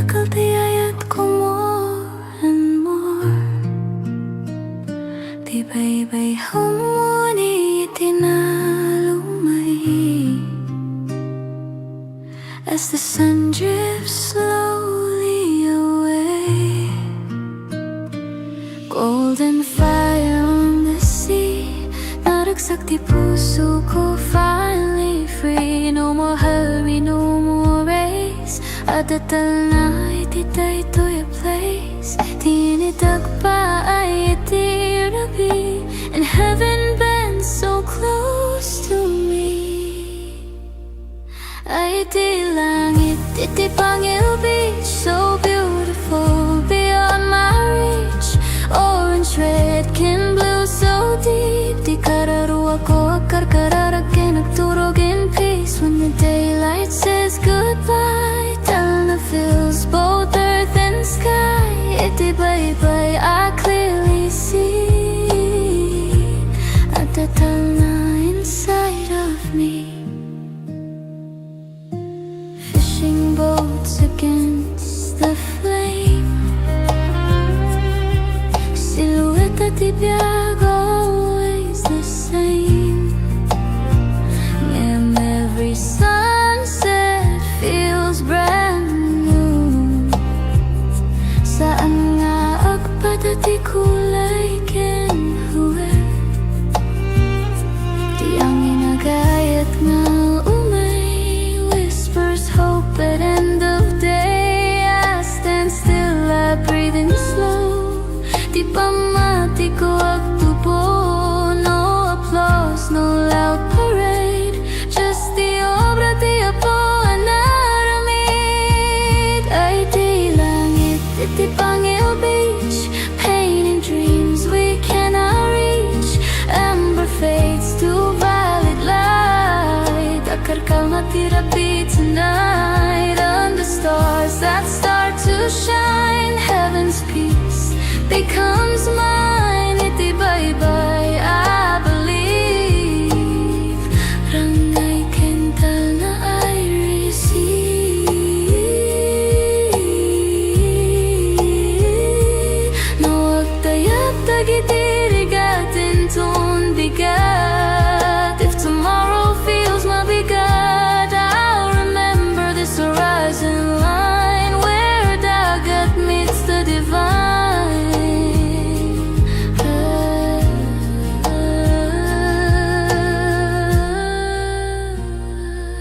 bakal tiyayat ko more and more. Di ba'y humuni itinalumay as the sun drifts slowly away. Golden fire on the sea, naragsak di puso ko, finally free. No more hurry, no more race. Adatal na ititay to your place. Tinidag pa ay itirabi, and heaven bends so close to me. Ay di langit, iti Pangil beach, so beautiful beyond my reach. Orange, red, can blue so deep. Di kararuwa ko akarkararag kay nagturog in peace. When the daylight says goodbye, Talna fills both earth and sky. Iti bye-bye, I clearly see at the Talna inside of me. Fishing boats against the flame, silhouette at ibiyag, always the same. And every sunset feels brand new. Saan nga agpadati kulay kinhuwe, di ang inagayat nga umay, whispers hope at end of day. I stand still, I breathe in slow. Di pa mati ko agtubo, no applause, no loud parade, just the obra di Apo anaramid. Ay di langit, iti Pangil beach, painting dreams we cannot reach. Amber fades to violet light, akarkal matirapi tonight. Under stars that start to shine, heaven's peace becomes mine. Iti bye-bye, I believe. Rangay kental na I receive. No agtayap tagitirigatin ton bigat. If tomorrow feels mabigat, I'll remember this horizon line where dagat meets the divine.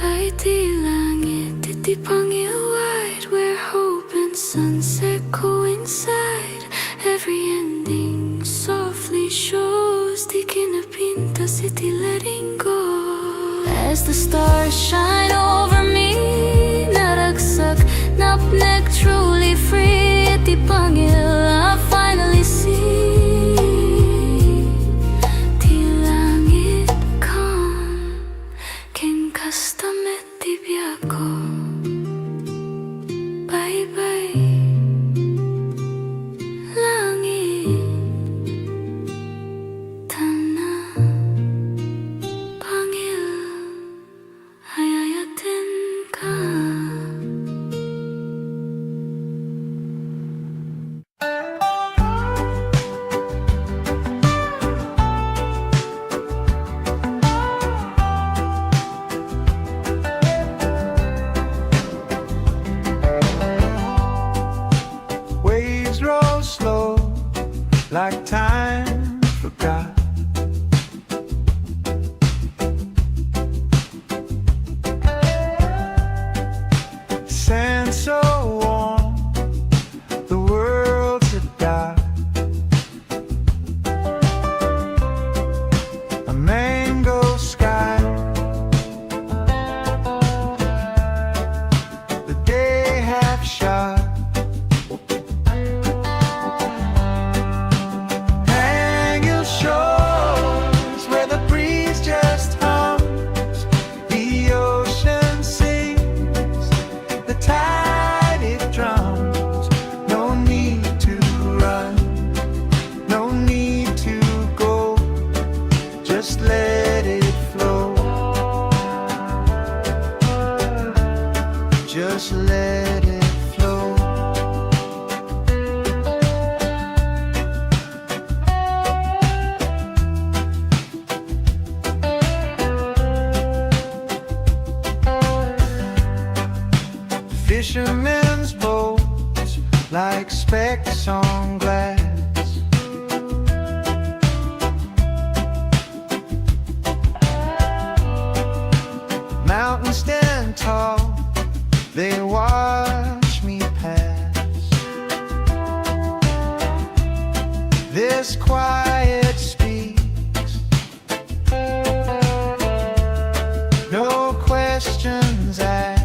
Ay di langit, iti Pangil wide, where hope and sunset coincide. Every ending softly shows, di kinapintas iti letting go. As the stars shine over me, naragsak, napnek, truly free. Iti Pangil, I finally see. Di langit calm, ken kastamet di biyako. Bye-bye, langit, Talna, Pangil, ayayatin ka. like specks on glass. Mountains stand tall, they watch me pass. This quiet speaks, no questions asked.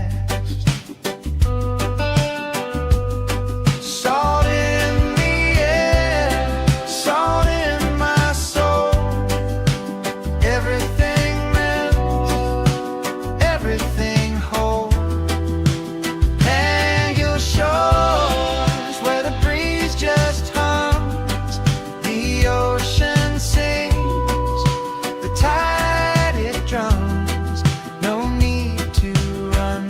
Salt in the air, salt in my soul. Everything melts, everything whole. Pangil shores where the breeze just hums, the ocean sings, the tide it drums. No need to run,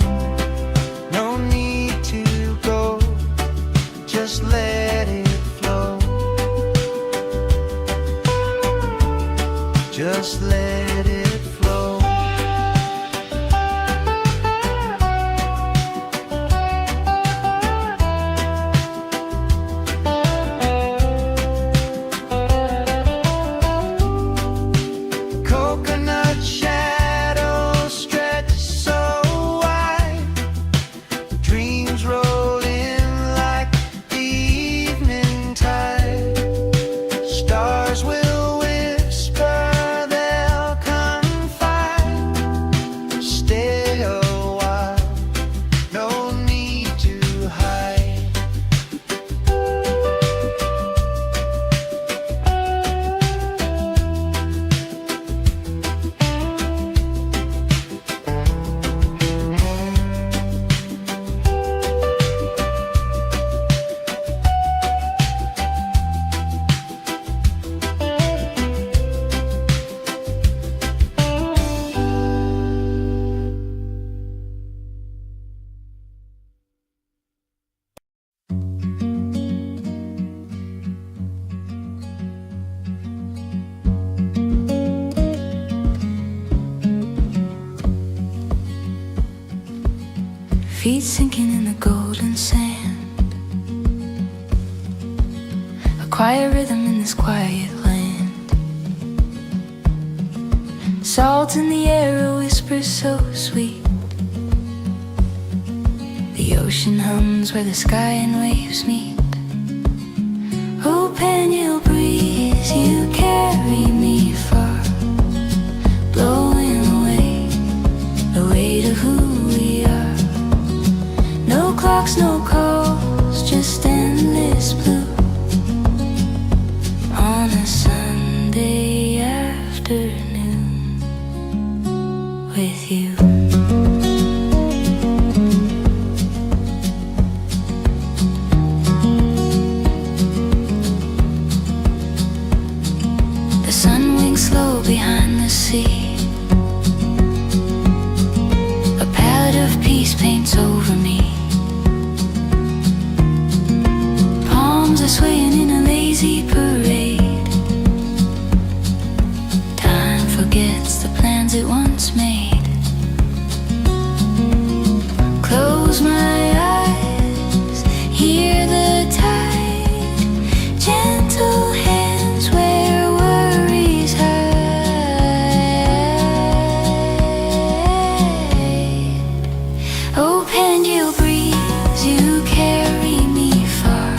no need to go, just let it flow, just let it flow. Coconut shadows stretch so wide, dreams roll in like the evening tide. Stars will whisper, they'll confide. Stay a while, no need to hide. Feet sinking in the golden sand, a quiet rhythm in this quiet land. Salt in the air, a whisper so sweet. The ocean hums where the sky and waves meet. Oh, Pangil breeze, you carry me far, blowing away to who we are. No clocks, no calls, just endless blue on a Sunday afternoon with you. The sun winks slow behind the sea, a palette of peace paints over me. Palms are swaying in a lazy parade. Time forgets the plans it once made. Close my eyes, hear the tide, gentle hands where worries hide. Oh, Pangil breeze, you carry me far,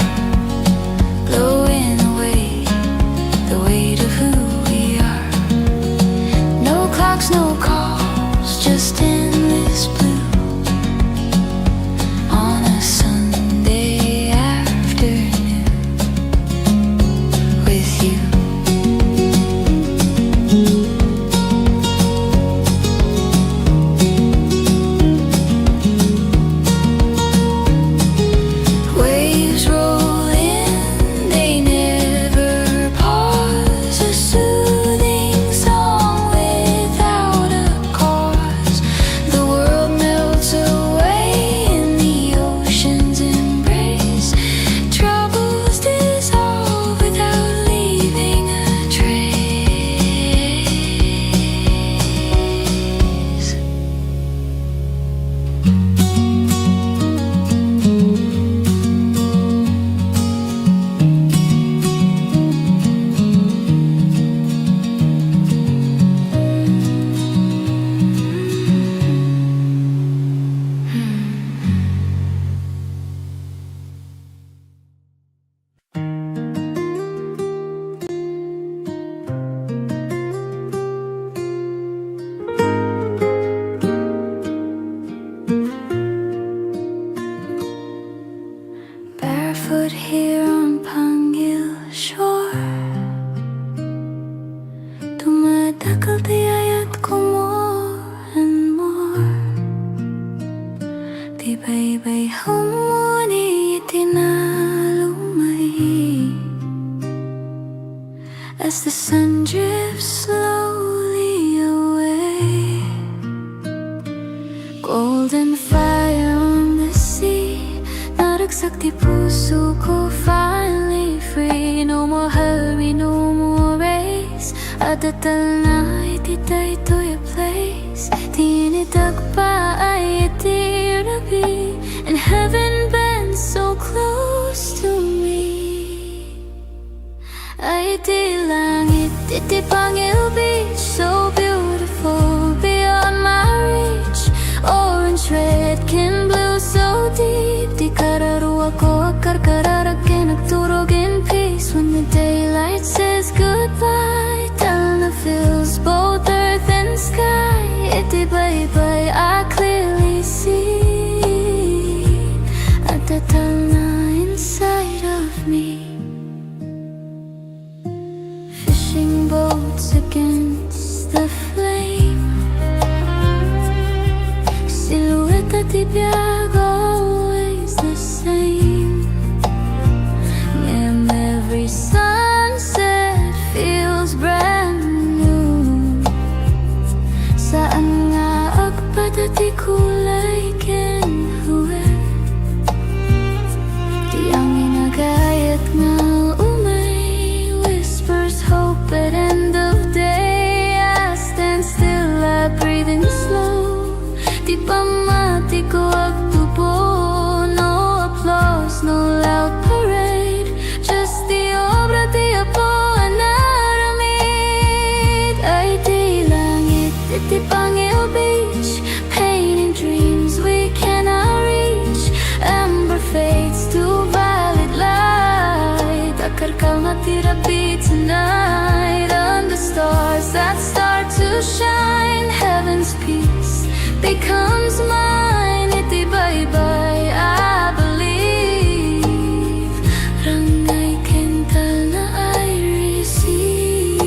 foot here on Pangil shore. Dumadakal tiyayat ko more and more. Di baybay humuni itinalumay as the sun drifts slowly away. Golden fire on the sea, naragsak di puso ko, finally free. No more hurry, no more race. Adatal na ititay to your place. Tinidag pa ay itirabi, and heaven bends so close to me. Ay di langit, iti Pangil beach, so beautiful beyond my reach. Orange, red, can blue, so deep. Di kararuwa ko, karkararagin, nagturog in peace. When the daylight says goodbye, Talna fills both earth and sky. Iti baybay, I clearly see at the Talna inside of me. Fishing boats against the flame, silhouette at ibiyag, always the same. And every sunset feels brand new. Saan nga agpadati kulay kenhuwe, di ang inagayat nga umay whispers hope at end of day. I stand still, I breathe in slow. Di pamati ko agtubo, no applause, no loud parade. Just the obra di Apo anaramid. Ay di langit, iti Pangil beach, painting dreams we cannot reach. Amber fades to violet light. Akarkal na tirapi tonight. Under stars that start to shine, heaven's peace becomes mine. Iti baybay, I believe. Rangay kental na I receive.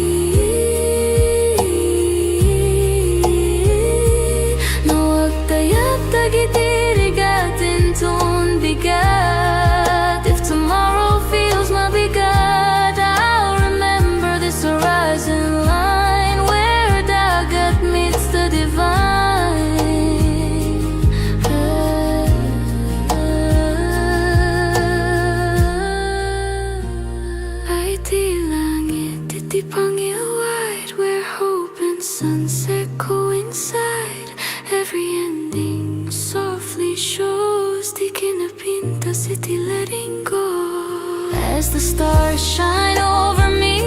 No agtayap tagitirigatin ton bigat. If tomorrow feels mabigat, I'll remember this horizon line where dagat meets the divine. Ay di langit, iti Pangil wide, where hope and sunset coincide. Every ending softly shows, di kinapintas iti letting go. As the stars shine over me,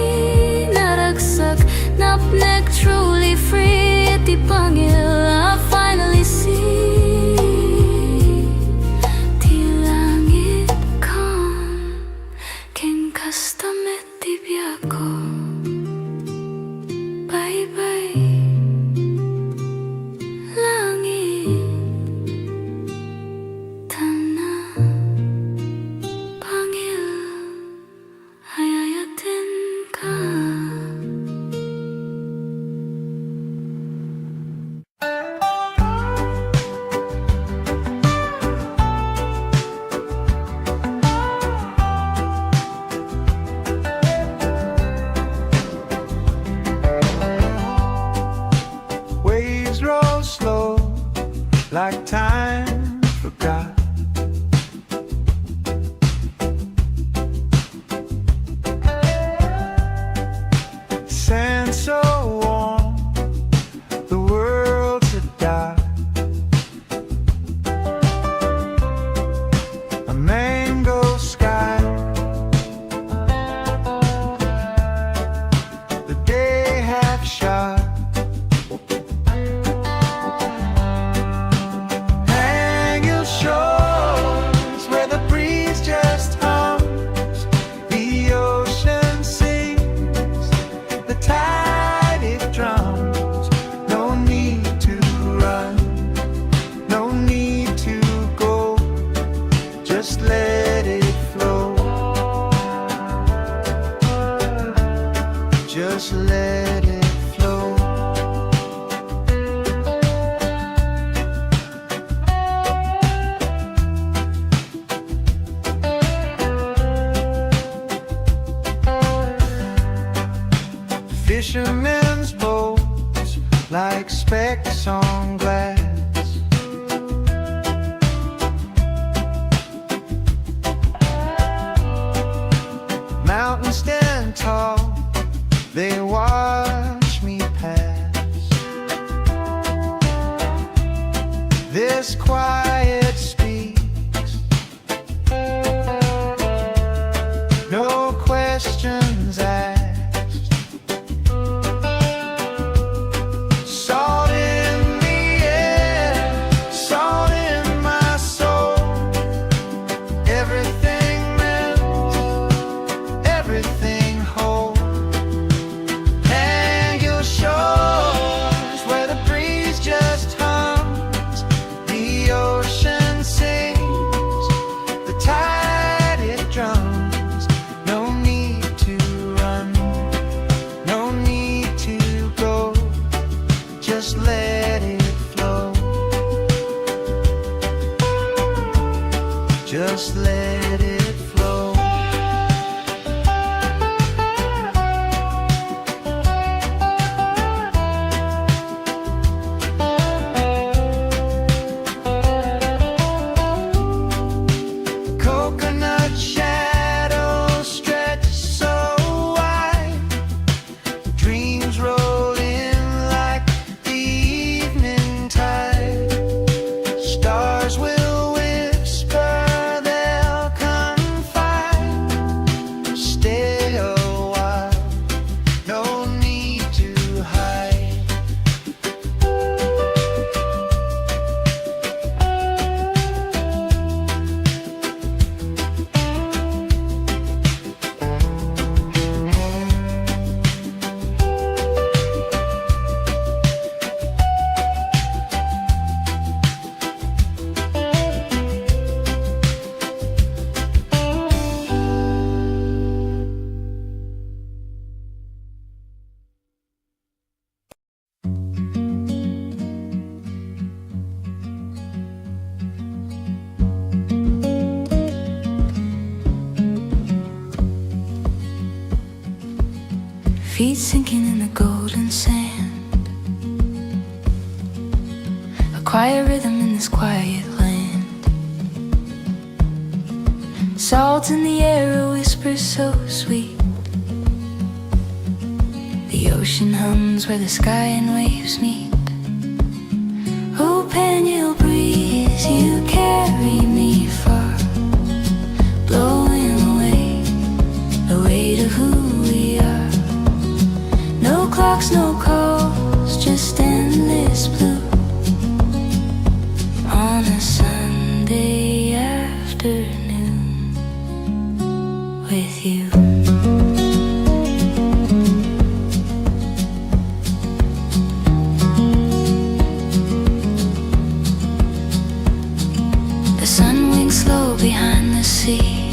naragsak, napnek, truly free. Iti Pangil, I finally see. Di langit calm, ken kastamet di biyako. Bye-bye, langit, Talna, Pangil, ayayatin ka. fishermen's boats like specks on glass. Mountains stand tall, they watch me pass. This quiet speaks, no questions asked. Salt in the air, salt in my soul. Everything melts, everything whole. Pangil shores where the breeze just hums, the ocean sings, the tide it drums. No need to run, no need to go, just let it flow, just let it flow. Coconut shadows stretch so wide, dreams roll in like the evening tide. Stars will whisper, they'll confide. Stay a while, no need to hide. Feet sinking in the golden sand, a quiet rhythm in this quiet land. Salt in the air, a whisper so sweet. The ocean hums where the sky and waves meet. Oh, Pangil breeze, you carry me far, blowing away the weight of who we are. No clocks, no calls, just endless blue on a Sunday afternoon with you. The sun winks slow behind the sea,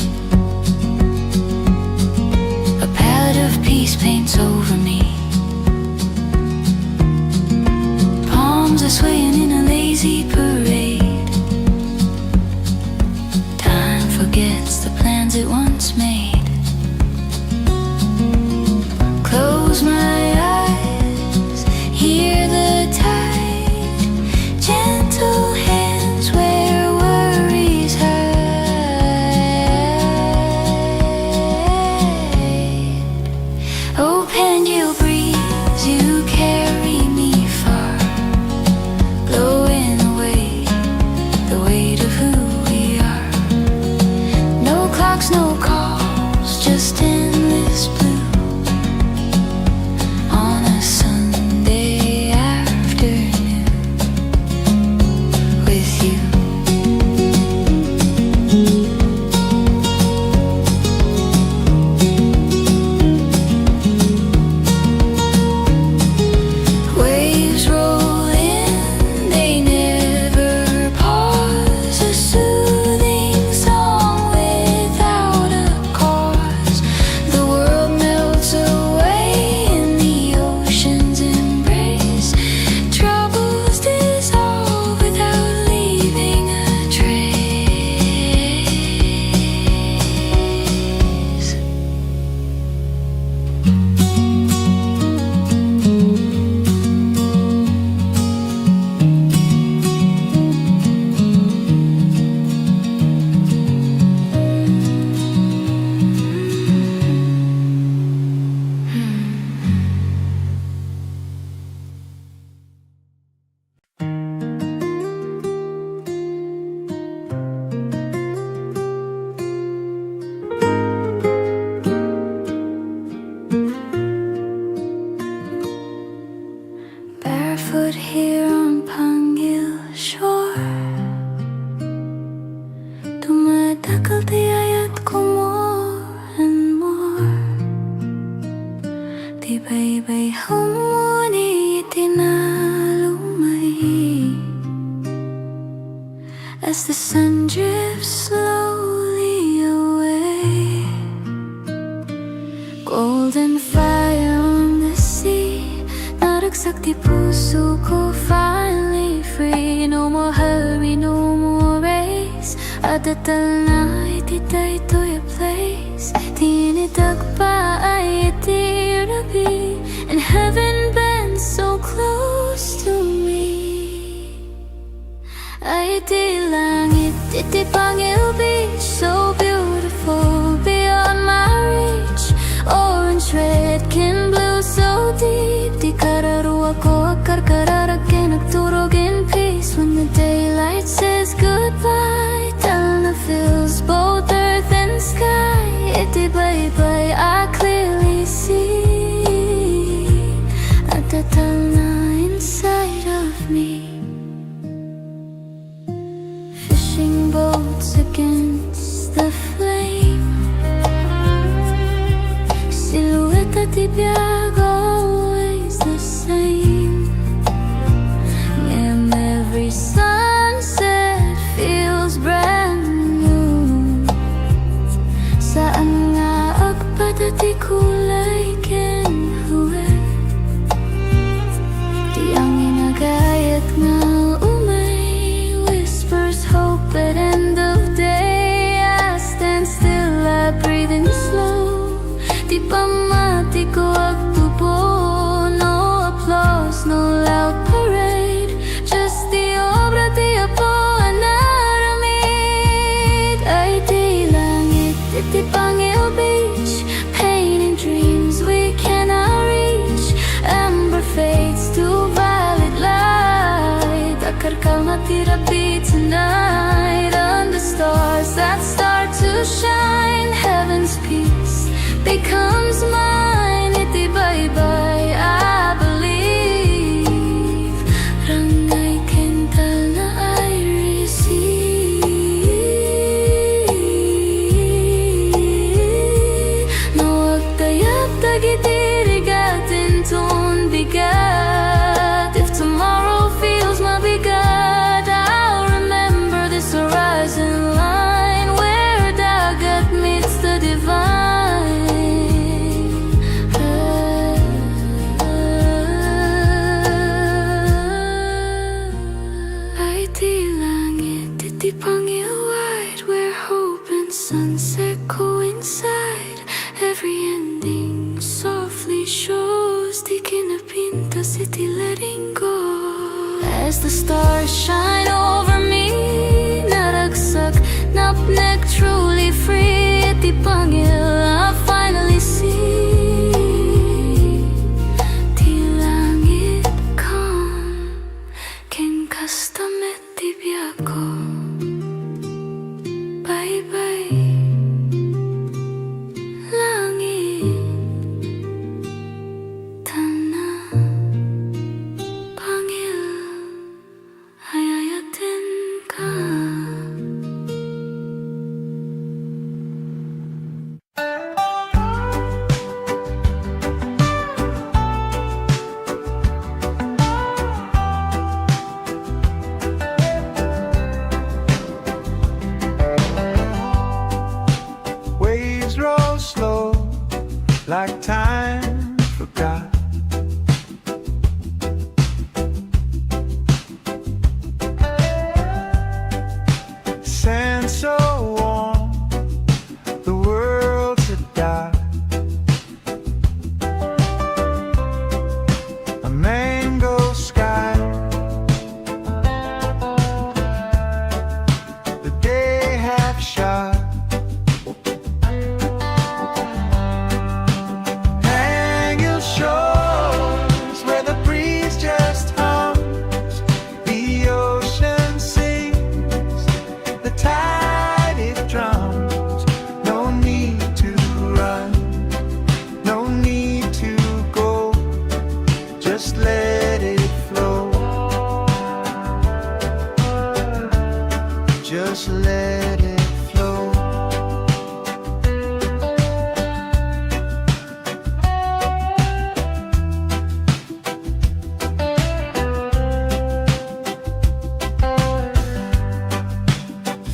a palette of peace paints over me. Palms are swaying in a lazy parade. Time forgets the plans it once made. Close my eyes, hear the tide, gentle hands where worries hide. Oh, Pangil breeze, you carry me far, blowing away the weight of who we are. No clocks, no calls, just endless blue on a Sunday afternoon with you. Waves roll in, they never pause. A soothing song without a Adatal na iti daytoy a place Tinitag pa ay iti rabi And heaven been so close to me Ay iti langit, iti Pangil beach So beautiful beyond my reach Orange, red, can blue so deep Di kararuwa ko akarkararag nagturog in peace When the daylight says goodbye Talna fills both earth and sky Iti bye-bye I clearly see Adatal na inside of me Fishing boats against the flame Silhouette at ibiyag always the same And every sunset feels brand new Saan nga agpadati kulay kenhuwe Di ang inagayat nga umay Whispers hope at end of day I stand still, I breathe in slow Di pamati ko agtubo No applause, no loud parade Just the obra di apo anaramid Ay di langit, iti Pangil beach Painting dreams we cannot reach Amber fades to violet light Akar kalmatirapi tonight Under stars that start to shine Heaven's peace becomes mine Iti bye-bye I believe Rangay kental na I receive No agtayap tagitirigatin ton bigat If tomorrow feels mabigat I'll remember this horizon line Where dagat meets the divine Ay di langit, iti Pangil wide Where hope and sunset coincide Every ending softly shows Di kinapintas iti letting go As the stars shine over me Naragsak, napnek, truly free Iti Pangil I finally see Di langit calm Ken kastamet ti biyako Bye-bye Langit Tana Pangil Ayayatin ka Waves roll slow like time forgot. Sand so warm, the world's a dark. A mango sky, the day half shot. Hang your shores where the breeze just hums, the ocean sings, the tide it drums. No need to run, no need to go, just let it flow. Just let it flow.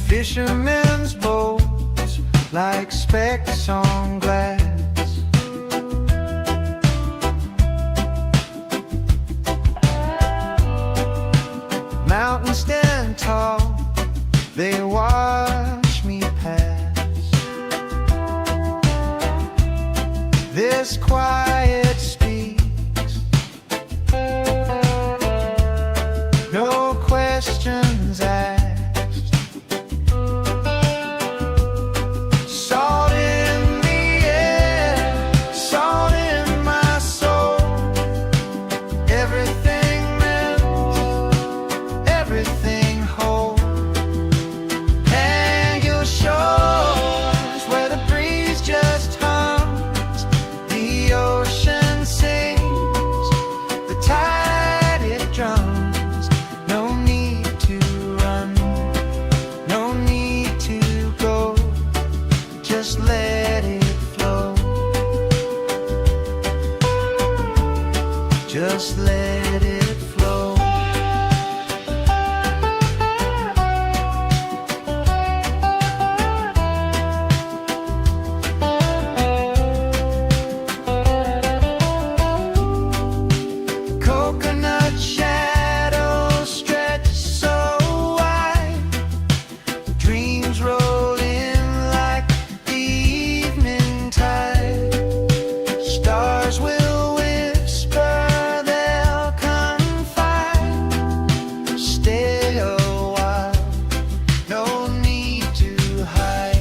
Fishermen's boats like specks on glass. Mountains stand tall, they watch as quiet speaks. No questions asked. Salt in the air, salt in my soul. Everything melts, everything whole. And your shores where the breeze just hums, the ocean sings, the tide it drums. No need to run, no need to go, just let it flow. Just let it flow. Coconut shadows stretch so wide, dreams roll in like the evening tide. Stars will whisper, they'll confide. Stay a while, no need to hide.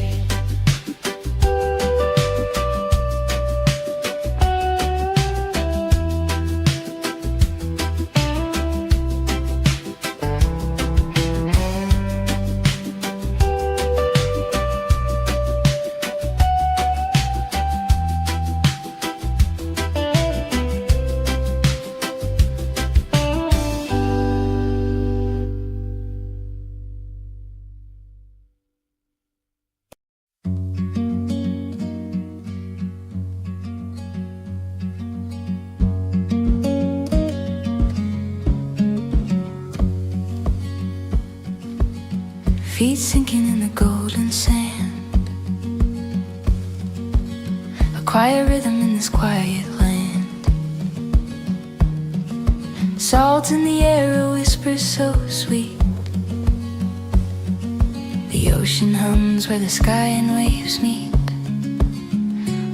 Feet sinking in the golden sand. A quiet rhythm in this quiet land. Salt in the air, a whisper so sweet. The ocean hums where the sky and waves meet.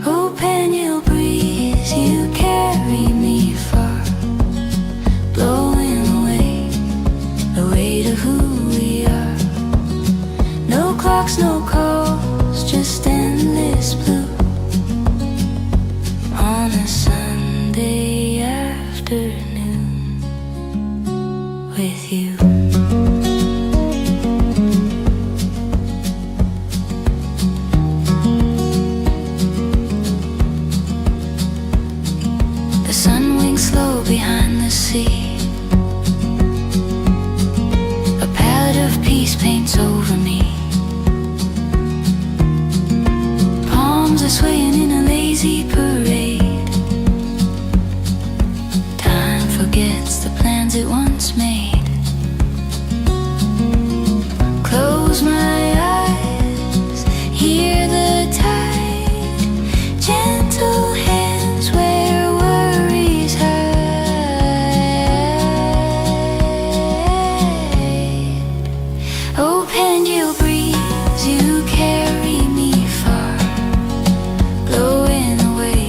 Oh, Pangil breeze, you carry me far, blowing away the weight of who we are. No clocks, no calls, just endless blue on a Sunday afternoon with you. The sun winks slow behind the sea. A palette of peace paints over me. Palms are swaying in a lazy parade. Time forgets the plans it once made. Close my eyes, hear the tide, gentle hands where worries hide. Oh, Pangil breeze, you carry me far, blowing away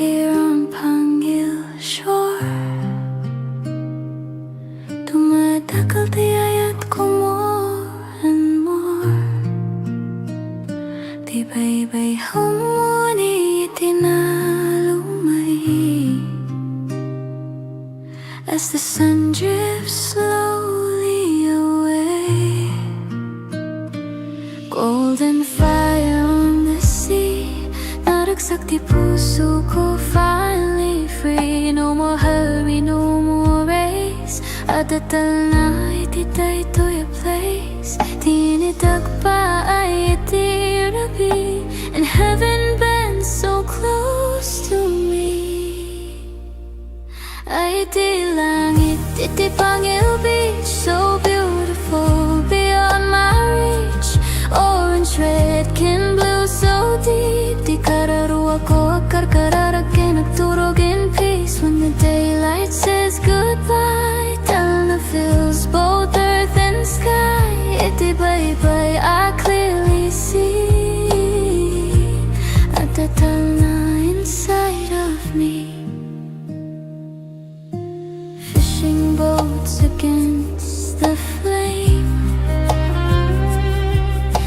here on Pangil shore. Dumadakal tiyayat ko more and more. Di baybay humuni itinalumay as the sun drifts slowly away. Golden fire on the sea, naragsak di puso ko, finally free. No more hurry, no more race. Adatal na ititay to your place. Tinidag pa ay itirabi, and heaven bends so close to me. Ay di langit, iti Pangil beach, so beautiful beyond my reach. Orange, red, kin blue, so deep. Di kararuwa ko akarkararag nagturog in peace. When the daylight says goodbye, Talna fills both earth and sky. Iti baybay, I clearly see at the Talna inside of me. Fishing boats against the flame,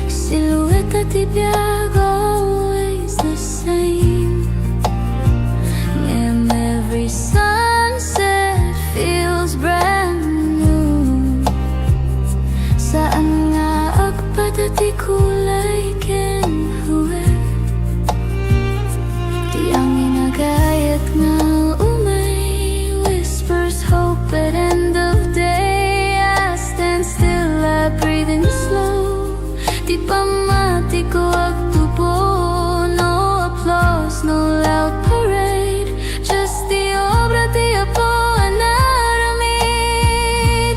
silhouette at ibiyag, always the same. And every sunset feels brand new. Saan nga agpadati kulay kinhuwe, di ang inagayat nga umay whispers hope at end of day. I stand still, I breathe in slow. Di pa mati ko agtubo, no applause, no loud parade, just the obra di Apo anaramid.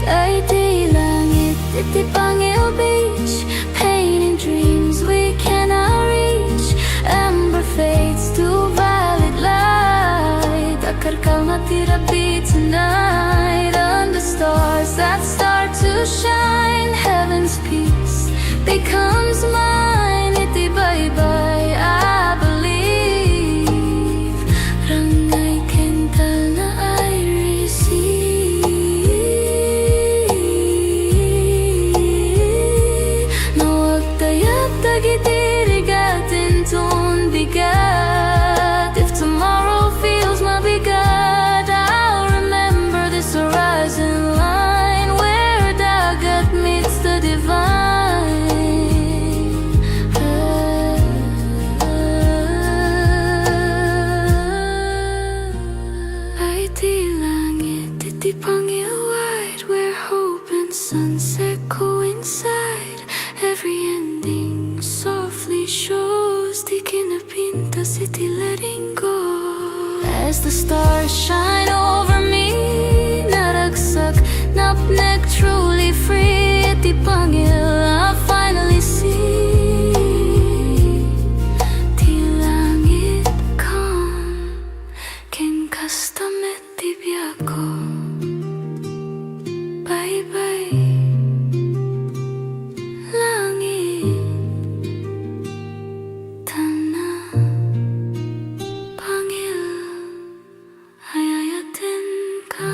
Ay di langit, iti Pangil beach, painting dreams we cannot reach. Amber fades to violet light, akarkal na tirapi tonight. Under stars that start to shine, heaven's peace becomes mine. Iti baybay, I believe. Rangay kental na I receive. Nawag tayag tagitirigatin ton bigat. If tomorrow feels mabigat, I'll remember this horizon line where dagat meets the divine. Ay di langit, iti Pangil wide, where hope and sunset coincide. Every ending softly shows, di kinapintas iti letting go. As the stars shine over me, naragsak, napnek, truly free. Iti Pangil, I finally see. Di langit calm, ken kastamet di biyako. Bye-bye, langit, Tana, Pangil, ayayatin ka.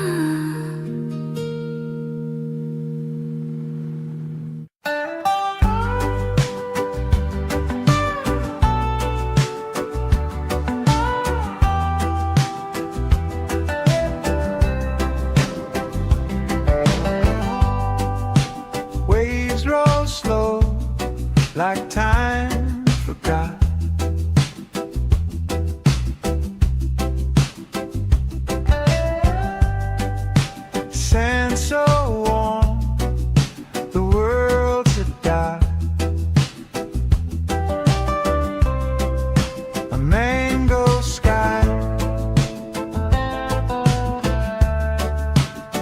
Waves roll slow, like time forgot. Sand so warm, the world's a dot. A mango sky,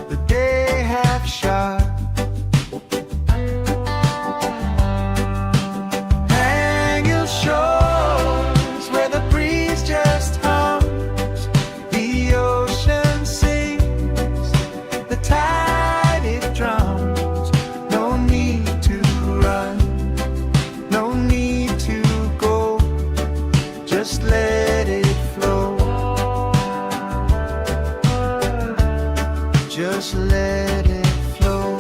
the day half shot. just let it flow.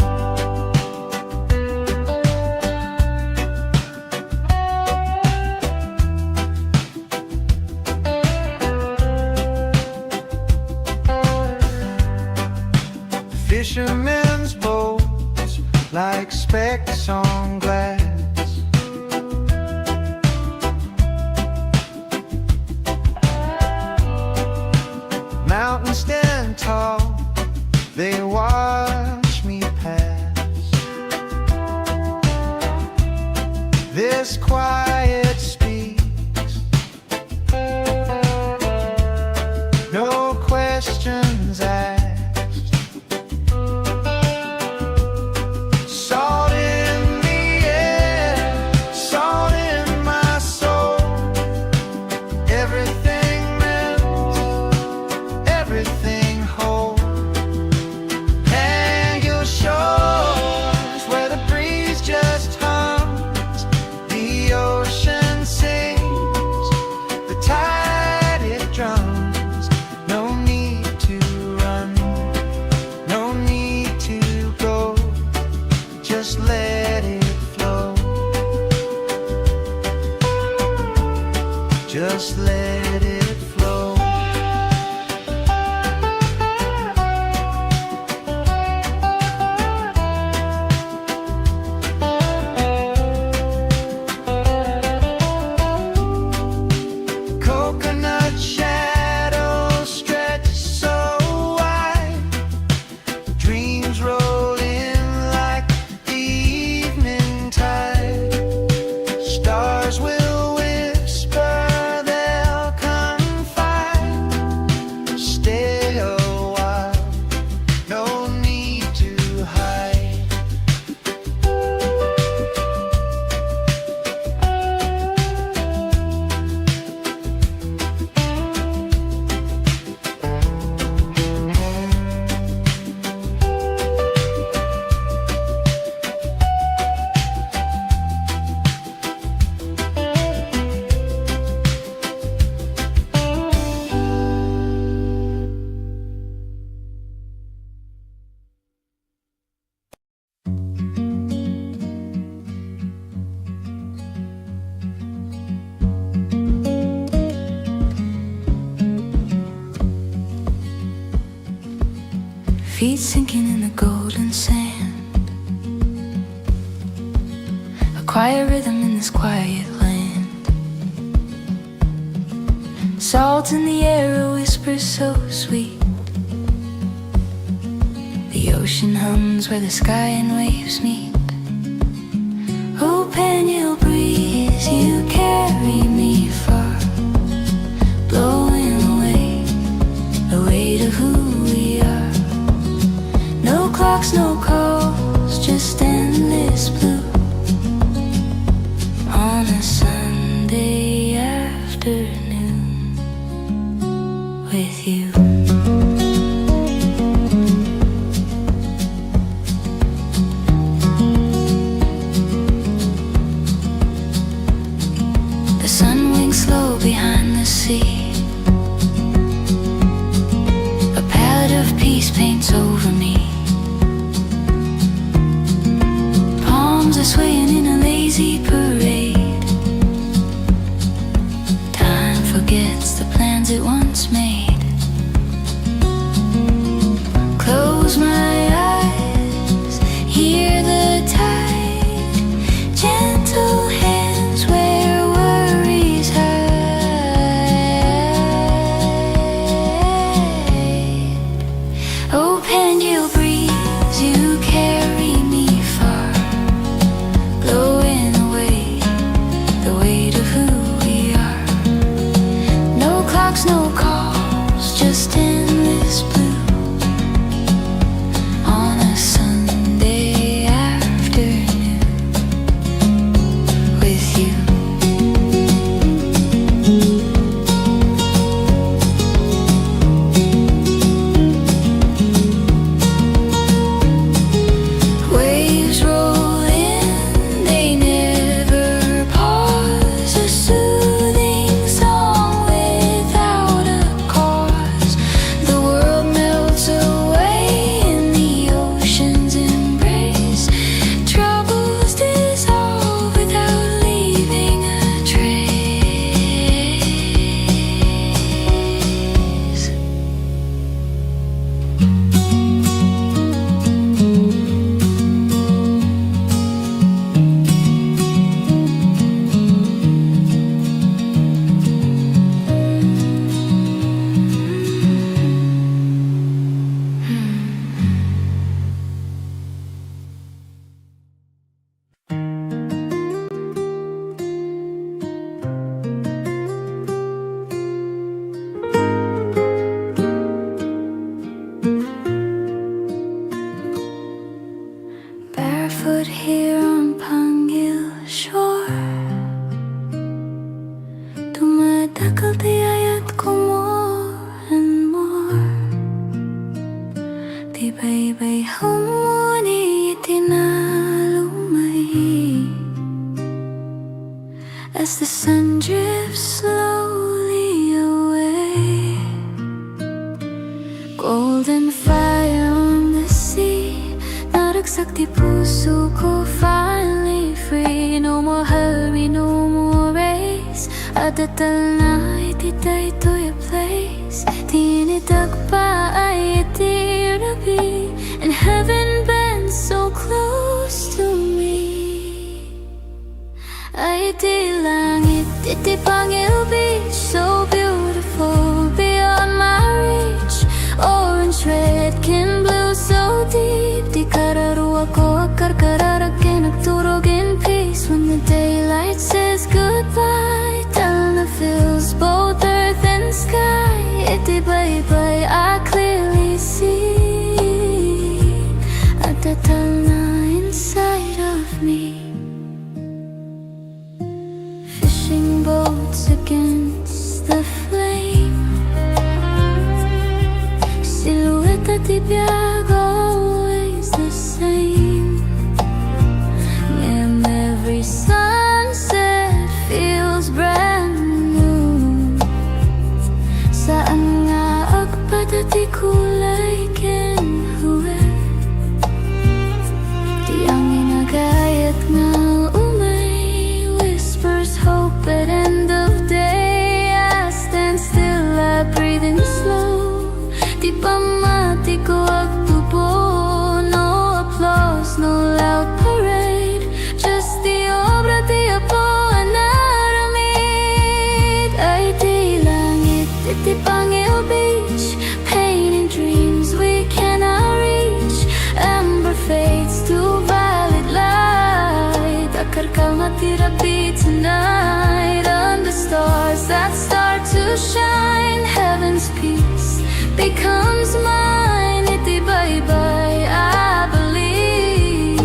Fishermen's boats like specks on glass. Mountains stand tall, they watch me pass. This quiet speaks, no questions asked. Salt in the air, salt in my soul. Everything melts, everything whole. And your shores where the breeze just hums, the ocean sings, the tide it drums. No need to run, no need to go, just let it flow. Just let it flow. Coconut shadows stretch so wide, dreams roll in like the evening tide. Stars will whisper, they'll confide. Stay a while, no need to hide. Feet sinking in the golden sand, a quiet rhythm in this quiet land. Salt in the air, a whisper so sweet. The ocean hums where the sky and waves meet. Oh, Pangil breeze, you carry me far, blowing away the weight of who we are. No clocks, no calls, just endless blue on a Sunday afternoon with you. The sun winks slow behind the sea. A palette of peace paints over me. Palms are swaying in a lazy parade. Time forgets the plans it once made. Close my eyes, hear the tide, gentle hands where worries hide. Oh, Pangil breeze, you carry me far, blowing away golden fire on the sea. Naragsak di puso ko, finally free. No more hurry, no more race. Adatal na ititay to your place. Tinitag pa ay itirabi, and heaven bends so close to me. Ay di langit, iti Pangil beach, so beautiful beyond my reach. Orange, red, can blue, so deep. Di kararuwa ko, karkararakin, nagturog in peace. When the daylight says goodbye, tell the feels both earth and sky. Iti bye-bye, I clearly see. Adatal na inside of me. Fishing boats against the flame, silhouette at ibiyag, always the same. And every sunset feels brand new. Saan nga agpadati kulay kenhuwe? Di ang inagayat nga umay, whispers hope at end of day. I stand still, I breathe in slow. Di pa mati ko agtubo, no applause, no loud parade. Just the obra di apo anaramid. Ay di langit, iti Pangil beach, painting dreams we cannot reach. Amber fades to violet light. Akarkal na tirapi tonight. Under stars that start to shine, heaven's peace becomes mine. Iti bye-bye, I believe.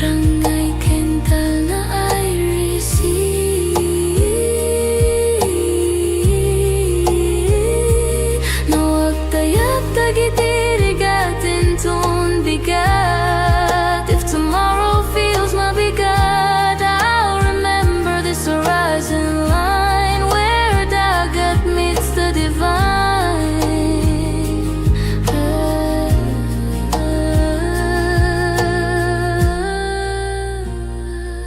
Rangay kental na I receive. No agtayag tagitirigatin ton bigat. If tomorrow feels mabigat, I'll remember this horizon line where dagat meets the divine.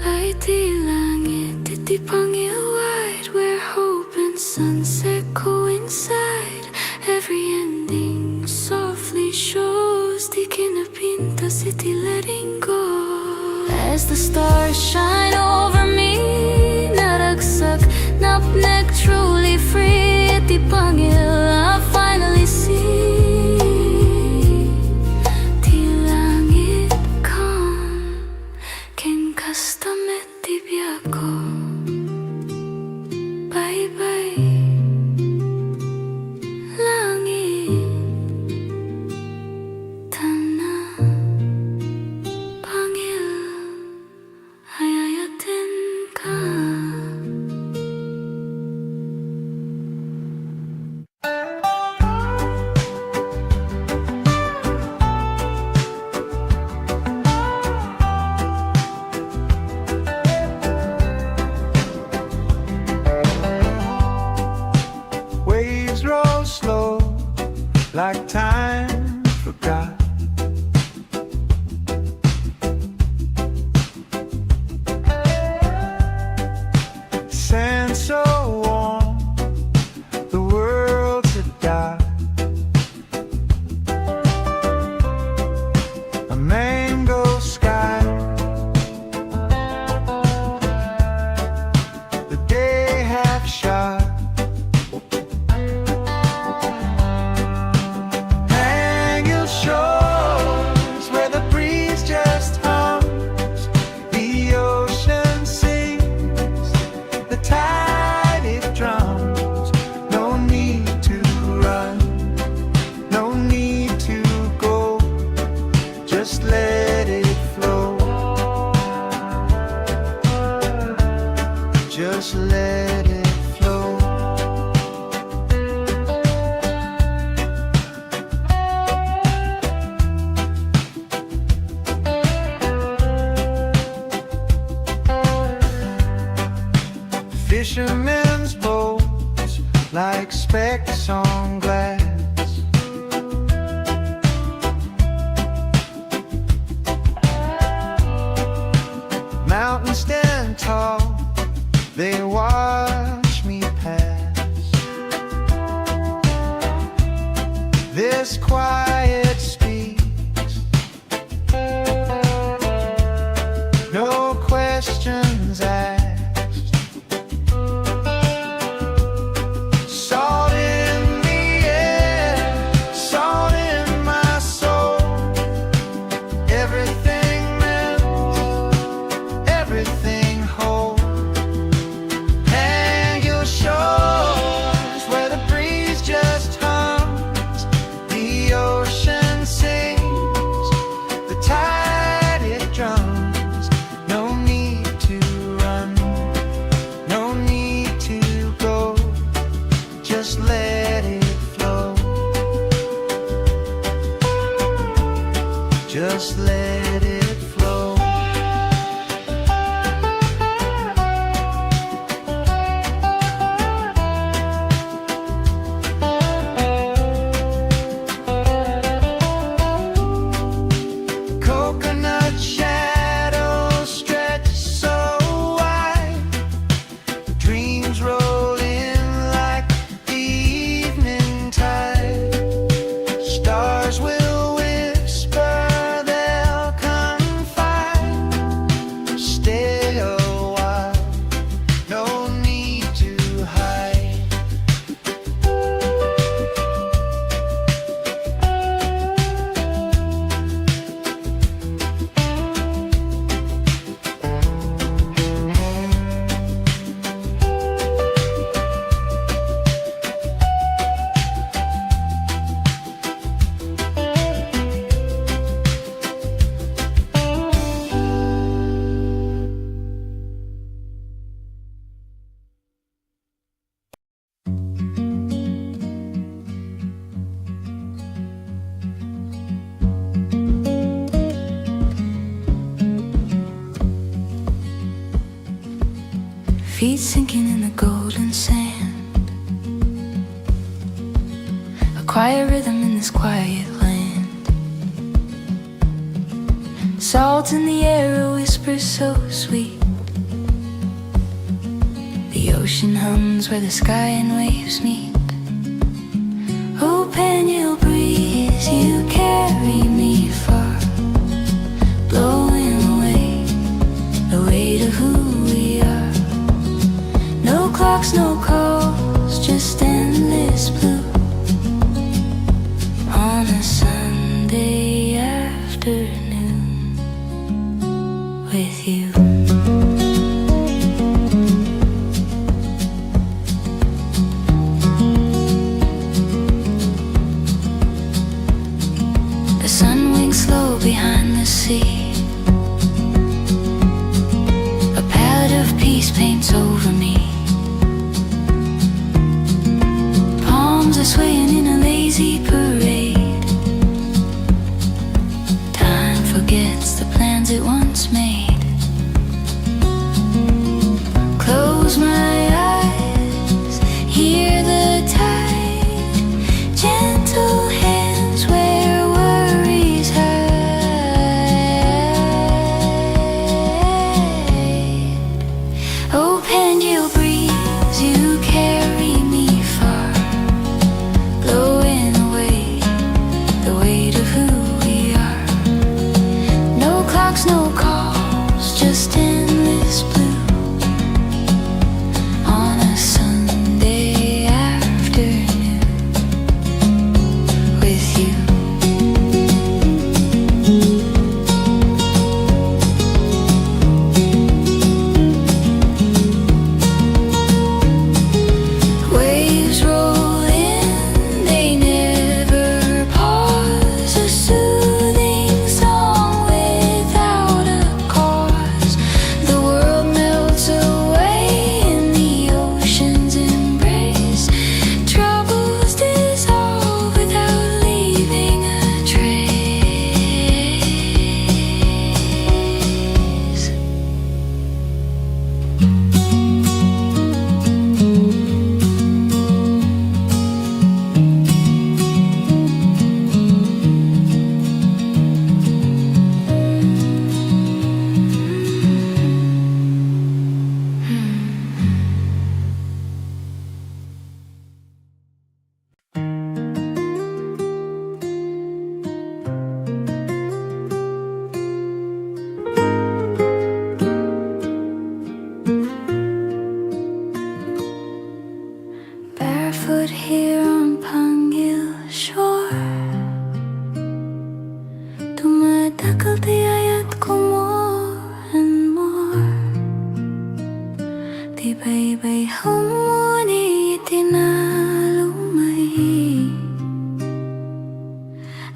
Ay di langit, iti Pangil wide, where hope and sunset coincide. Every ending softly shows, di kinapinta city letting go. As the stars shine over me, naragsak, napnek, truly free. Iti Pangil, I finally see. Di langit calm, ken kastamet di biyako. Bye-bye, langit, tana, Pangil, ayayatin ka. Waves roll slow, like time forgot. Sand so warm, the world's a dark. A mango sky, the day half shot. This quiet speaks, no questions asked. Salt in the air, salt in my soul. Everything melts, everything whole. And your shores where the breeze just hums, the ocean sings, the tide it drums. No need to run, no need to go, just let it flow, just let it flow. Coconut shadows stretch so wide, dreams roll in like the evening tide. Stars will whisper, they'll confide. Stay a while, no need to hide. Feet sinking in the golden sand, a quiet rhythm in this quiet land. Salt in the air, a whisper so sweet. The ocean hums where the sky and waves meet. Oh, Pangil breeze, you carry me far, blowing away the weight of who we are. No clocks, no calls, just endless blue on a Sunday afternoon with you. The sun winks slow behind the sea, a palette of peace paints over me. Palms are swaying in a lazy parade. Time forgets the plans it once made. Close my eyes, hear the tide, gentle hands where worries hide. Oh, Pangil breeze, you carry me far, blowing away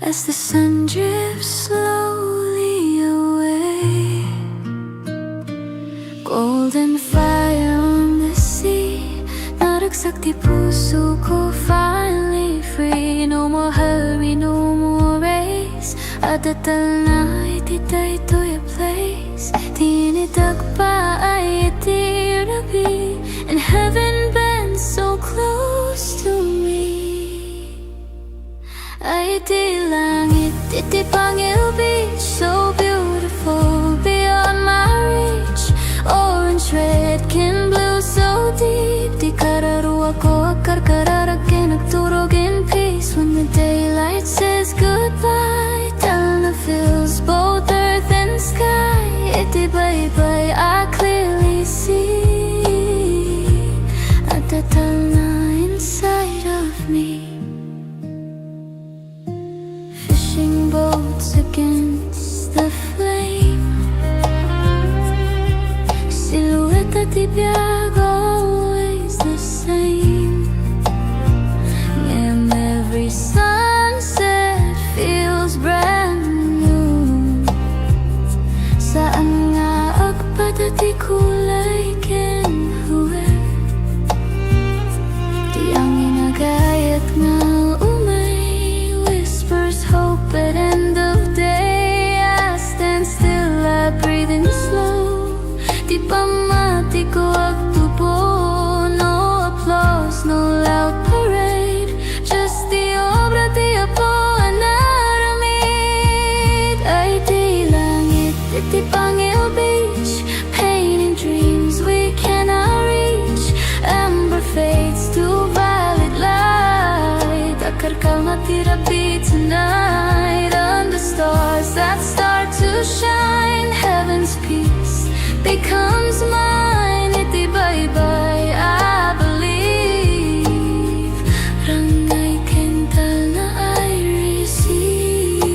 as the sun drifts slowly away. Golden fire on the sea, naragsak di puso ko, finally free. No more hurry, no more race, adatal na ititay to your place. Tinidag pa ay itirabi, and heaven bends so close to me. Ay di langit, iti Pangil beach, so beautiful beyond my reach. Orange, red, can blue, so deep. Di kararuwa ko akar kararakin, nagturog in peace. When the daylight says goodbye, Talna fills both earth and sky. Iti bye-bye, I clearly see at the Talna inside of me. Fishing boats against the flame, silhouette at ibiyag, always the same. And every sunset feels brand new. Saan nga agpadati kulay kenhuwe, di ang inagayat nga umay, whispers hope at end of day. I stand still, I breathe in slow. Di pamati ko agtubo, no applause, no loud parade, just the obra di Apo anaramid. Ay di langit, iti Pangil beach, painting dreams we cannot reach. Amber fades to violet light, akar kalmatirapi tonight. Under stars that start to shine, heaven's peace becomes mine. Iti bye-bye, I believe. Rangay kental na I receive.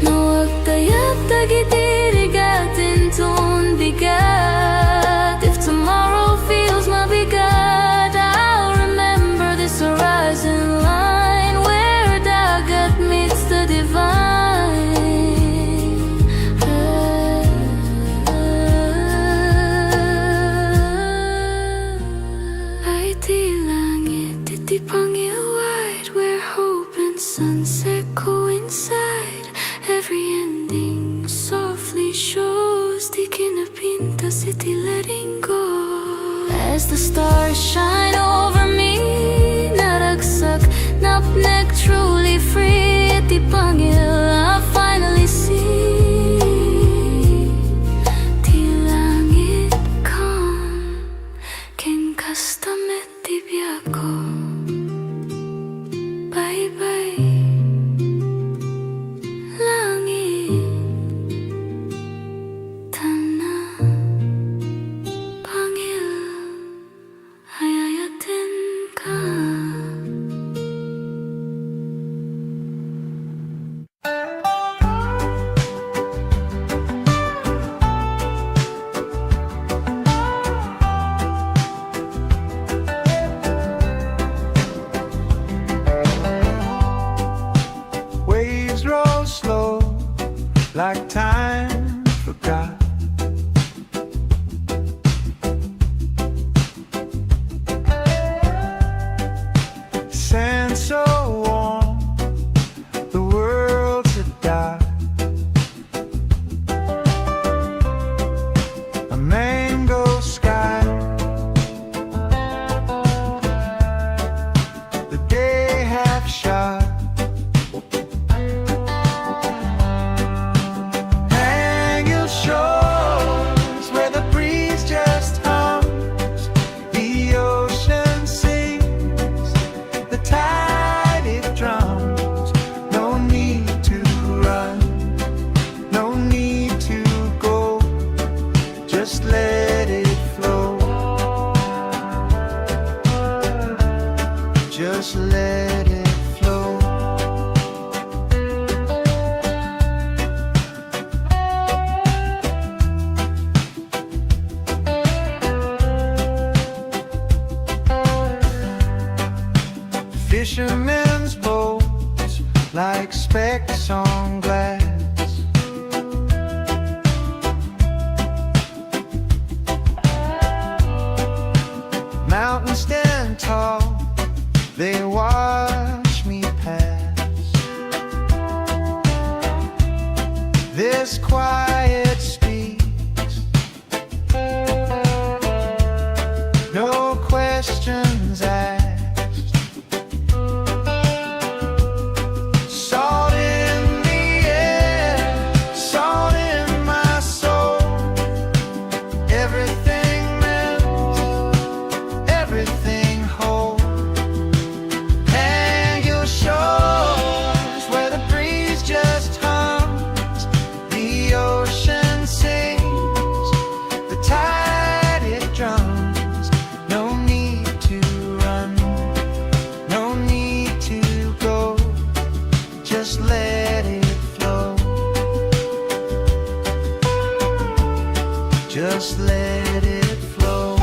No agtayap tagitirigatin tun bigat. If tomorrow feels mabigat, I'll remember this horizon line where dagat meets the divine. Ay di langit, iti Pangil wide, where hope and sunset coincide. Every ending softly shows, di kinapintas iti letting go. As the stars shine over me, naragsak, napnek, truly free. Iti Pangil, I finally see. Di langit calm, ken kastamet di biyako. Bye-bye, langit, Talna, Pangil, ayayatin ka. Waves roll slow, like time forgot. Sand so warm, the world's a dark. A mango sky, the day half shot. Hang your shores where the breeze just hums, the ocean sings, the tide it drums. No need to run, no need to go, just let it flow, just let it flow. Fishermen's boats like specks on glass. Mountains stand tall, they watch me pass. This quiet speaks, no questions asked. Salt in the air, salt in my soul. Everything melts, everything whole. Pangil shores where the breeze just hums, the ocean sings, the tide it drums. No need to run, no need to go, just let it flow, just let it flow.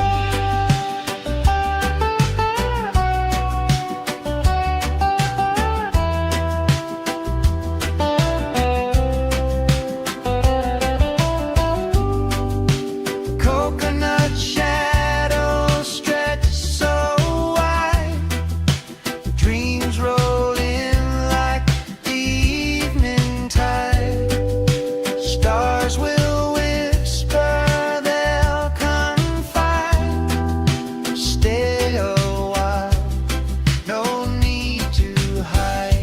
Coconut shadows stretch so wide, dreams roll in like the evening tide. Stars will whisper, they'll confide. Stay a while, no need to hide.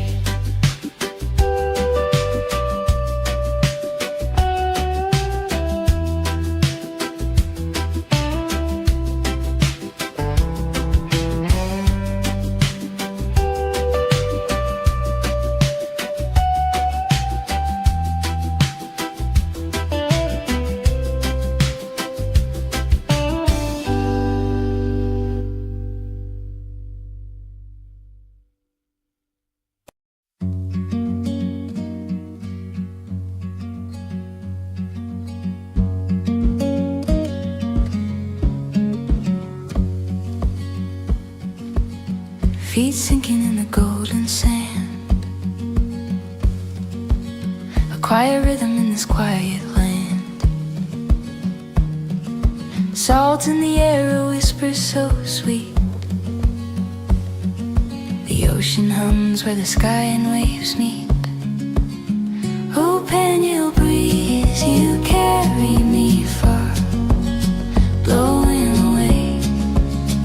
Feet sinking in the golden sand, a quiet rhythm in this quiet land. Salt in the air, a whisper so sweet. The ocean hums where the sky and waves meet. Oh, Pangil breeze, you carry me far, blowing away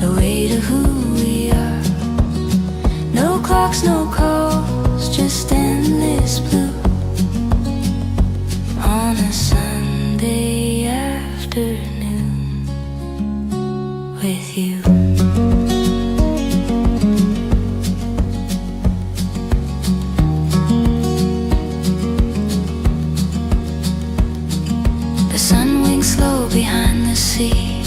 the weight of who we are. No clocks, no calls, just endless blue on a Sunday afternoon with you. The sun winks slow behind the sea,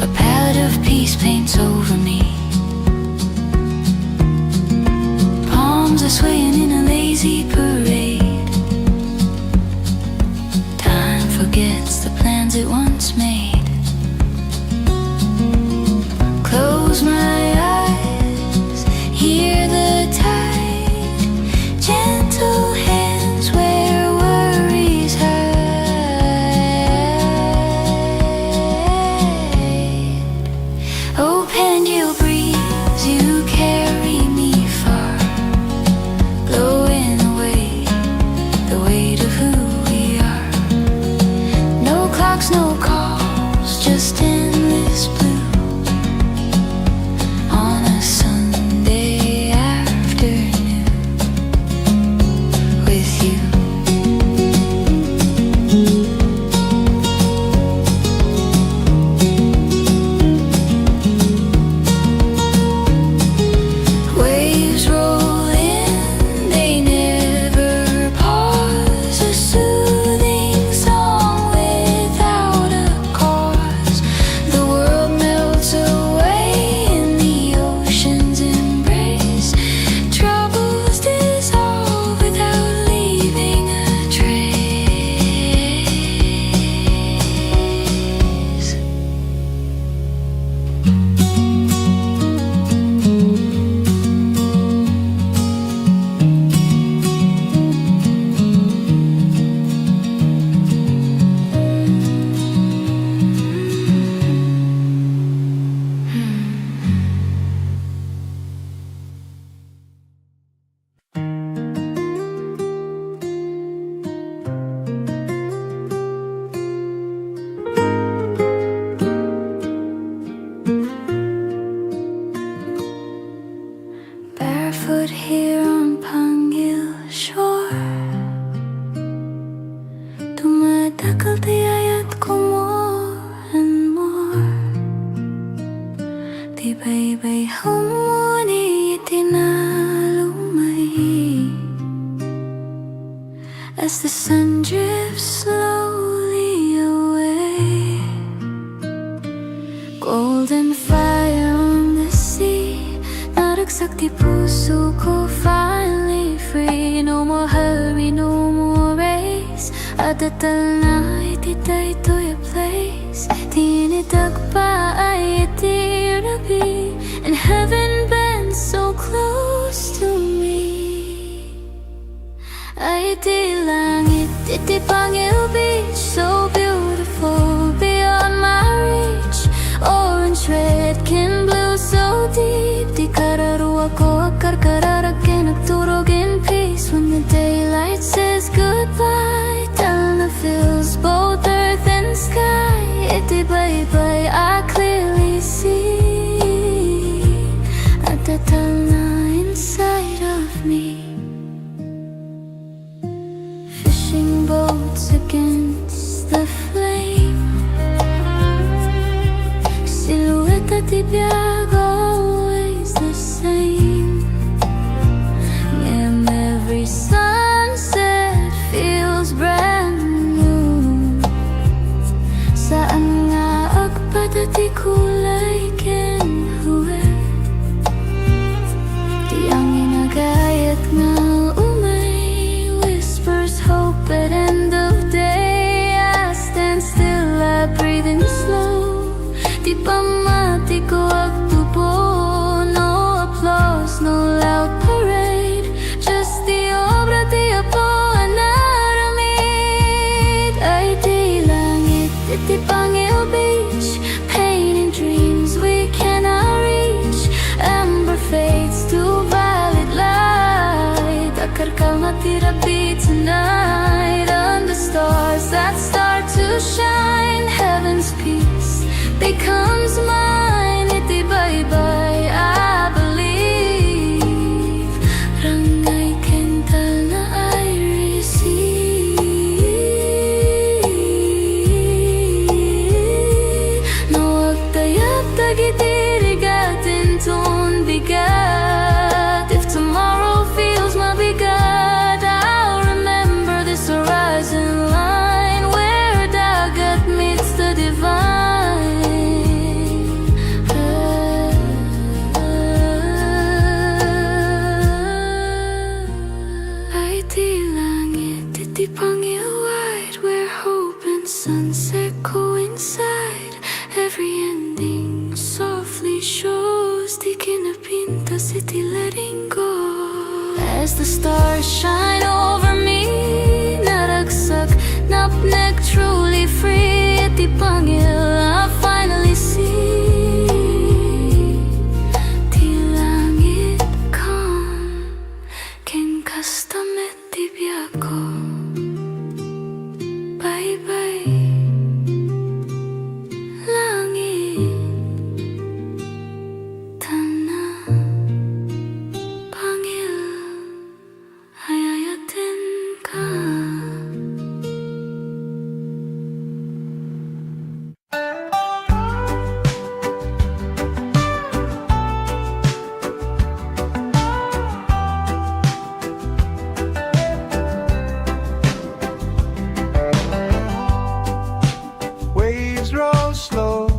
a palette of peace paints over me. Baybay humuni itinalumay as the sun drifts slowly away. Golden fire on the sea, naragsak di puso ko, finally free. No more hurry, no more race. Adatal na ititay-toy a place. Tinidag pa ay itirabi, and heaven bends so close to me. Ay di langit, iti Pangil beach, so beautiful beyond my reach. Orange, red, can blue so deep. Di kararuwa ko akarkararag nagturog in peace. When the daylight says goodbye, Talna fills both earth and sky. Iti baybay I clearly see at the Talna inside of me. Fishing boats against the flame, silhouette at ibiyag, always the same. And every sunset feels brand new. Saan nga agpadati kulay kenhuwe, di ang inagayat nga umay whispers hope at end of day. I stand still, I breathe in slow. Di pa mati ko agtubo, no applause, no loud parade, just the obra di Apo anaramid. Ay di langit, iti Pangil beach, painting dreams we cannot reach. Amber fades to violet light, akarkal na tirapi tonight. Under stars that start to shine, heaven's peace becomes mine. Iti baybay I believe, rangay kental na I receive. No agtayap tagitirigatin ton bigat. If tomorrow feels mabigat, I'll remember this horizon line where dagat meets the divine. Ay di langit, iti Pangil wide, where hope and sunset coincide. Every ending softly shows, di kinapintas iti letting go. As the stars shine over me, naragsak, napnek, truly free. Iti Pangil I finally see, di langit calm, ken kastamet di biyako. Bye-bye langit, Talna Pangil ayayatin ka. Waves roll slow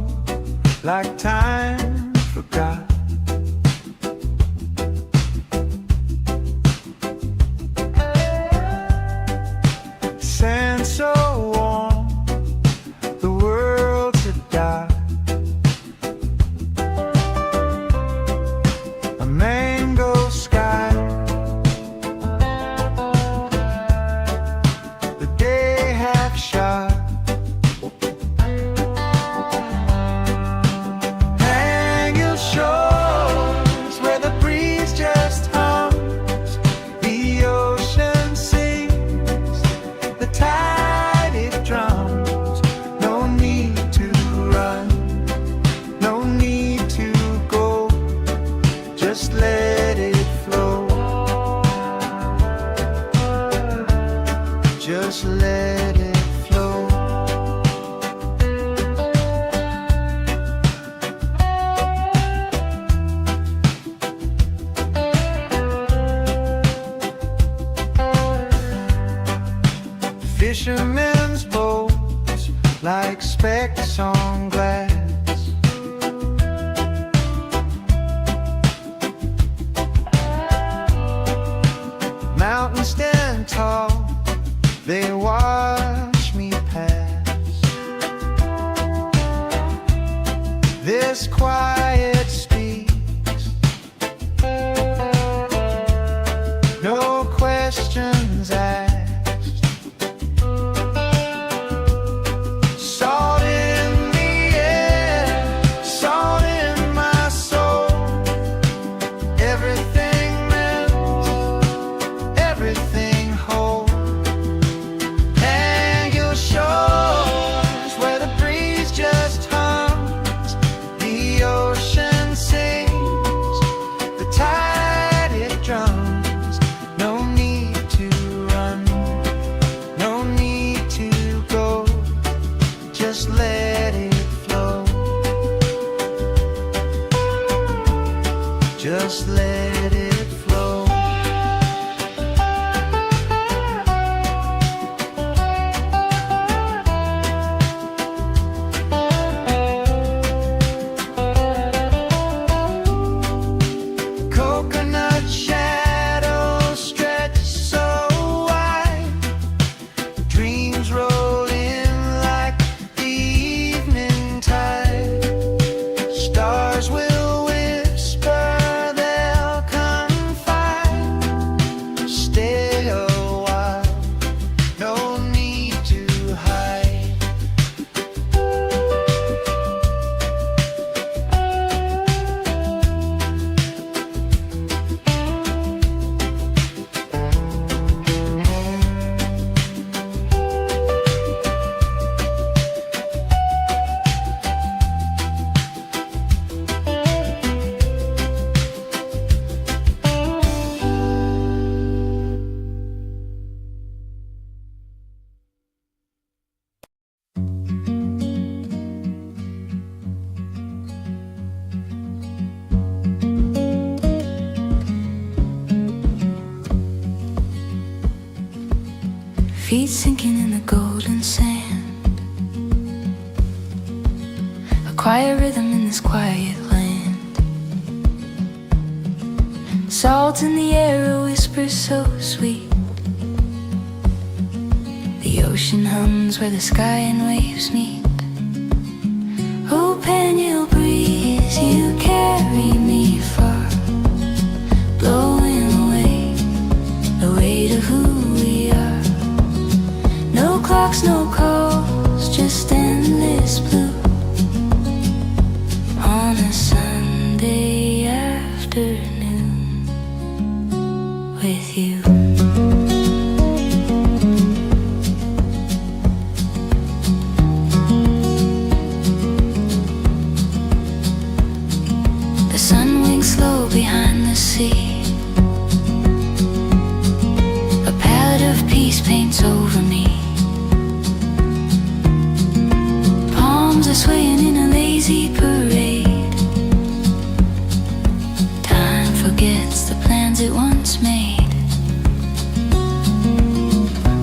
like time forgot. Sand so warm, the world to die. A mango sky, the day half shot. fishermen's boats like specks on glass. Mountains stand tall, they watch me pass. This quiet speaks, no questions asked. Salt in the air, salt in my soul. Everything melts, everything whole. And your shores where the breeze just hums, the ocean sings, the tide it drums. No need to run, no need to go, just let it flow. Just let it flow. Coconut shadows stretch so wide, dreams roll in like the evening tide. Stars will whisper, they'll confide. Stay a while, no need to hide. Feet sinking in the golden sand, a quiet rhythm in this quiet land. Salt in the air, a whisper so sweet. The ocean hums where the sky and waves meet. Oh, Pangil breeze, you carry me far, blowing away the weight of who we are. No clocks, no calls, just endless blue on a Sunday afternoon with you. The sun winks slow behind the sea, a palette of peace paints over me. Palms are swaying in a lazy parade. Time forgets the plans it once made.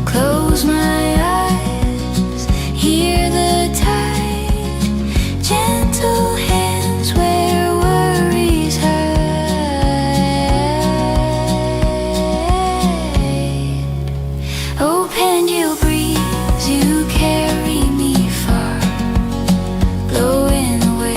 Close my eyes, hear the tide, gentle hands where worries hide. Oh, Pangil breeze, you carry me far, blowing away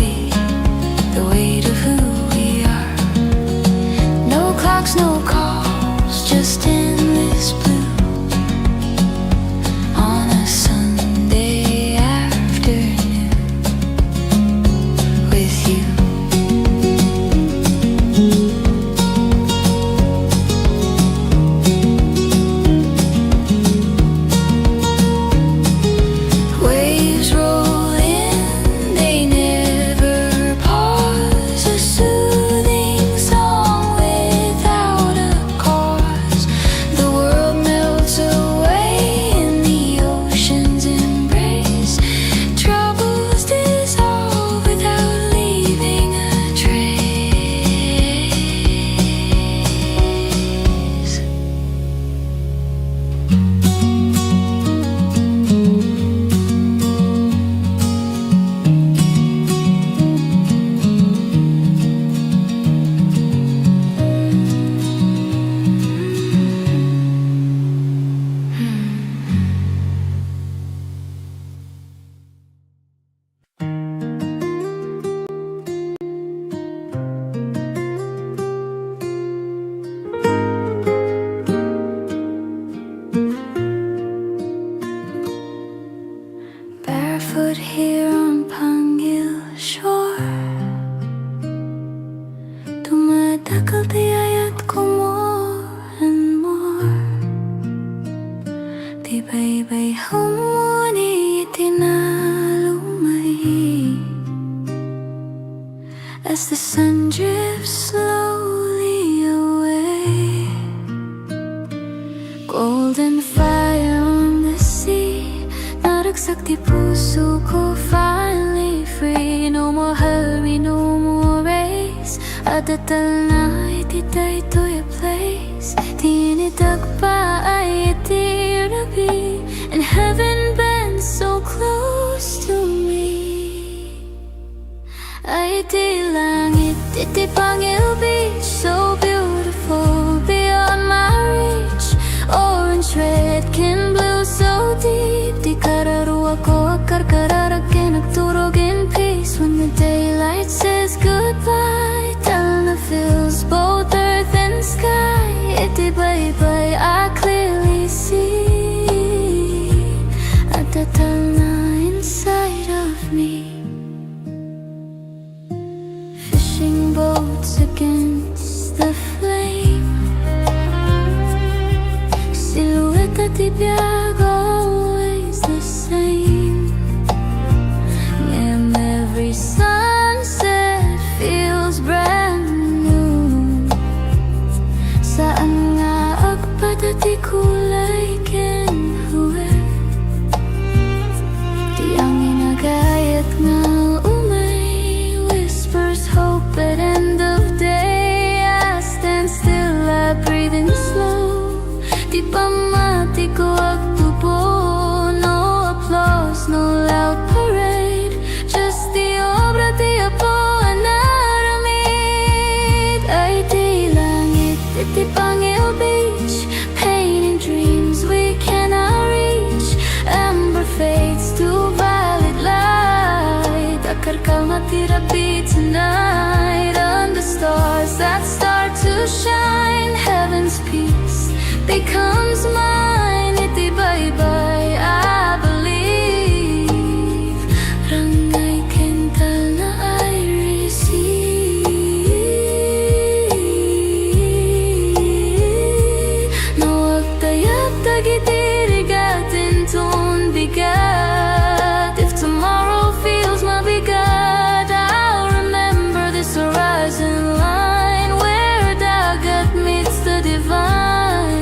as the sun drifts slowly away. Golden fire on the sea, naragsak di puso ko, finally free. No more hurry, no more race, adatal na itiday to a place. Tinidag pa ay itirabi, and heaven bends so close to me. Ay di langit, iti Pangil beach, so beautiful beyond my reach. Orange, red, can blue, so deep. Di kararuwa ko, akarkararag, nagturog in peace. When the daylight says goodbye, Talna fills both earth and sky. Iti bye-bye, I clearly see at the Talna inside of me. Fishing boats against the flame, silhouette at ibiyag, always the same. And every sunset feels brand new. Saan nga agpadati kulay kenhuwe, di ang inagayat nga umay, whispers hope at end of day. I stand still, I breathe in slow. Di pa mati ko agtubo, no applause, no loud parade, just the obra di apo anaramid. Ay di langit, iti Pangil beach, painting dreams we cannot reach. Amber fades to violet light, akarkal matirapi tonight. Under stars that start to shine, heaven's peace becomes mine. Iti bye-bye, I believe. Rangay kental na I receive. Nawag tayap tagitirigatin tun bigat. If tomorrow feels mabigat, I'll remember this horizon line where dagat meets the divine.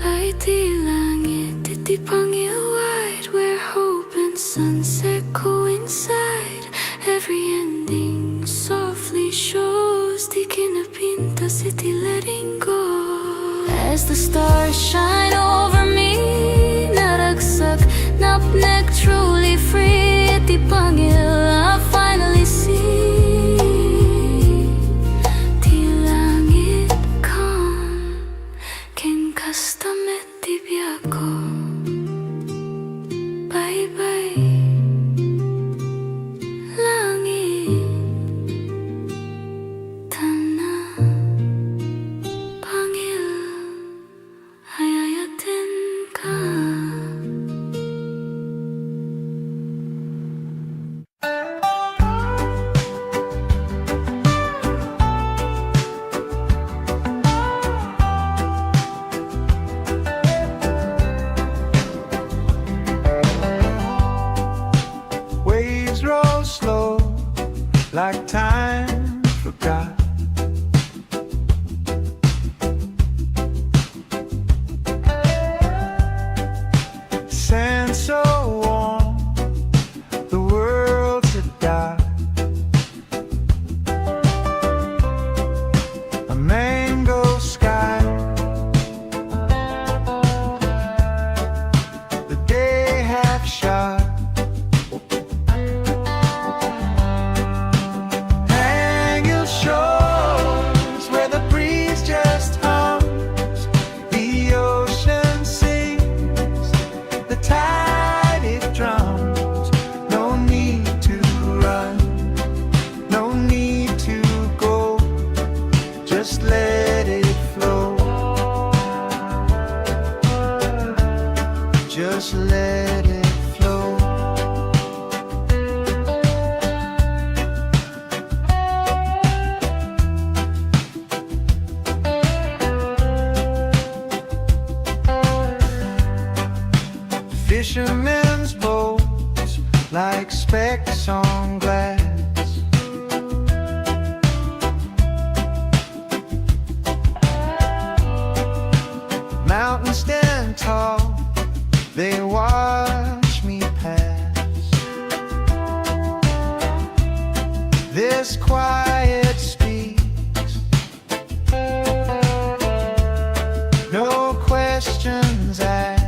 Ay di langit, iti Pangil wide, where hope and sunset coincide. Every ending softly shows, di kinapintas, iti letting go. As the stars shine over me, naragsak, napnek, truly free. Iti Pangil, I finally see. Di langit kan, ken kastamet di biyako. Bye-bye, langit, Talna, Pangil, ayayatin ka. Waves roll slow, like time forgot. Sand so warm, the world's a dot. A mango sky, the day half shot. Hang your shores where the breeze just hums, the ocean sings, the tide it drums. No need to run, no need to go, just let it flow. Just let it flow. Fishermen's boats like specks on glass. Mountains stand tall, they watch me pass. This quiet speaks, no questions asked.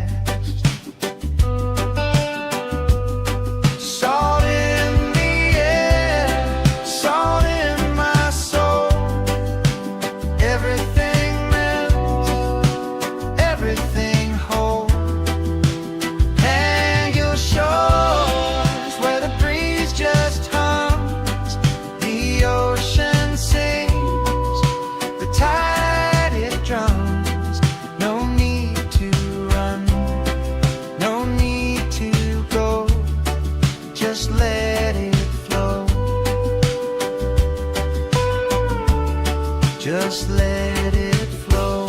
Salt in the air, salt in my soul. Everything melts, everything whole. And your shores where the breeze just hums, the ocean sings, the tide it drums. No need to run, no need to go, just let it flow. Just let it flow.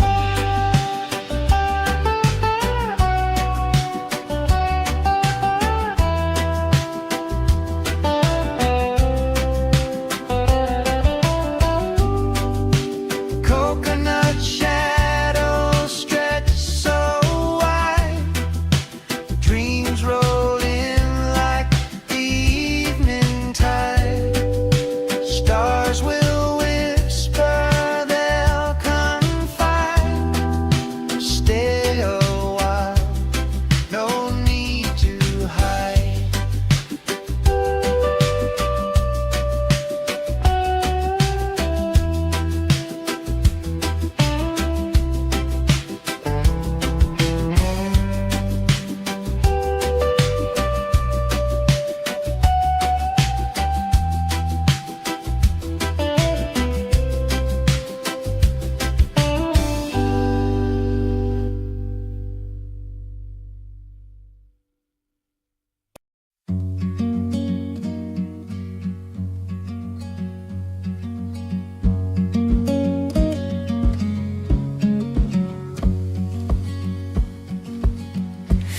Coconut shadows stretch so wide, dreams roll in like the evening tide. Stars will whisper, they'll confide. Stay a while, no need to hide.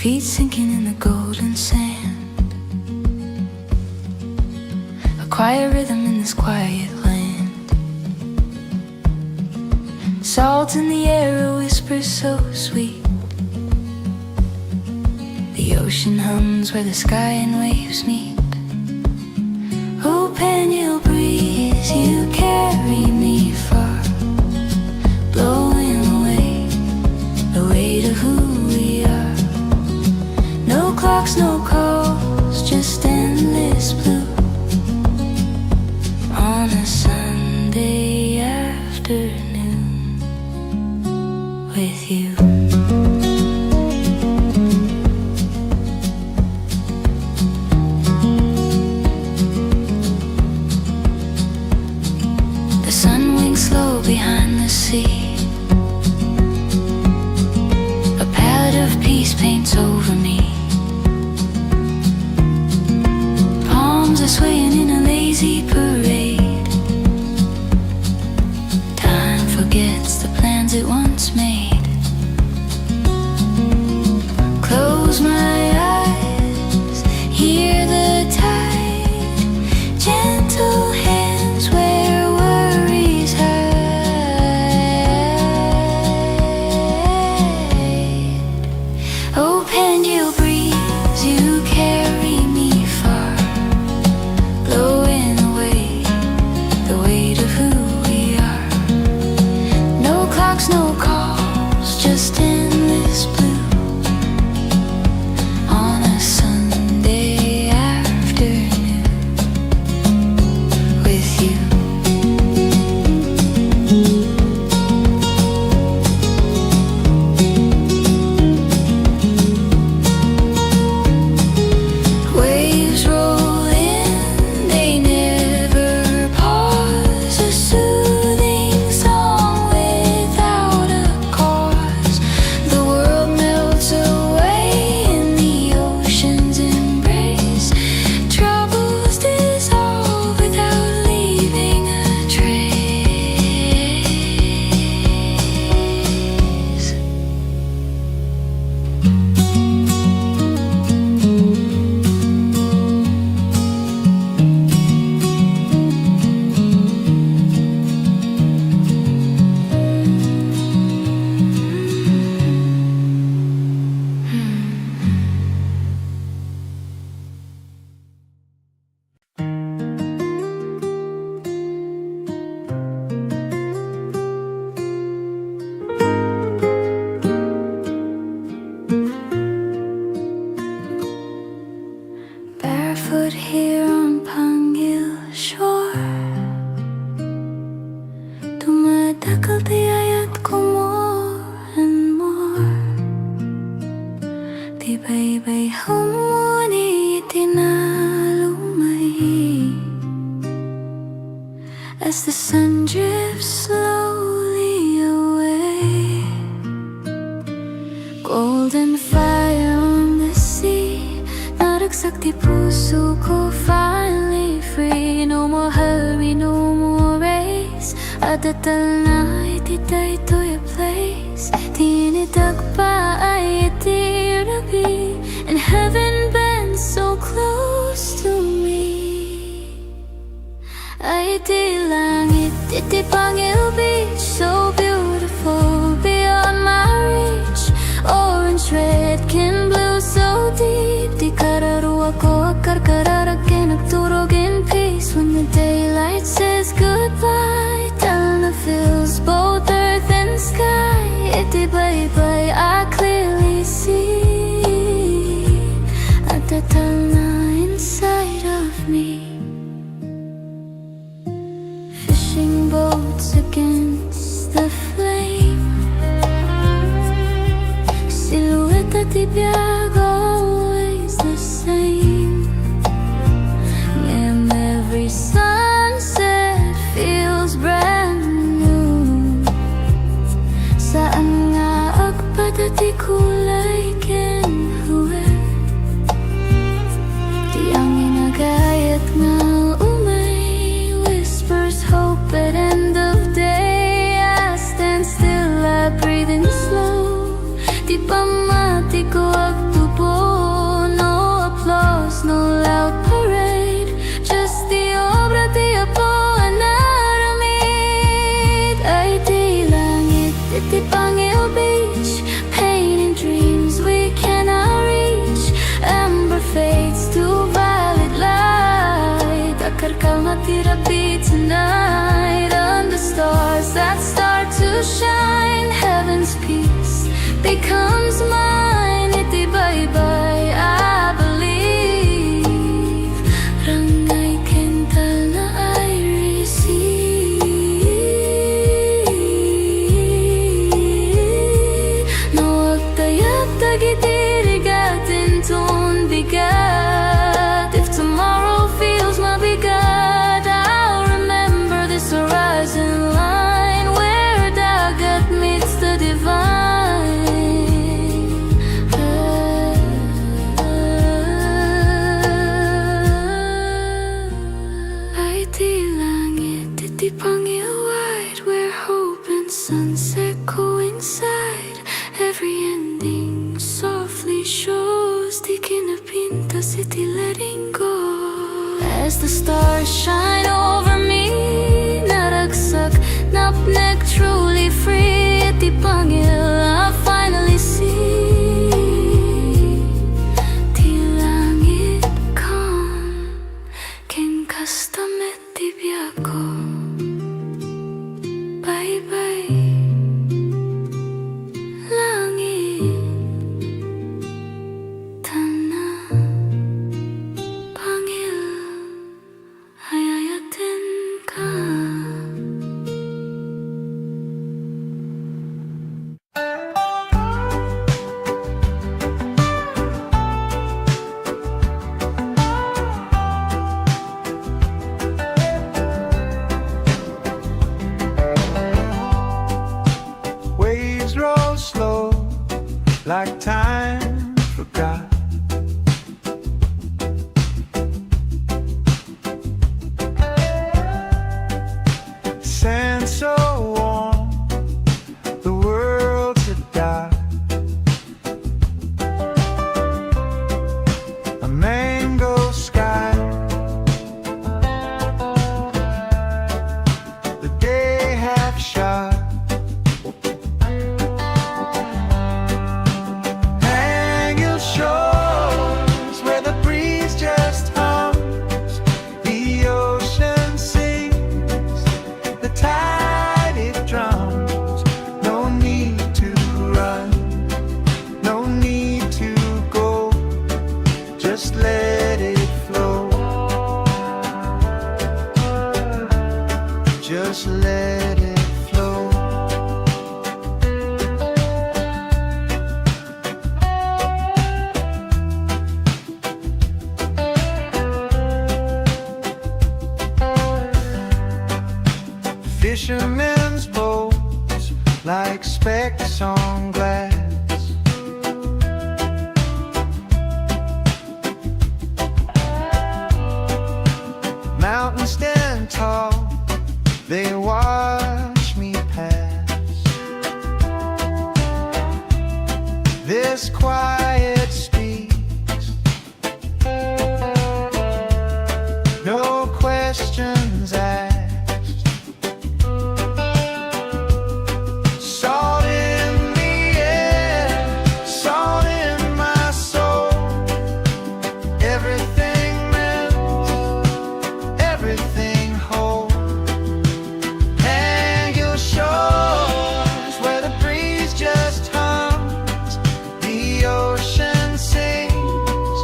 Feet sinking in the golden sand, a quiet rhythm in this quiet land. Salt in the air, a whisper so sweet. The ocean hums where the sky and waves meet. Oh, Pangil breeze, you carry me far, blowing away the weight of who we are. No clocks, no calls, just endless blue on a Sunday afternoon with you. The sun winks slow behind the sea, a palette of peace paints over me. Palms are swaying in a lazy parade. Time forgets the plans it once made. Close my eyes, hear the tide, gentle hands where worries hide. Oh, Pangil Itibay-bay humuni itinalumay as the sun drifts slowly away. Golden fire on the sea, naragsak di puso ko, finally free. No more hurry, no more race. Adatal na itiday to your place. Tinidag pa ay itirabi, and heaven bends so close to me. Ay di langit, iti Pangil beach, so beautiful beyond my reach. Orange, red, can blue so deep. Di kararuwa ko akarkararakin, nagturog in peace. When the daylight says goodbye, Talna fills both earth and sky. Iti bye-bye, I clearly see at the Talna inside of me. Fishing boats against the flame, silhouette at ibiyag, always the same. And every sunset feels brand new. Saan nga agpadati kulay kenhuwe, di ang inagayat nga umay whispers hope at end of day. I stand still, I breathe in slow. Di pamati ko agtubo, no applause, no loud parade, just the obra di apo anaramid. Ay di langit, iti Pangil beach, painting dreams we cannot reach. Amber fades to violet light, akar ka matirapi tonight. Under stars that start to shine, heaven's peace becomes mine. Iti bye-bye, I believe. Rangay kental na I receive. No agtayap tagitirigatin tun bigat. If tomorrow feels mabigat, I'll remember this horizon line where dagat meets the divine. Ay di langit, iti Pangil wide, where hope and sunset coincide. Every ending softly shows, di kinapintas iti letting go. As the stars shine over me, naragsak, napnek, truly free. Iti Pangil, I finally see. Di langit calm, ken kastamet di biyako. Bye-bye, langit, Talna, Pangil, ayayatin ka. Waves roll slow, like time forgot. Sand so warm, the world's a dot. A mango sky, the day half shot. Hang your show fishermen's boats like specks on glass. Mountains stand tall, they watch me pass. This quiet speaks, no questions asked. Salt in the air, salt in my soul. Everything melts, everything whole. Pangil shores where the breeze just hums, the ocean sings,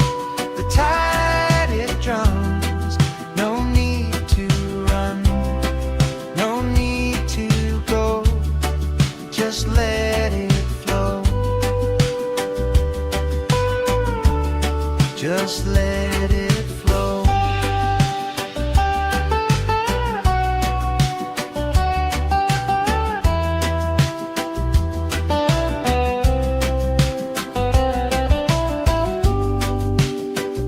the tide it drums. No need to run, no need to go, just let it flow, just let it flow.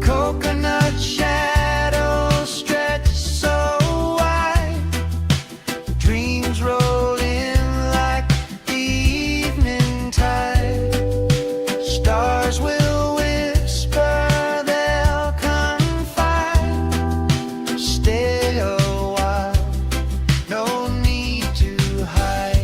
Coconut shadows stretch so wide, dreams roll in like the evening tide. Stars will whisper, they'll confide. Stay a while, no need to hide.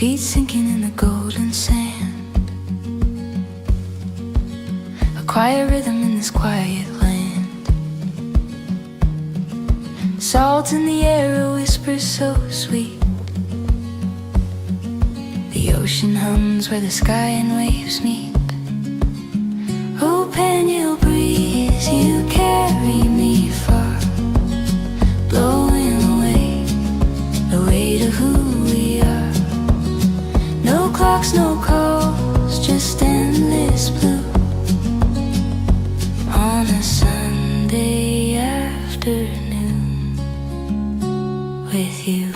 Feet sinking in the golden sand, a quiet rhythm in this quiet land. Salt in the air, a whisper so sweet. The ocean hums where the sky and waves meet. Oh, Pangil breeze, you carry me far, blowing away the weight of who we are. No clocks, no calls, just endless blue on a Sunday afternoon with you.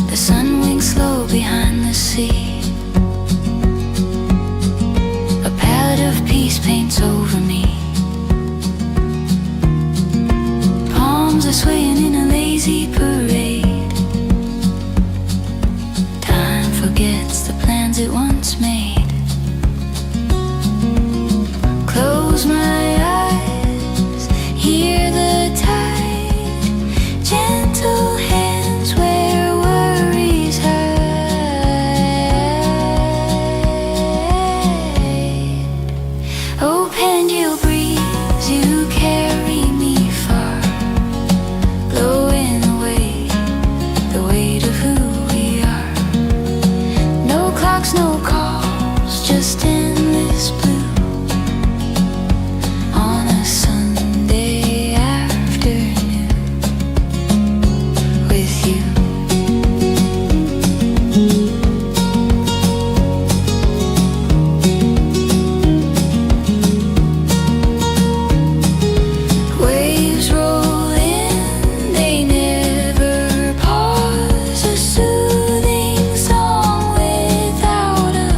The sun winks slow behind the sea, a palette of peace paints over me. Palms are swaying in a lazy parade. Time forgets the plans it once made. Close my eyes, hear the tide, gentle hands where worries hide. Oh, Pangil breeze, you carry me far, blowing away the weight of who we are. No clocks, no calls, just endless blue on a Sunday afternoon with you. Waves roll in, they never pause. A soothing song without a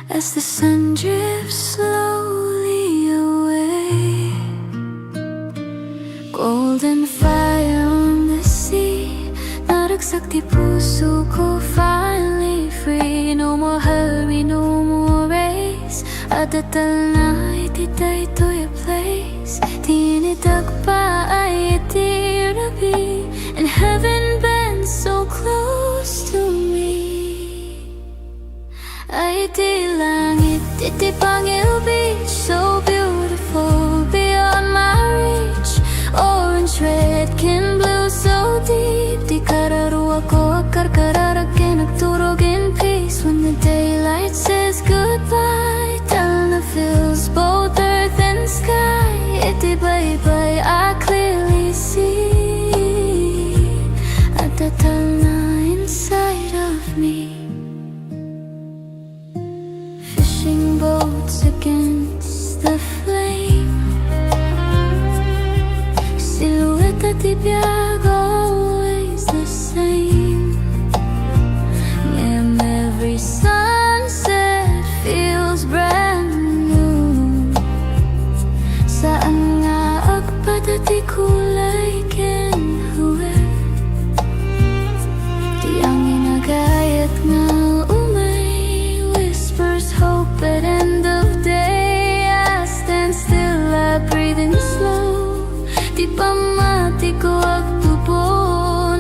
as the sun drifts slowly away. Golden fire on the sea, naragsak di puso ko, finally free. No more hurry, no more race, adatal na ititay to your place. Tinidag pa ay itirabi, and heaven bends so close to me. Ay di langit, iti Pangil beach, so beautiful beyond my reach. Orange, red, kin blue, so deep. Di kararuwa ko, karkararag nagturog in peace. When the daylight says goodbye, talna fills both earth and sky. Iti bye-bye, I clearly see adatal na inside of me. Fishing boats against the flame, silhouette at ibiyag, always the same. And every sunset feels brand new. Saan nga agpadati kulay kinhuwe, di ang ginagayat nga umay whispers hope at end of day. I stand still, I breathe in slow. Di pa mati ko agtubo,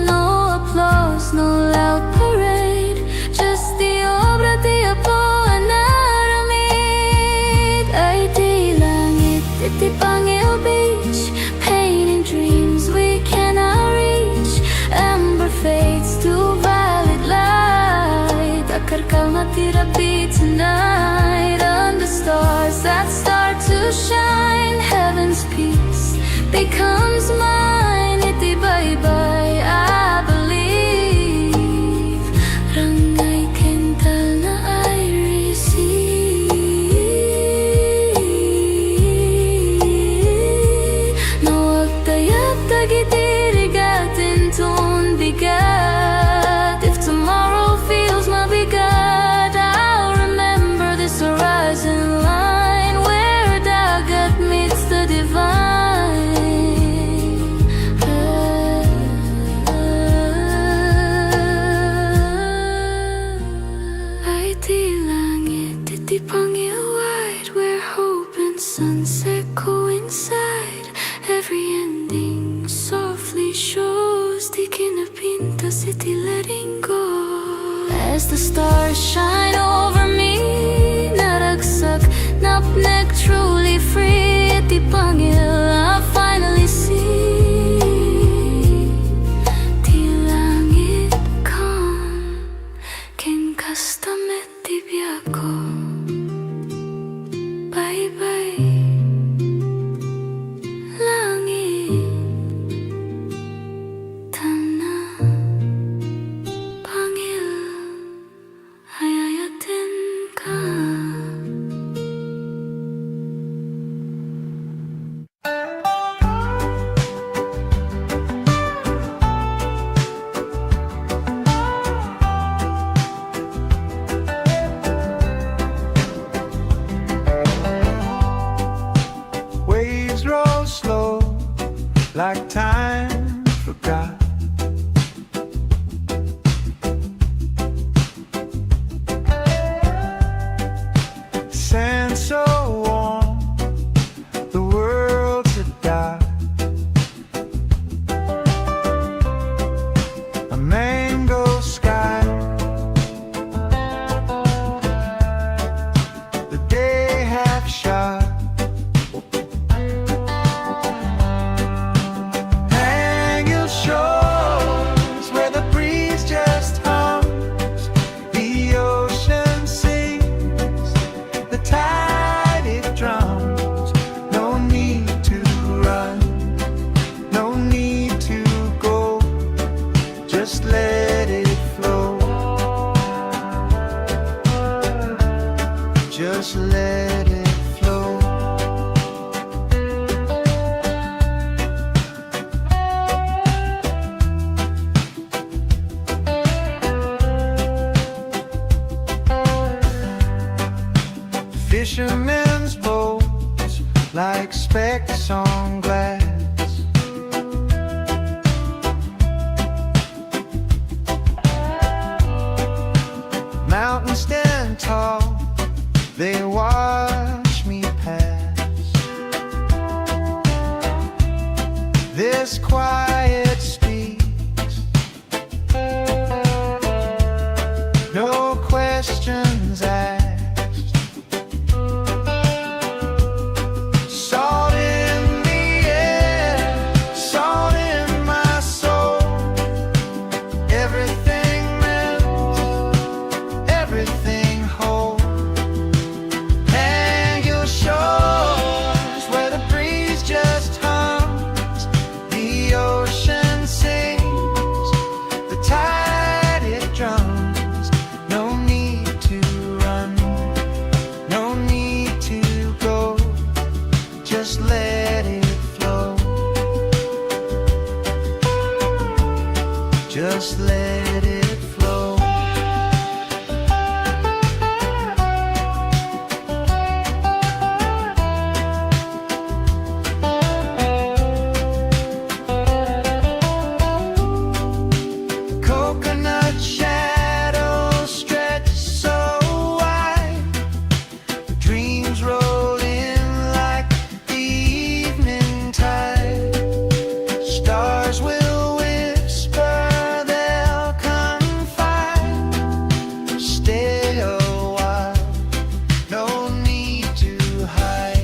no applause, no loud parade, just the obra di apo anaramid. Ay di langit, iti Pangil beach, painting dreams we cannot reach. Amber fades to violet light, akarkal na tirapi tonight. Under stars that start to shine, heaven's peace becomes mine. Iti bye-bye, I believe. Rangay kental na I receive. Nawag tayag tagitirigatin ton bigat. If tomorrow feels mabigat, I'll remember this horizon line where dagat meets the divine. Ay di langit, iti Pangil wide, where hope and sunset coincide. Every ending softly shows, di kinapintas iti letting go. As the stars shine over me, naragsak, napnek, truly free. Iti Pangil, I finally see. Di langit calm, ken kastamet di biyako. Bye-bye, langit, tana, Pangil, ayayatin ka. Waves roll slow, like time forgot. Sand so warm, the world's a dark. A mango sky, the day half shot. Pangil shores where the breeze just hums, the ocean sings, the tide it drums. No need to run, no need to go, just let it flow, just let it flow. Fishermen's boats like specks on glass. Mountains stand tall, they watch me pass. This quiet speaks, no questions asked. Salt in the air, salt in my soul. Everything melts, everything whole. Pangil shores where the breeze just hums, the ocean sings, the tide it drums. No need to run, no need to go, just let it flow. Just let it flow. Coconut shadows stretch so wide, dreams roll in like the evening tide. Stars will whisper, they'll confide. Stay a while, no need to hide.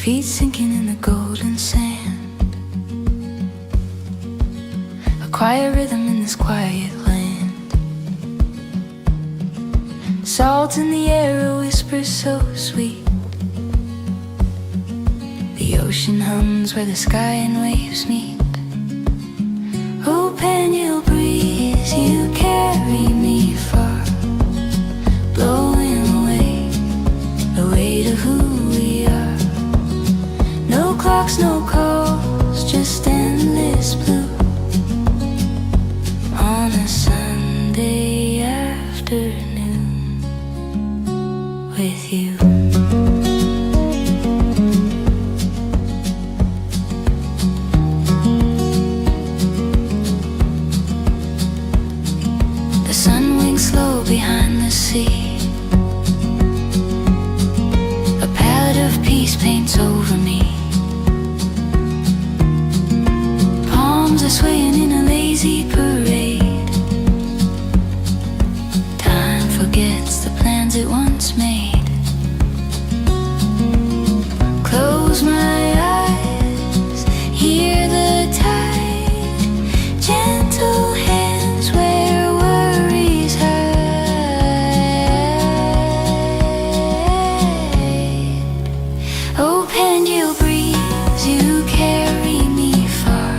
Feet sinking in the golden sand, a quiet rhythm in this quiet land. Salt in the air, a whisper so sweet. The ocean hums where the sky and waves meet. Oh, Pangil breeze, you carry me far, blowing away the weight of who we are. No clocks, no calls, just endless blue on a Sunday afternoon with you. The sun winks slow behind the sea, a palette of peace paints over me. Palms are swaying in a lazy parade. Time forgets the plans it once made. Close my eyes, hear the tide, gentle hands where worries hide. Oh, Pangil breeze, you carry me far,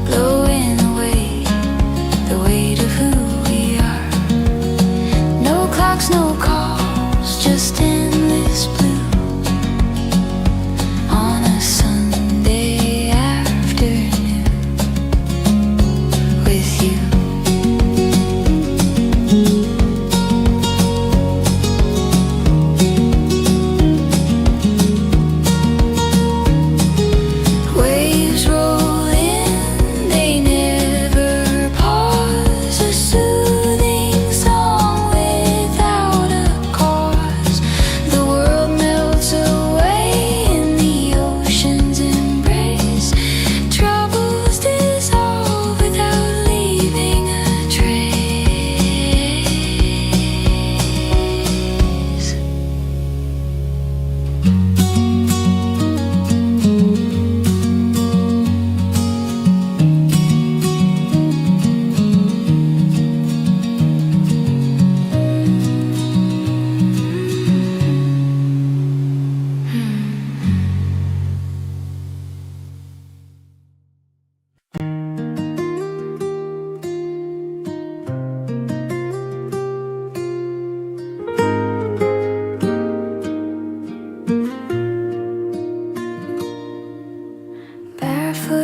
blowing away the weight of who we are. No clocks, no calls, just endless blue on a Sunday afternoon with you.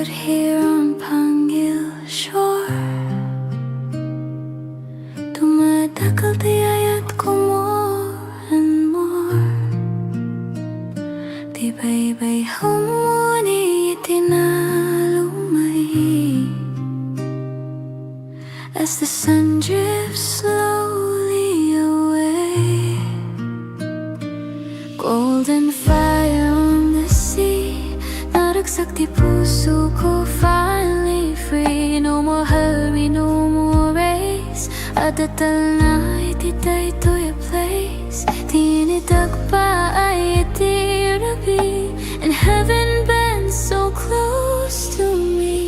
here on Pangil shore. Tumatakal tiyayat ko more and more. Tibay-bay humuni itinalumay. As the sun drifts slowly away, golden fire on the sea. Naragsak di puso ko, finally free. No more hurry, no more race. Adatal na ititay to your place. Tinidag pa ay itirabi, and heaven bends so close to me.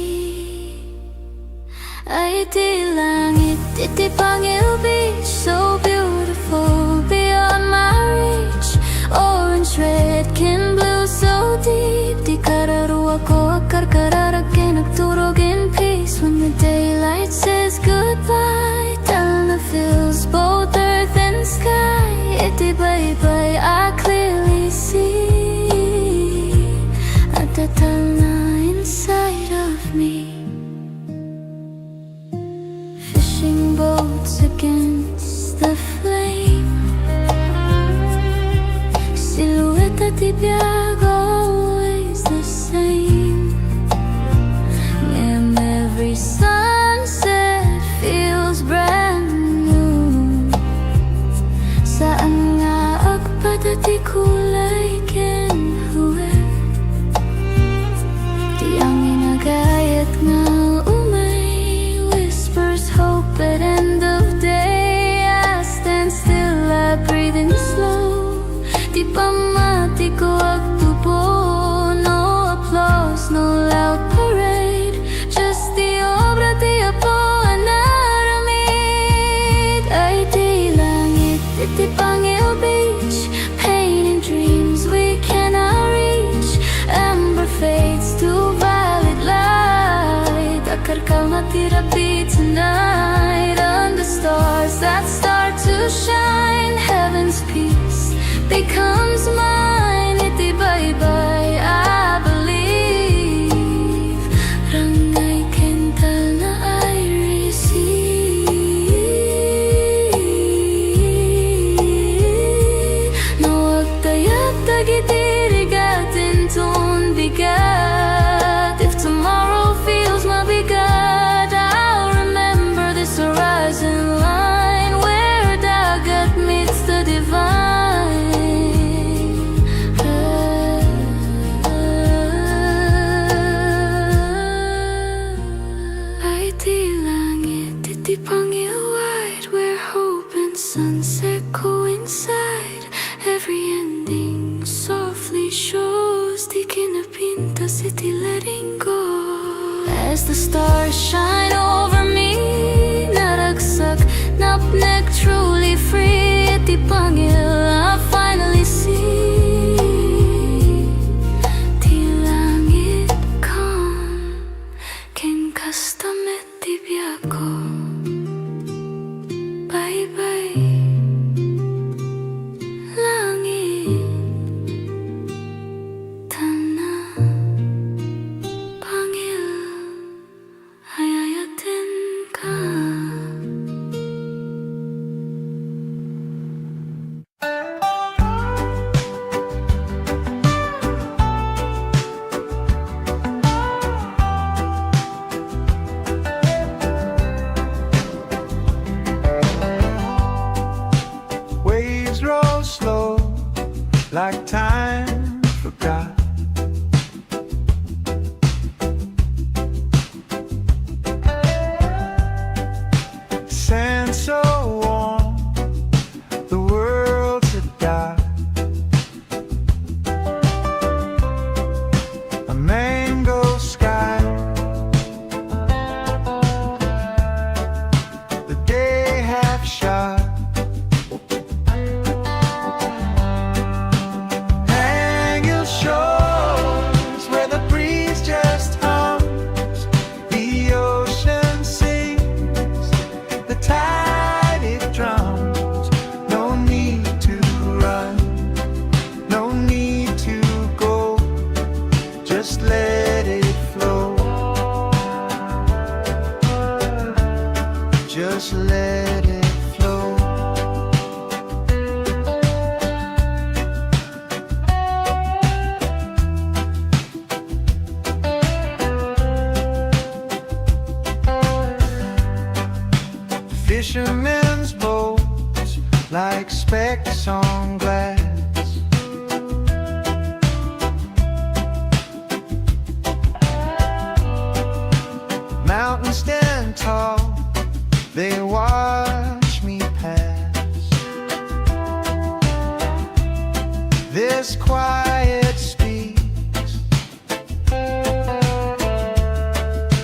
Ay iti langit, iti Pangil beach, so beautiful beyond my reach. Orange, red, can blue, so deep. Di kararuwa ko akarkararag nagturog in peace. When the daylight says goodbye, Talna fills both earth and sky. Iti bye-bye, I clearly see at the Talna inside of me. Fishing boats against the flame, silhouette at ibiyag, always the same. And every sunset feels brand new. Saan nga agpadati kulay kenhuwe. Di ang inagayat nga hope at end of day. I stand still, I breathe in slow. Di pa mati ko agtubo. No applause, no loud parade. Just the obra di apo anaramid. Ay di langit, iti Pangil beach. Painting dreams we cannot reach. Amber fades to violet light. Akarkal matirapi tonight under stars that start to shine. Heaven's peace becomes mine. Iti bye-bye, I believe. Rangay kental na I receive. Nawag tayag tagitirigatin tun bigat. If tomorrow feels mabigat, I'll remember this horizon line where dagat meets the divine. Ay di langit, iti Pangil wide, where hope and sunset coincide. Every ending softly shows di kinapintas, iti letting go. As the stars shine over me, naragsak, napnek, truly free. Iti Pangil, I finally see. Ti langit kon, ken kastamet ti biyako. Bye-bye, langit, Talna Pangil, hayayatin ka. Waves roll slow like time forgot. Sand so warm, the world's a dot. A mango sky, the day half shot. Hang your shores where the breeze just hums, the ocean sings, the tide it drums. No need to run, no need to go, just let it flow. just let it flow. Fishermen's boats like specks on glass. Mountains stand tall, they watch me pass. This quiet speaks,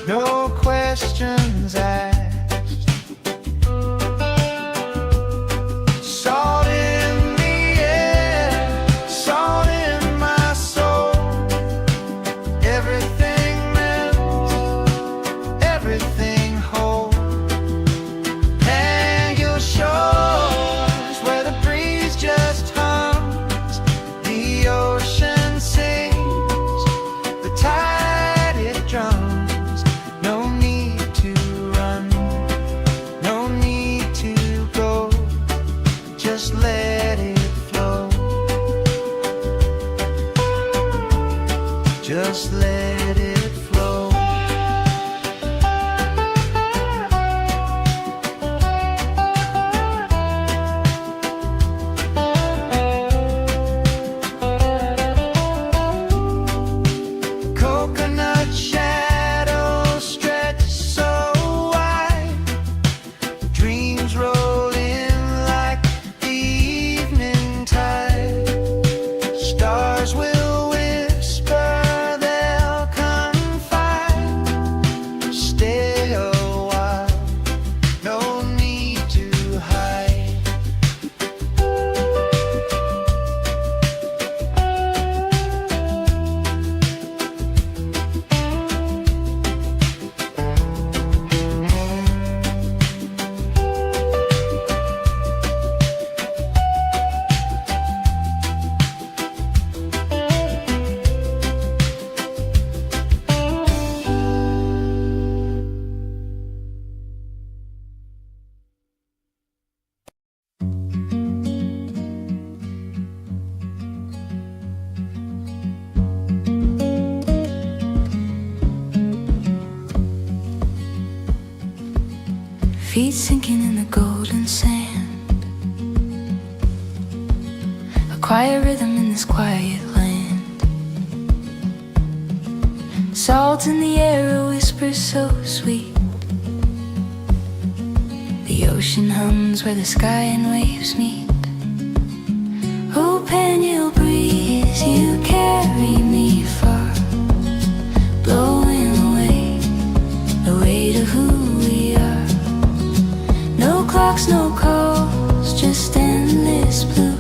no questions asked. Salt in the air, salt in my soul. Everything melts, everything whole. Pangil shores where the breeze just hums, the ocean sings, the tide it drums. No need to run, no need to go, just let it flow. Just let it flow. Coconut shadows stretch so wide, dreams roll in like the evening tide. Stars will whisper, they'll confide. Stay a while, no need to hide. Feet sinking in the golden sand, a quiet rhythm in this quiet land. Salt in the air, a whisper so sweet. The ocean hums where the sky and waves meet. Oh, Pangil breeze, you carry me far, blowing away the weight of who we are. No clocks, no calls, just endless blue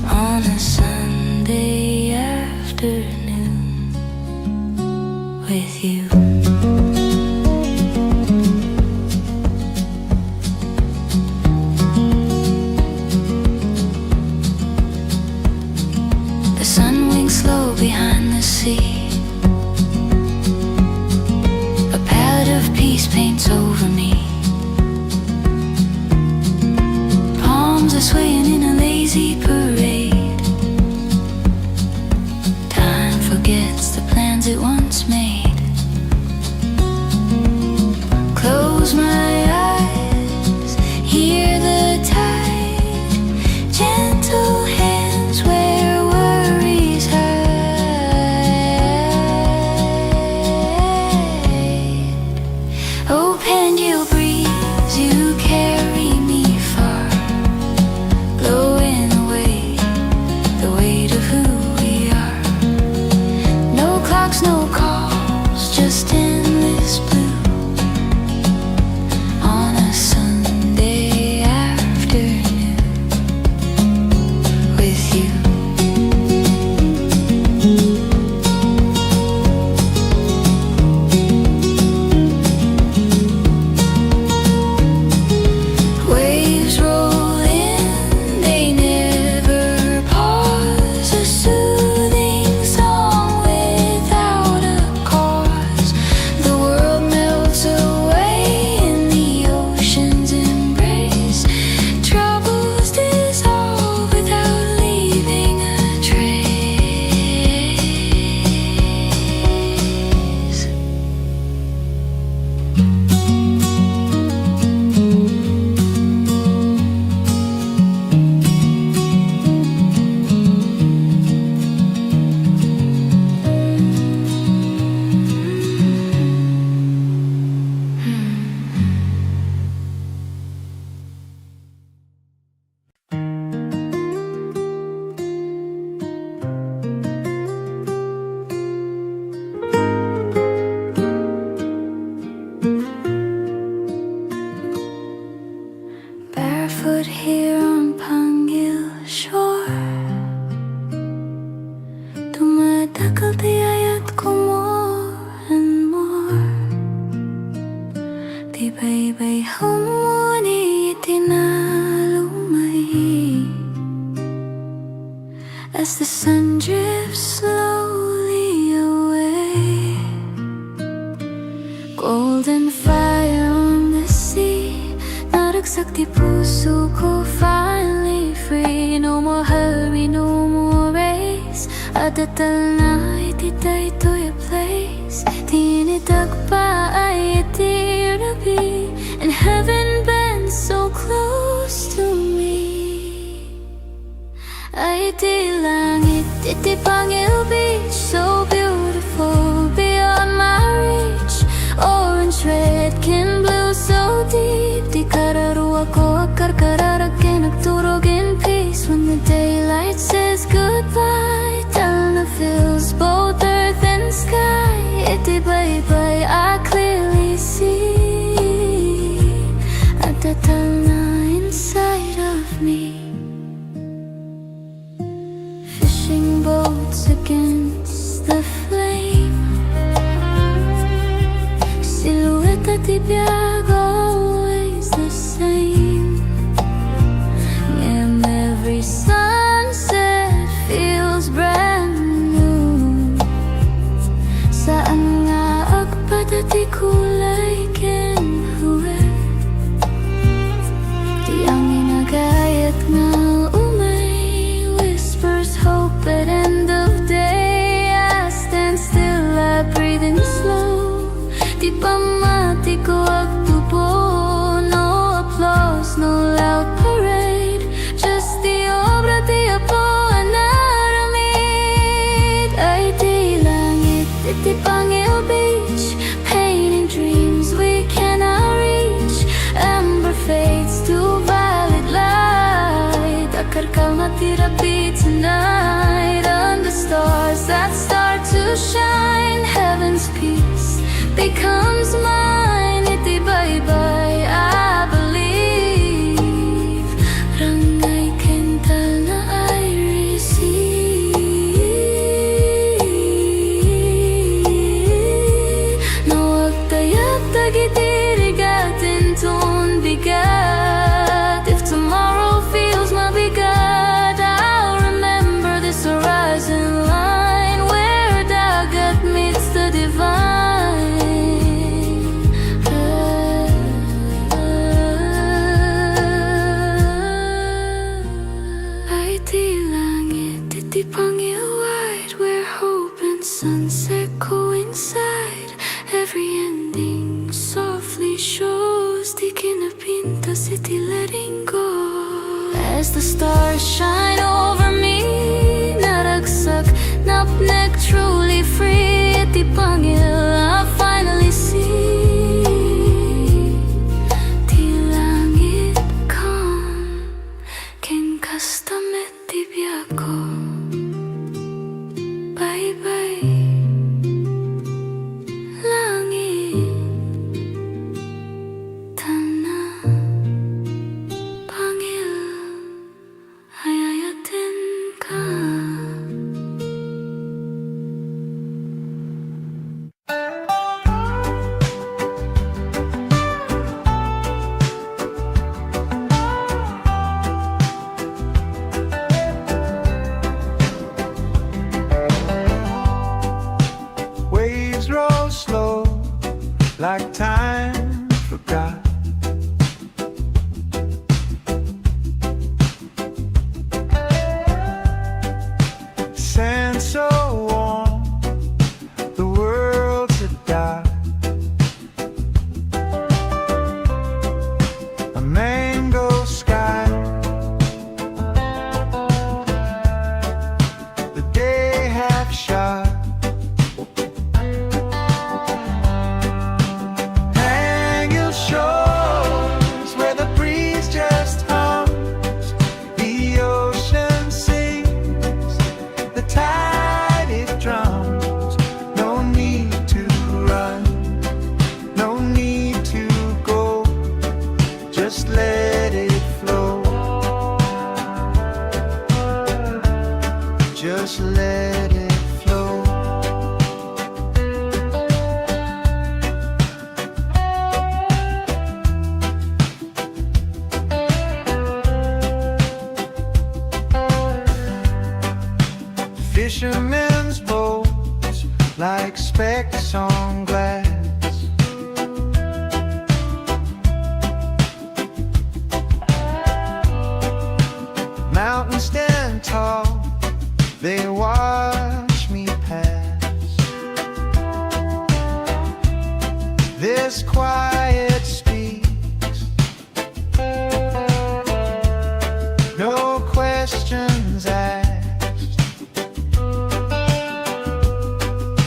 on a Sunday afternoon with you. The sun winks slow behind the sea, a palette of peace paints over me. Palms are swaying in a lazy parade. Time forgets the plans it once made. Close my eyes, hear the tide, gentle hands where worries hide. Oh, Pangil breeze, you carry me far, blowing away the weight of who we are. No clocks, no calls, just endless blue on a Sunday afternoon with you. Waves roll in, they never pause. A soothing song without a Dakal tiyayat ko more and more. Di bay-bay humuni itinalumay. As the sun drifts slowly away, golden fire on the sea. Naragsak di puso ko, finally free. No more hurry, no more race. Adatal na itiday to your place. Tinidag pa ay itirabi, and heaven bends so close to me. Ay di langit, iti Pangil beach, so beautiful beyond my reach. Orange, red, kin blue, so deep. Di kararuwa ko akar kararakin, nagturog in peace. When the daylight says goodbye, Talna fills both earth and sky. Iti bye-bye, I clearly see Adatal na inside of me. Fishing boats against the flame, silhouette at ibiyag, always the same. And every sunset feels brand new. Saan nga agpadati kulay kinhuwe. Di ang inagayat nga umay, whispers hope at end of day. I stand still, I breathe in slow. Di pa mati ko agtubo, no applause, no loud parade. Just the obra di apo anaramid. Ay di langit, iti Pangil beach, painting dreams we cannot reach. Amber fades to violet light. Akar ka matirapi tonight. Under stars that start to shine, heaven's peace becomes mine. Iti bye-bye, I believe. Rangay kental na I receive. Nawag tayag tagitirigatin ton bigat. If tomorrow feels mabigat, I'll remember this horizon line where dagat meets the divine. Ay di langit, iti Pangil wide, where hope and sunset coincide. Every ending softly shows, di kinapintas, iti letting go. As the stars shine over me, naragsak, napnek, truly free. Iti Pangil, I finally see. Di langit calm, ken kastamet di biyako. Bye-bye, langit, tana, Pangil, hayayatin ka. Waves roll slow, like time forgot. Sand so warm, the world's a dark. A mango sky, the day half shot. Hang your shores where the breeze just hums, the ocean sings, the tide it drums. No need to run, no need to go, just let it flow. Just let it flow. like specks on glass. Mountains stand tall, they watch me pass. This quiet speaks, no questions asked.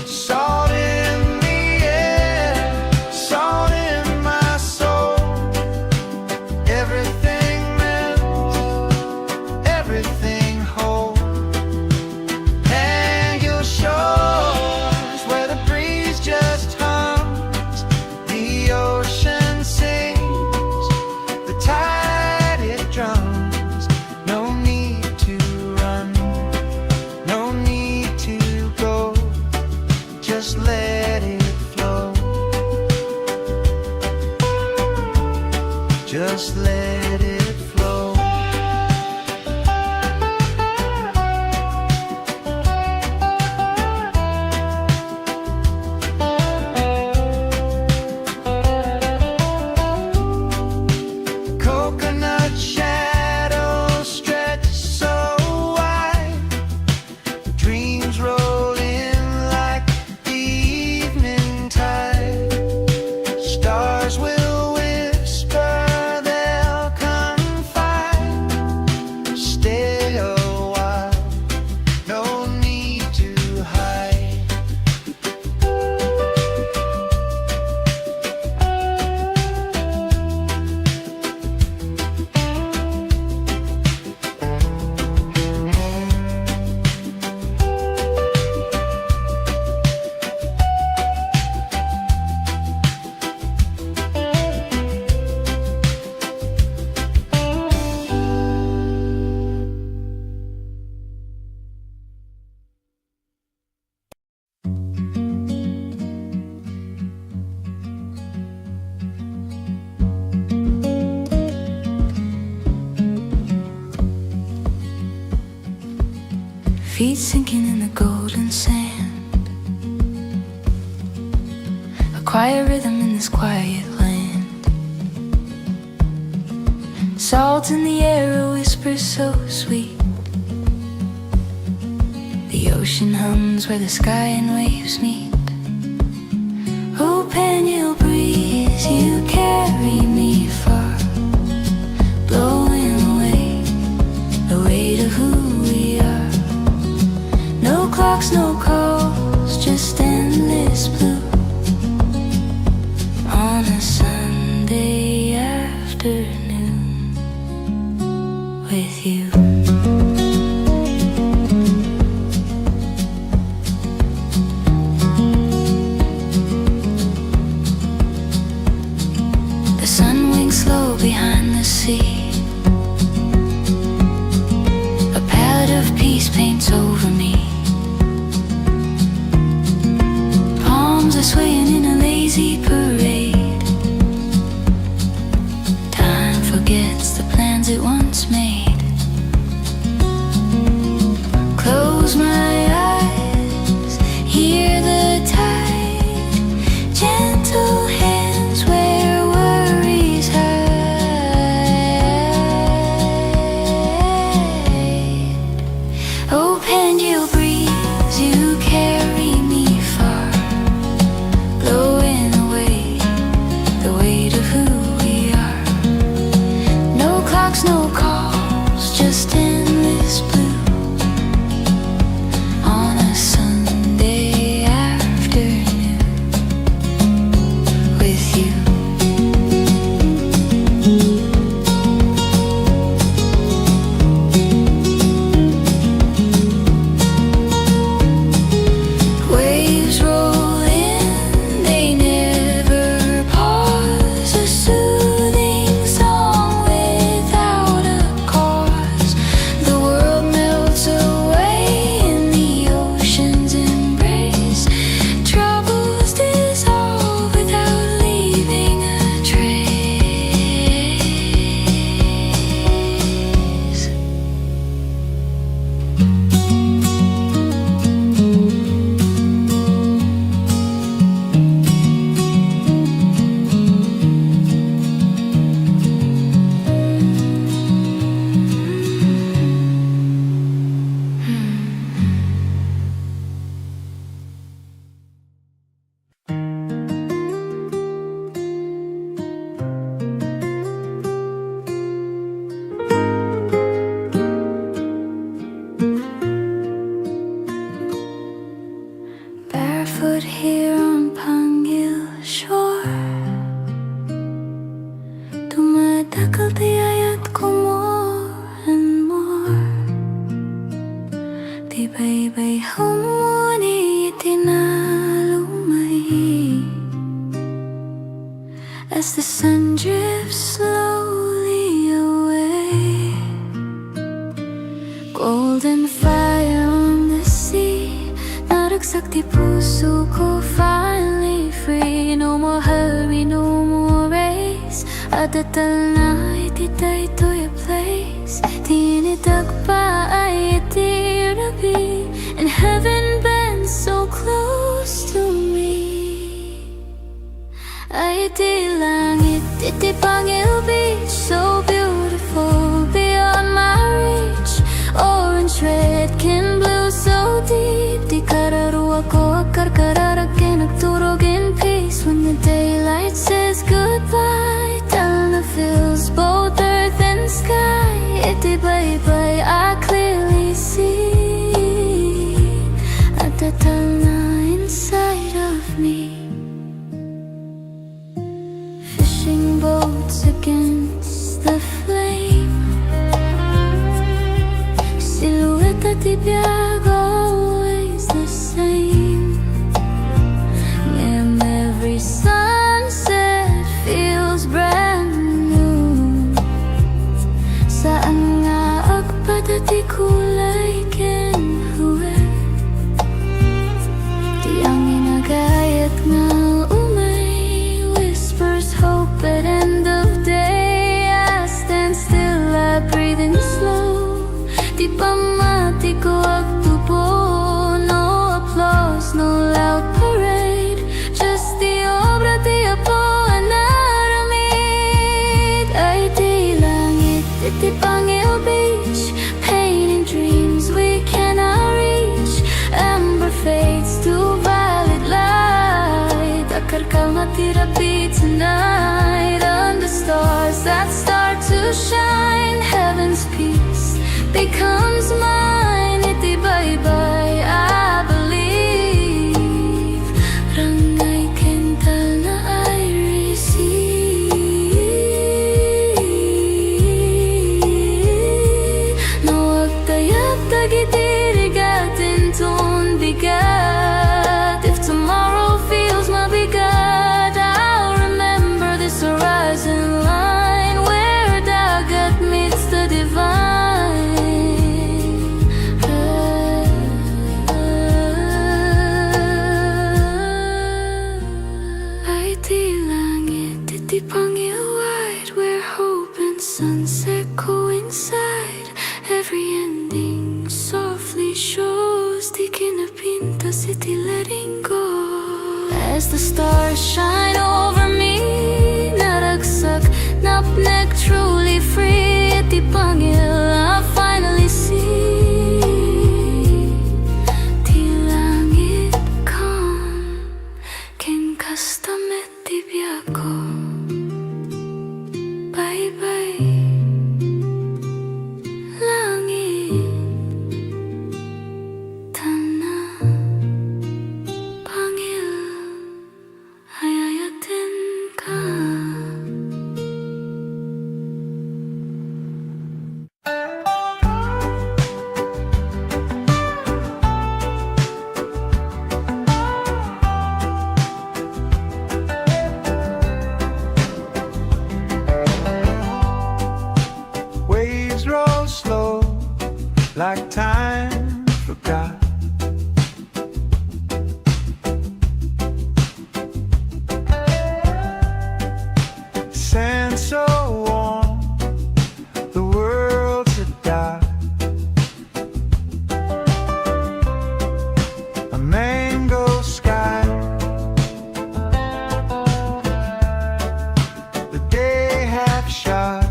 Salt in the air, salt in my soul. Everything melts, everything whole. Pangil shores where the breeze just hums, the ocean sings, the tide it drums. No need to run, no need to go, just let it flow, just let it flow. Coconut shadows stretch so wide, dreams roll in like the evening tide. Stars will whisper, they'll confide. Stay a while, no need to hide. Feet sinking in the golden sand, a quiet rhythm in this quiet land. Salt in the air, a whisper so sweet. The ocean hums where the sky and waves meet. Oh, Pangil breeze, you carry me far, blowing away the weight of who we are. No clocks, no calls, just endless blue on a Sunday afternoon with you. The sun winks slow behind the sea. A palette of peace paints over me. Palms are swaying in a lazy parade. Time forgets the plans it once made. Close my eyes, hear the tide, gentle hands where worries hide. Oh, Pangil breeze, you carry me far, blowing away foot here on Pangil shore. Dumadakal tiyayat ko more and more. Di baybay humuni itinalumay. As the sun drifts slowly away, golden fire on the sea, naragsak di puso ko, finally free. No more hurry, no more race. Adatal na ititay to your place. Tinidag pa ay itirabi, and heaven bends so close to me. Ay di langit, iti Pangil beach, so beautiful beyond my reach. Orange, red, can blue, so deep. Di kararuwa ko, karkararakin, nagturog in peace. When the daylight says goodbye, Talna fills both earth and sky. Iti baybay, I clearly see at the Talna inside of me. Fishing boats against the flame, silhouette at tibiyag, always the same. And every sunset feels brand new. Saan nga agpadati kulay kenhuwe, di ang inagayat nga umay, whispers hope at end of day. I stand still, I breathe in slow. Di pa mati ko agtubo, no applause, no loud parade. Just the obra di apo anaramid. Ay di langit, iti Pangil beach, painting dreams we cannot reach. Amber fades to violet light. Akarkal matirapi tonight under stars that start to shine. Heaven's peace becomes mine. Iti baybay, I believe. Rangay kental na I receive. No agtayag tagitirigatin ton bigat. If tomorrow feels mabigat, I'll remember this horizon line where dagat meets the divine. Ay di langit, iti Pangil wide, where hope and sunset coincide. Every ending softly shows, di kinapintas iti letting go. As the stars shine over me, naragsak, napnek, truly free. Iti Pangil, I finally see. Di langit kan, ken kastamet di biyako. Bye-bye, langit, Talna, Pangil, ayayatin ka. Waves roll slow, like time forgot. Sand so warm, the world's a dark. A mango sky, the day half shot.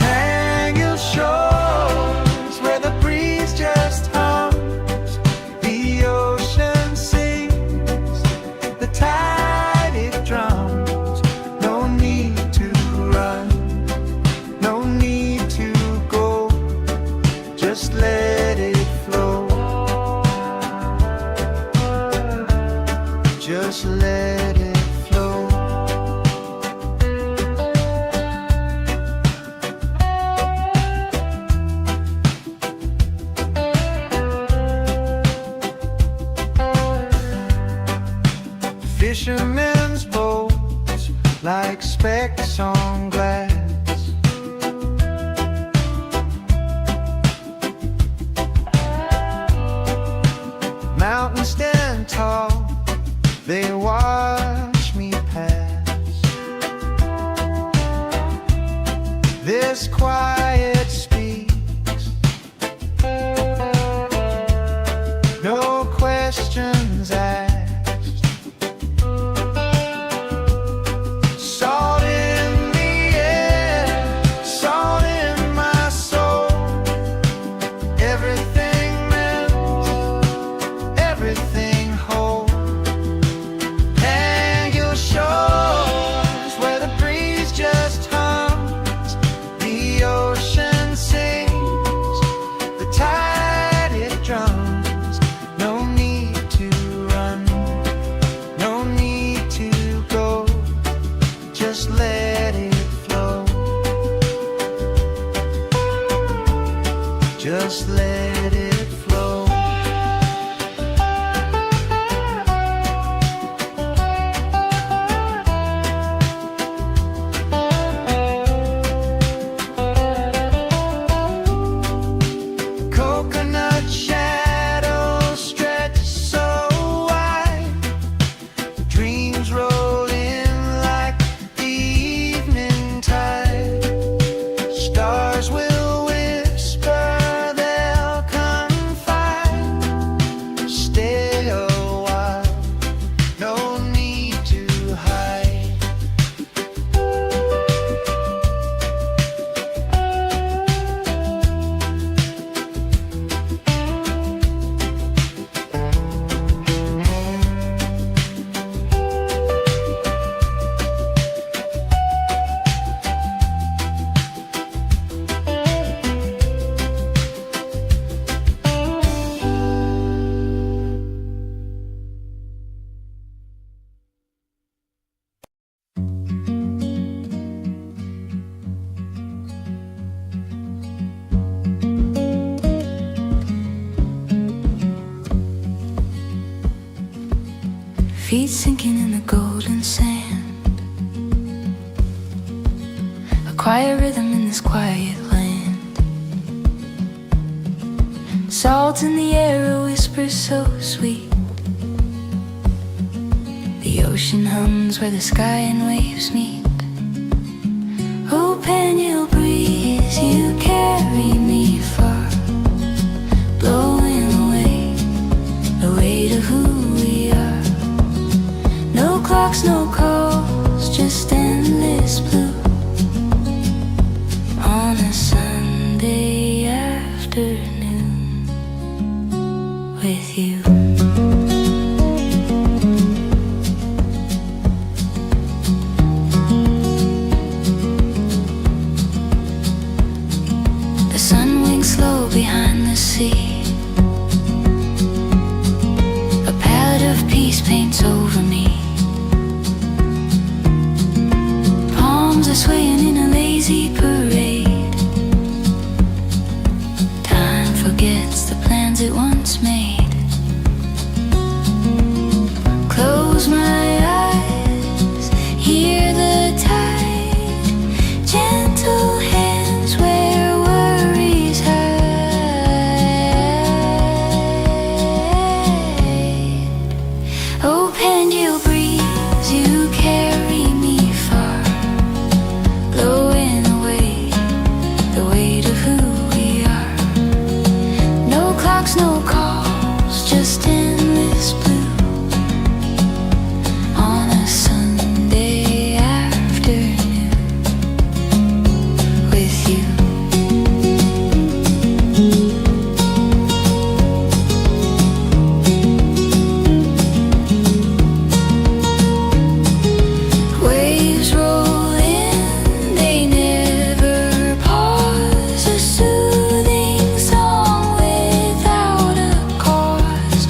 Hang your shores where the breeze just hums, the ocean sings, the tide it drums. No need to run, no need to go, just let it flow. Fishermen's boats like specks on glass. Mountains stand tall, they watch me pass. This quiet speaks, no questions asked. Salt in the air, salt in my soul. Everything melts, everything whole. Pangil shores where the breeze just hums, the ocean sings, the tide it drums. No need to run, no need to go, just let it flow. Just let it flow. Coconut shadows stretch so wide, dreams roll in like the evening tide. Stars will whisper, they'll confide. Stay a while, no need to hide. Feet sinking in the golden sand, a quiet rhythm in this quiet land. Salt in the air, a whisper so sweet. The ocean hums where the sky and waves meet. Oh, Pangil breeze, you carry me far, blowing away the weight of who we are. No clocks, no calls, just endless blue on a Sunday afternoon with you. The sun winks slow behind the sea, a palette of peace paints over me. Palms are swaying in a lazy parade. Time forgets the plans it once made. Close my eyes, hear the tide, gentle hands where worries hide. Oh, Pangil breeze, you carry me far, blowing away the weight of who we are. No clocks, no calls, just endless blue on a Sunday afternoon with you. Waves roll in, they never pause. A soothing song without a cause.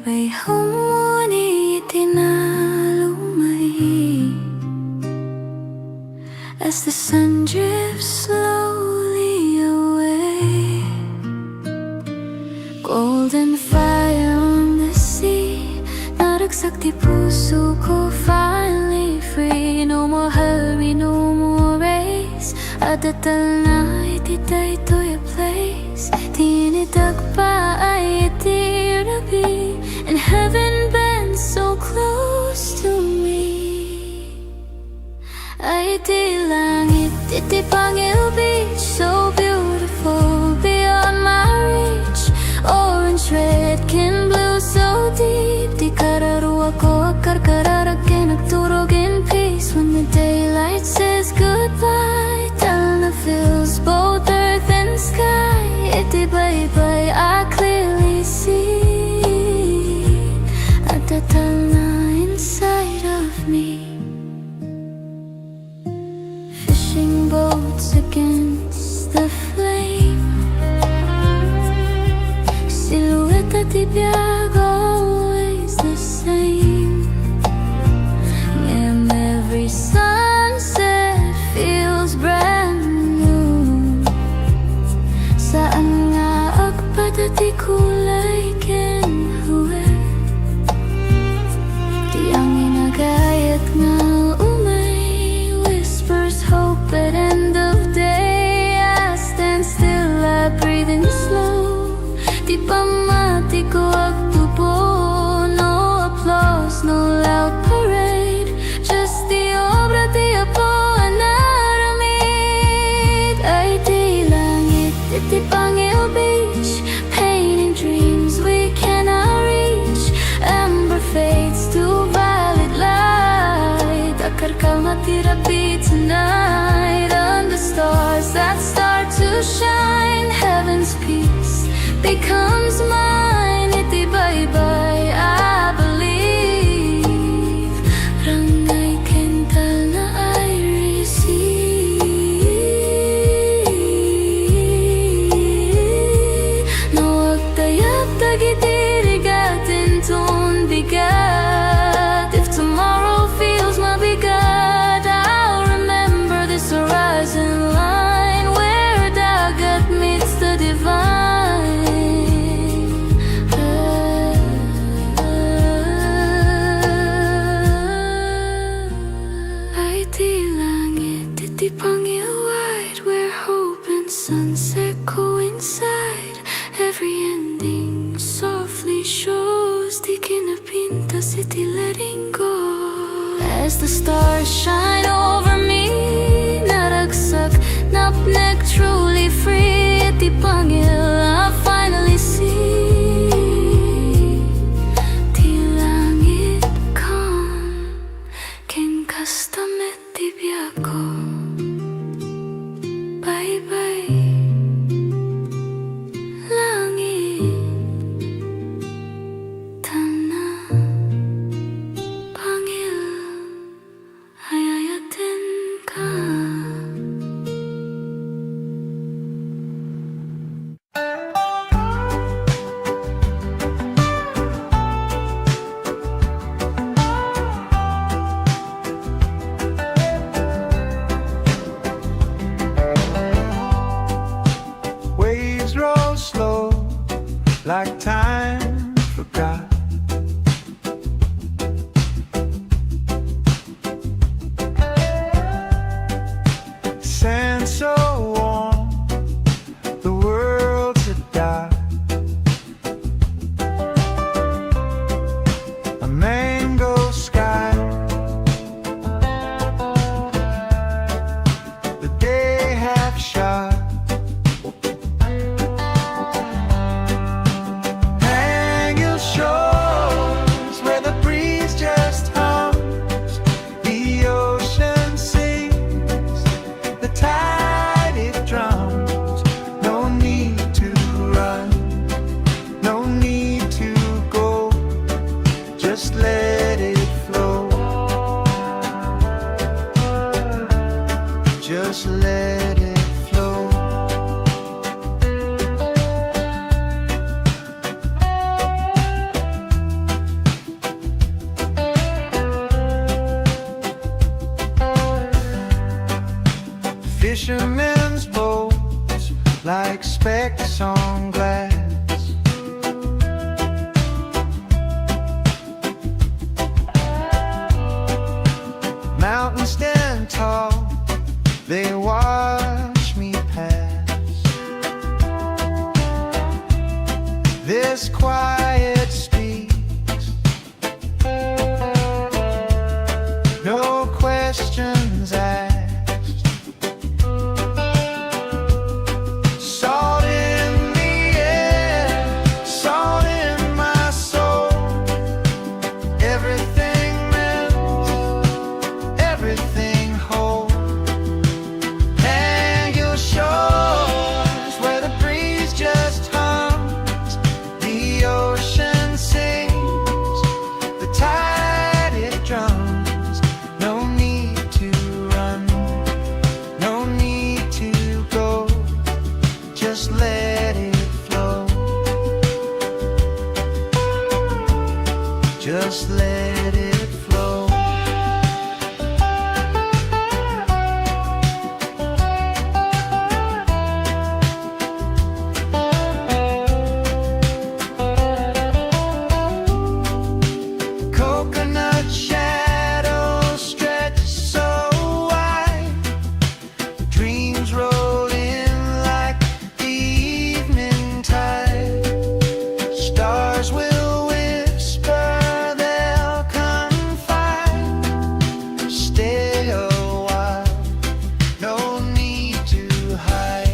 way home itinalumay as the sun drifts slowly away. Golden fire on the sea, naragsak di puso ko, finally free. No more hurry, no more race. Adatal na itiday to your place. Tinidag pa ay itirabi, and heaven bends so close to me. Ay di langit, iti Pangil beach, so beautiful beyond my reach. Orange, red, kin blue, so deep. Di kararuwa ko akar kararagin, nagturog in peace. When the daylight says goodbye, Talna fills both earth and sky. Iti bye-bye, I clearly see at the Talna inside of me. Fishing boats against the flame, silhouette at ibiyag, always the same. And every sunset feels brand new. Saan nga agpadati kulay kinhuwe, di ang inagayat nga umay whispers hope at end of day. I stand still, I breathe in slow. Di pamati ko agtubo, no applause, no loud parade, just the obra di apo anaramid. Ay di langit, iti Pangil beach, painting dreams we cannot reach. Amber fades to violet light, akar ka matirapi tonight. Under stars that start to shine, heaven's peace becomes mine. Iti bye-bye, I believe. Rangay kental na I receive. No agtayap tagitirigatin ton bigat. If tomorrow feels mabigat, I'll remember this horizon line where dagat meets the divine. Iti Pangil wide, where hope and sunset coincide. Every ending softly shows, di kinapintas iti letting go. As the stars shine over me, naragsak, napnek, truly free. Iti Pangil, I finally see. Ti langit calm, ken kastamet ti biyako. Bye-bye, langit, Talna, Pangil, ayayatin ka. Waves roll slow, like time forgot. Sand so warm, the world's a dot. A mango sky, the day half shot. like specks on glass. Mountains stand tall, they watch me pass. This quiet speaks, no questions asked. Salt in the air, salt in my soul. Everything melts, everything whole. Pangil shores where the breeze just hums, the ocean sings, the tide it drums. No need to run, no need to go, just let it flow, just let it flow. Coconut shadows stretch so wide, dreams roll in like the evening tide. Stars will whisper, they'll confide. Stay a while, no need to hide.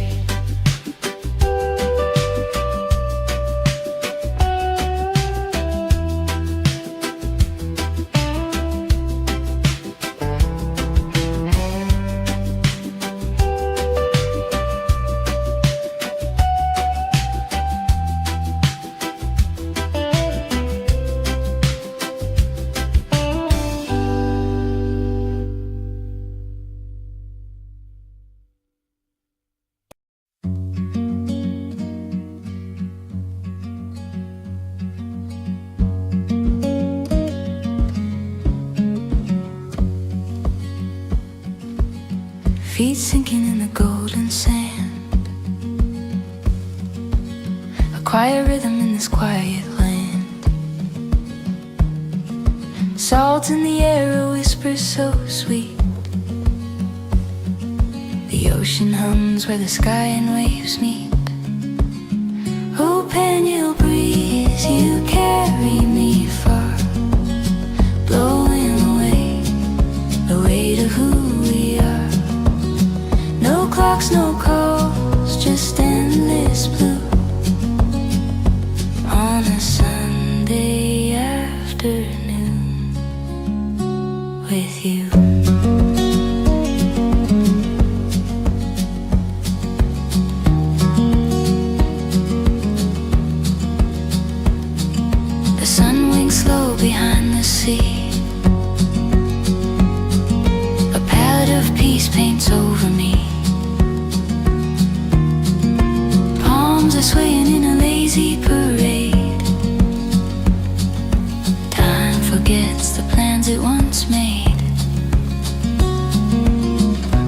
Feet sinking in the golden sand, a quiet rhythm in this quiet land. Salt in the air, a whisper so sweet. The ocean hums where the sky and waves meet. Oh, Pangil breeze, you carry me far, blowing away to who we are. No clocks, no calls, just endless blue on a Sunday afternoon with you. The sun winks slow behind the sea, a palette of peace paints over me. Palms are swaying in a lazy parade. Time forgets the plans it once made.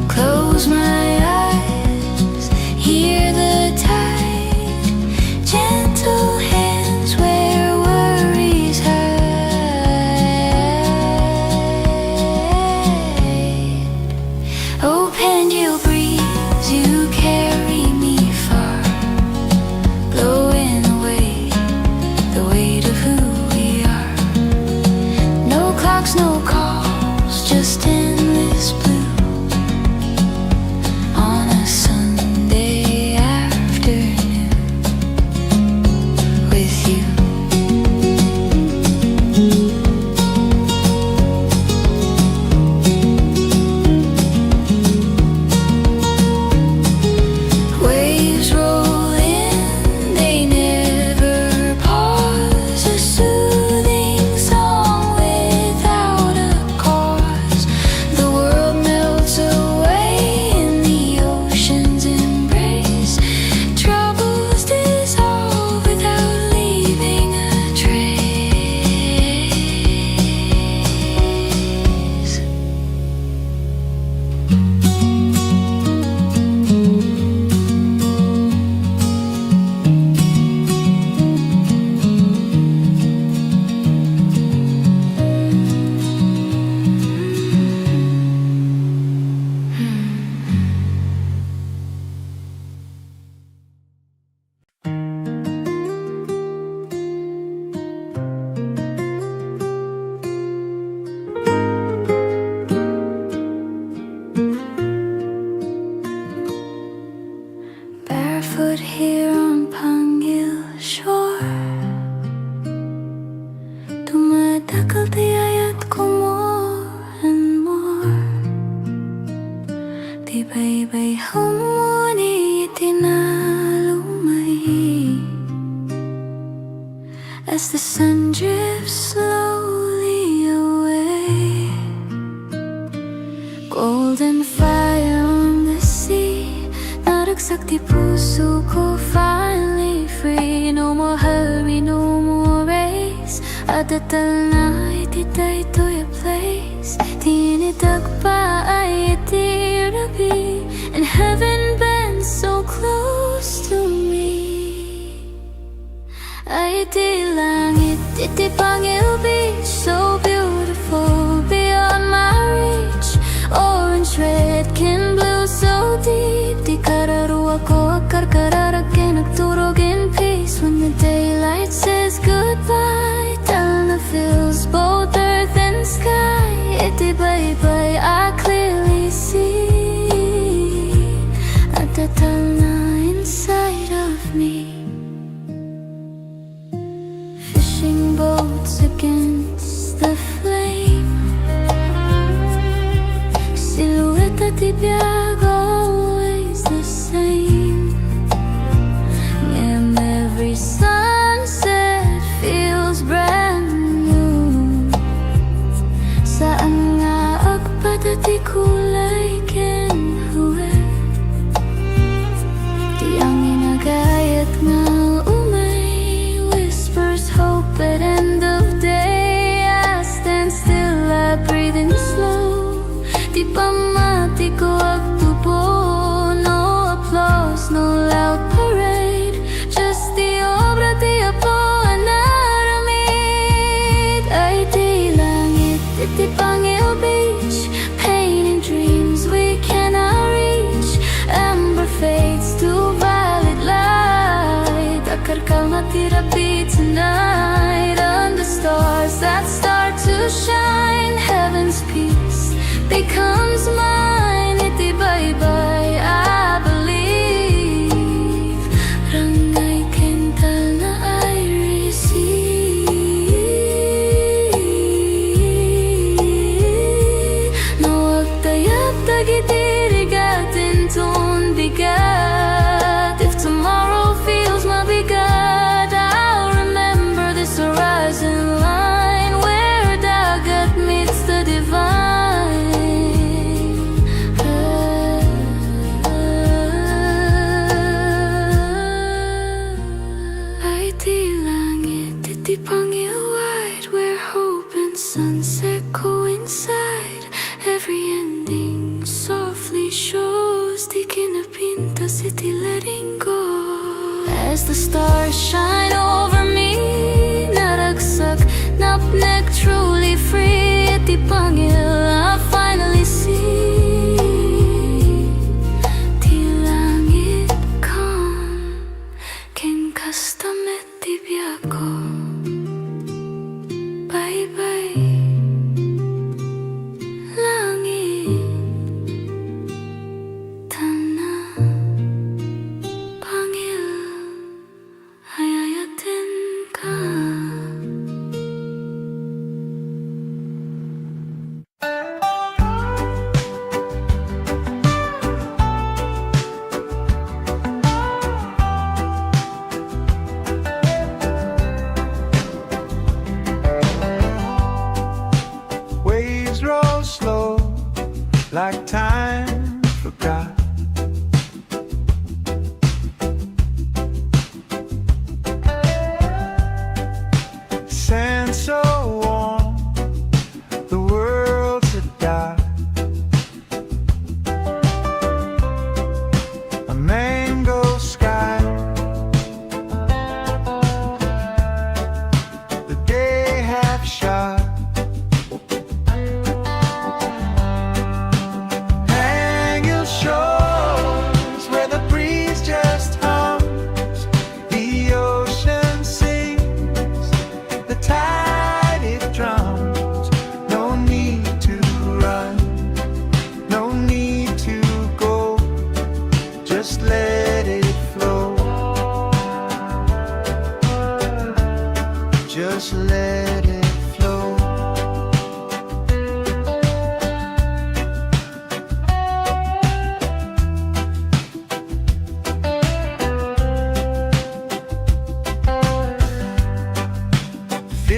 Close my eyes, hear the tide, gentle hands where worries hide. Oh, Pangil breeze, you carry me far, blowing away foot here on Pangil shore. Dumadakal tiyayat ko more and more. Di baybay humuni itinalumay as the sun drifts slowly away. Golden fire on the sea, naragsak di puso ko, finally free. No more hurry, no more race. Adatal na itiday to your place. Tinidag pa ay itirabi, and heaven bends so close to me. Ay iti langit, iti Pangil beach, so beautiful beyond my reach. Orange, red, kin blue, so deep. Di kararuwa ko akarkararakin, nagturog in peace. When the daylight says goodbye, Talna fills both earth and sky. Iti baybay, I clearly see at the Talna inside of me. Fishing boats against the flame, silhouette at ibiyag, always the same. And every sunset feels brand new. Saan nga agpadati kulay kinhuwe, di ang inagayat nga umay whispers hope at end of day. I stand still, I breathe in slow. Di pamati ko agtubo, no applause, no loud parade. Just the obra di apo anaramid. Ay di langit, iti Pangil beach, painting dreams we cannot reach. Amber fades to violet light. Akar ka matirapi tonight under stars that start to shine. Heaven's peace becomes mine. Iti baybay, I believe. Rangay kental na I receive. Nawag tayap tagitirigatin ton bigat. If tomorrow feels mabigat, I'll remember this horizon line where dagat meets the divine. Ay di langit, iti Pangil wide, where hope and sunset coincide. Every ending softly shows, di kinapintas iti letting go. As the stars shine over me, naragsak, napnek, truly free. Iti Pangil, I finally see. Di langit calm, ken kastamet ti biyako. Bye-bye, langit, Talna, Pangil, hayayatin ka.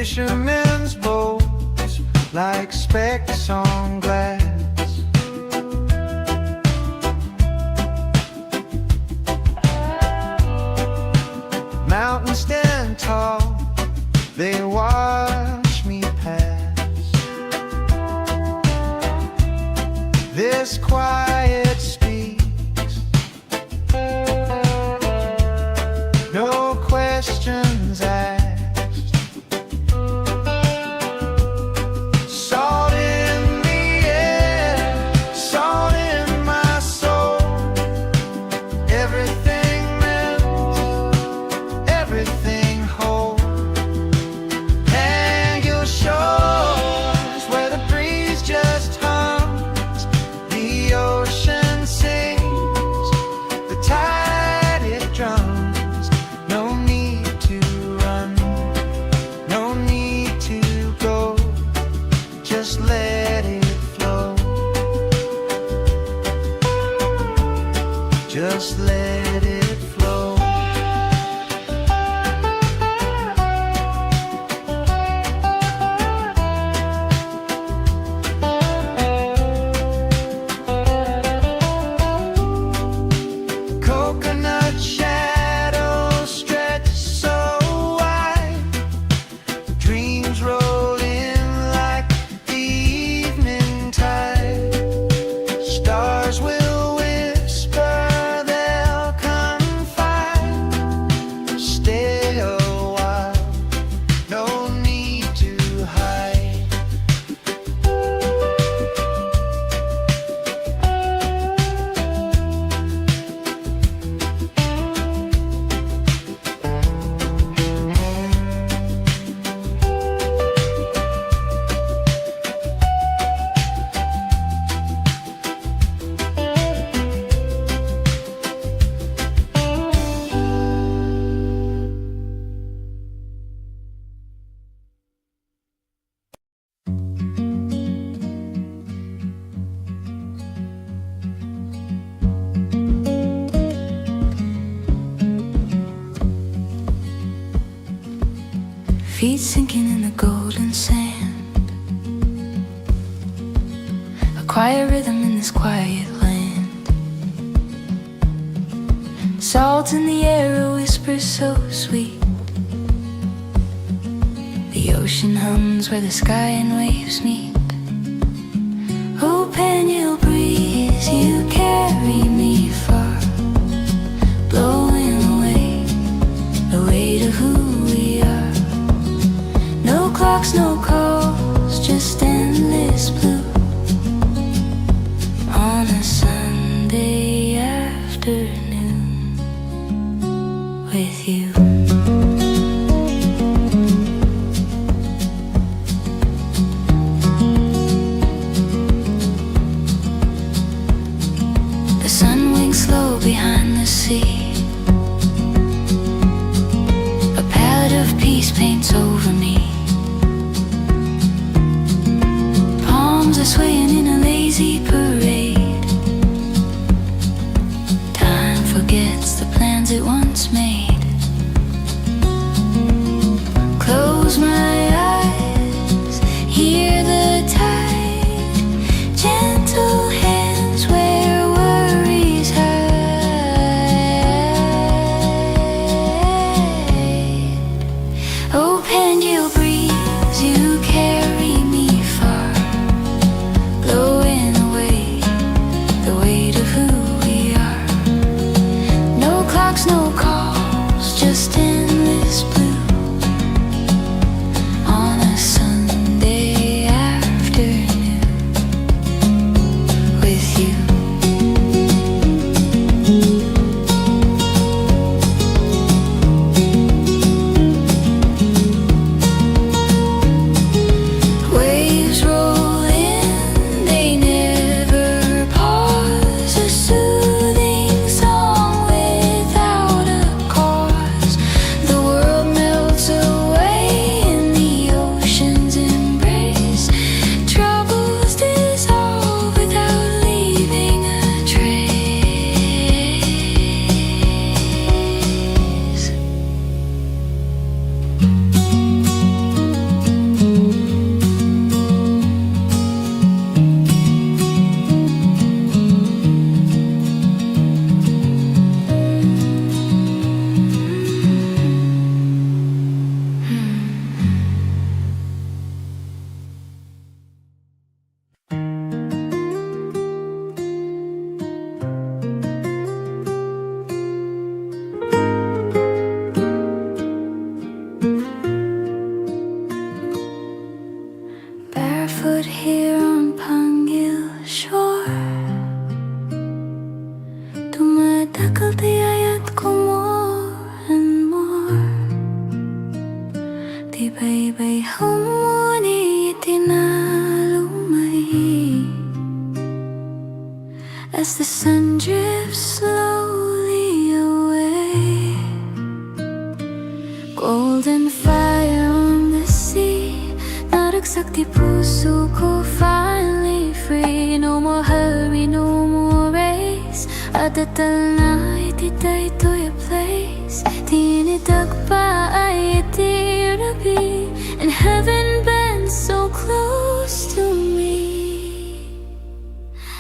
fishermen's boats like specks on glass. Mountains stand tall, they watch me pass. This quiet speaks, no questions asked. Salt in the air, salt in my soul. Everything melts, everything whole. Pangil shores where the breeze just hums, the ocean sings, the tide it drums. No need to run, no need to go, just let it flow, just let it flow. Coconut shadows stretch so wide, dreams roll in like the evening tide. Stars will whisper, they'll confide. Stay a while, no need to hide. Feet sinking in the golden sand, a quiet rhythm in this quiet land. Salt in the air, a whisper so sweet. The ocean hums where the sky and waves meet. Oh, Pangil breeze, you carry me far, blowing away the weight of who we are. No clocks, no calls, just endless blue on a Sunday afternoon with you. The sun winks slow behind the sea, a palette of peace paints over me. Palms are swaying in a lazy parade. Time forgets the plans it once made. Close my eyes, hear the tide, gentle hands where worries hide. Oh, Pangil breeze, you carry me far, blowing away the weight of who we are. No clocks, no calls, just endless blue on a Sunday afternoon with you. Waves roll in, they never pause. A soothing song without a cause. Adatal na iti daytoy a place Tinitag pa ay iti rabi And heaven been so close to me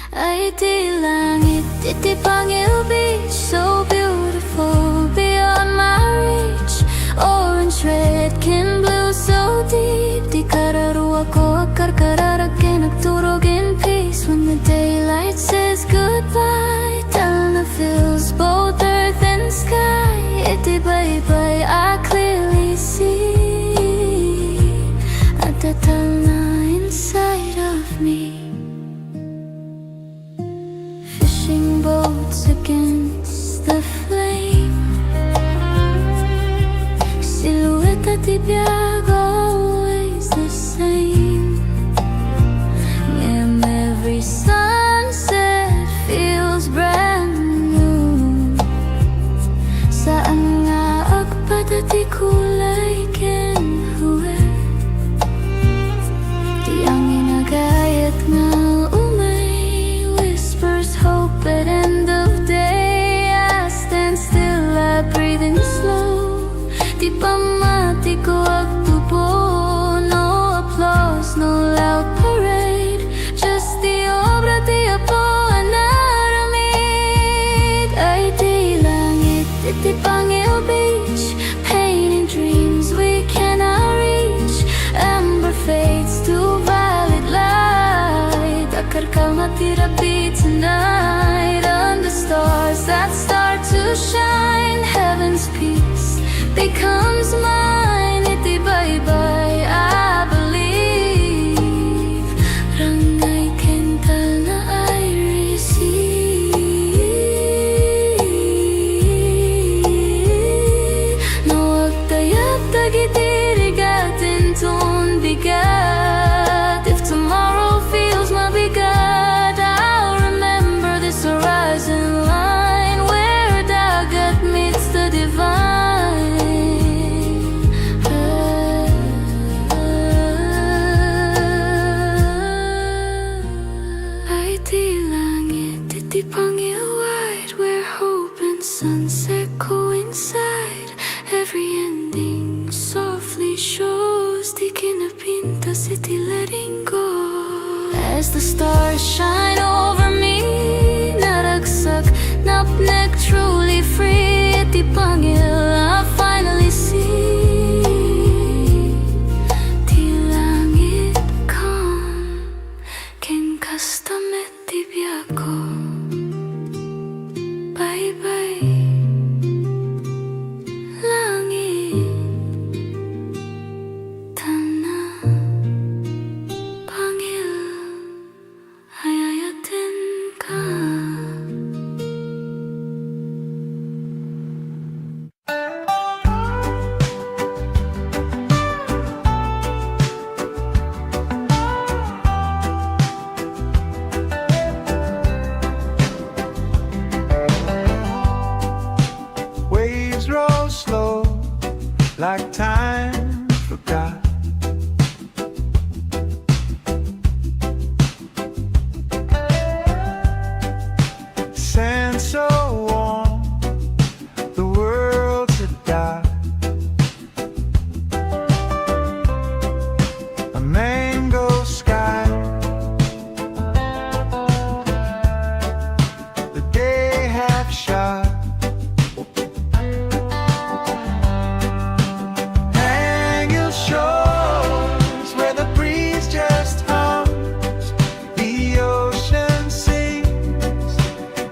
Ay iti langit, iti Pangil beach So beautiful beyond my reach Orange, red, can blue so deep Di kararuwa ko akarkararag nagturog in peace When the daylight says goodbye Talna fills both earth and sky Iti bye-bye I clearly see Adatal na inside of me Fishing boats against the flame Silhouette at ibiyag always the same Every sunset feels brand new Saan nga agpadati kulay kenhuwe Di ang inagayat nga umay Whispers hope at end of day I stand still, I breathe in slow Di pamati ko agtubo No applause, no loud parade Just the obra di apo anaramid Ay di langit, iti Pangil beach Painting dreams we cannot reach Amber fades to violet light Akarkal matirapi tonight Under stars that start to shine Heaven's peace becomes mine Iti bye-bye I believe Rangay kental na I receive No agtayag tagitirigatin ton bigat If tomorrow feels mabigat I'll remember this horizon line Where dagat meets the divine Ay di langit, iti Pangil wide Where hope and sunset coincide Every ending softly shows Di kinapintas iti letting go As the stars shine over me Naragsak, napnek, truly free Iti Pangil I finally see Di langit calm Ken kastamet ti biyako Bye-bye Langit Tana Pangil Ayayatin ka Waves roll slow like time forgot. Sand so warm, the world's a dark. A mango sky, the day half shot. Hang your shores where the breeze just hums, the ocean sings,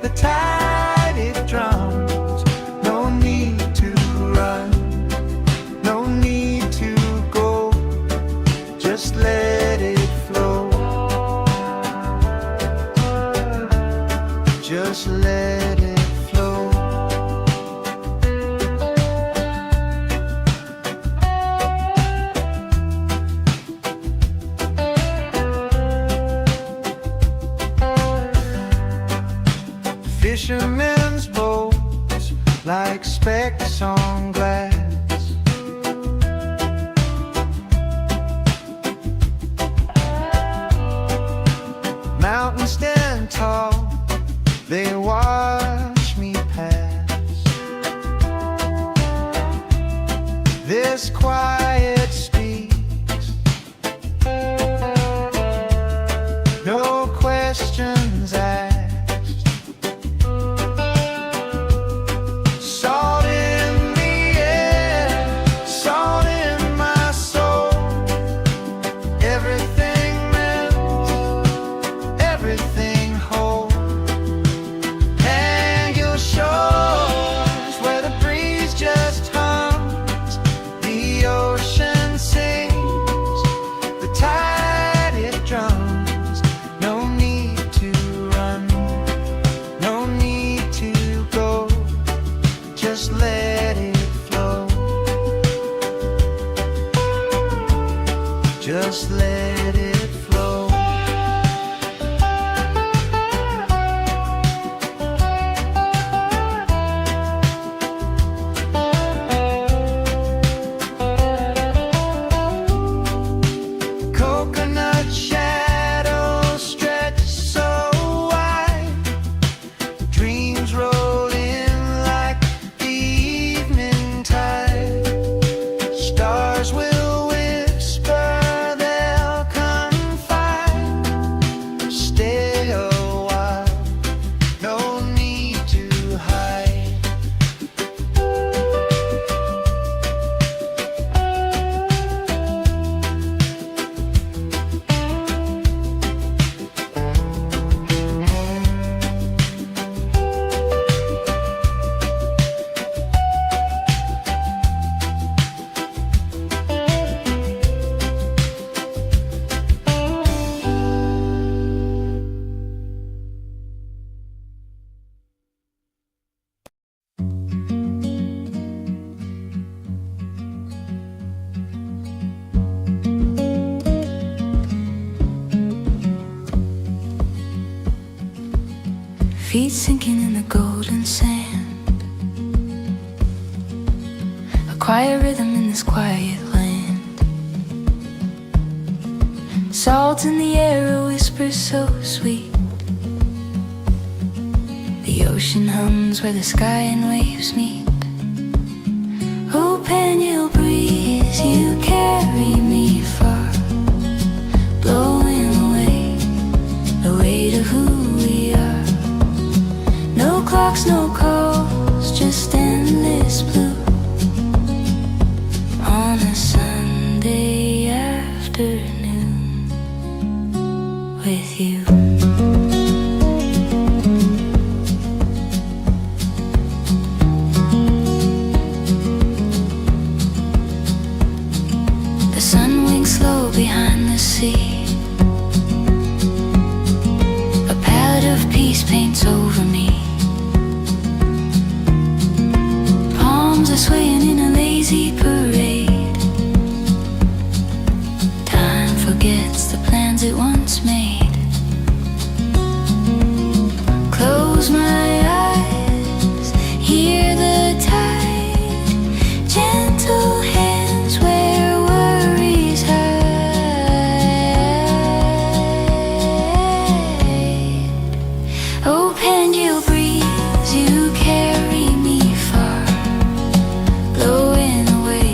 the tide it drums. No need to run, no need to go, just let it flow. Just let it flow. Fishermen's boats like specks on glass. Mountains stand tall, they watch as quiet speaks. No questions asked. Salt in the air, salt in my soul. Everything melts, everything whole. Pangil shores where the breeze just hums, the ocean sings, the tide it drums. No need to run, no need to go, just let it flow. Just let it flow. Coconut shadows stretch so wide, dreams roll in like the evening tide. Stars will whisper, they'll confide. Stay a while, no need to hide. Feet sinking in the golden sand. A quiet rhythm in this quiet land. Salt in the air, a whisper so sweet. The ocean hums where the sky and waves meet. Oh, Pangil breeze, you carry me far, blowing away the weight of who we are. No clocks, no calls, just endless blue on a Sunday afternoon with you. The sun winks slow behind the sea. A palette of peace paints over me. Palms are swaying in a lazy parade. Time forgets the plans it once made. Close my eyes, hear the tide, gentle hands where worries hide. Oh, Pangil breeze, you carry me far, blowing away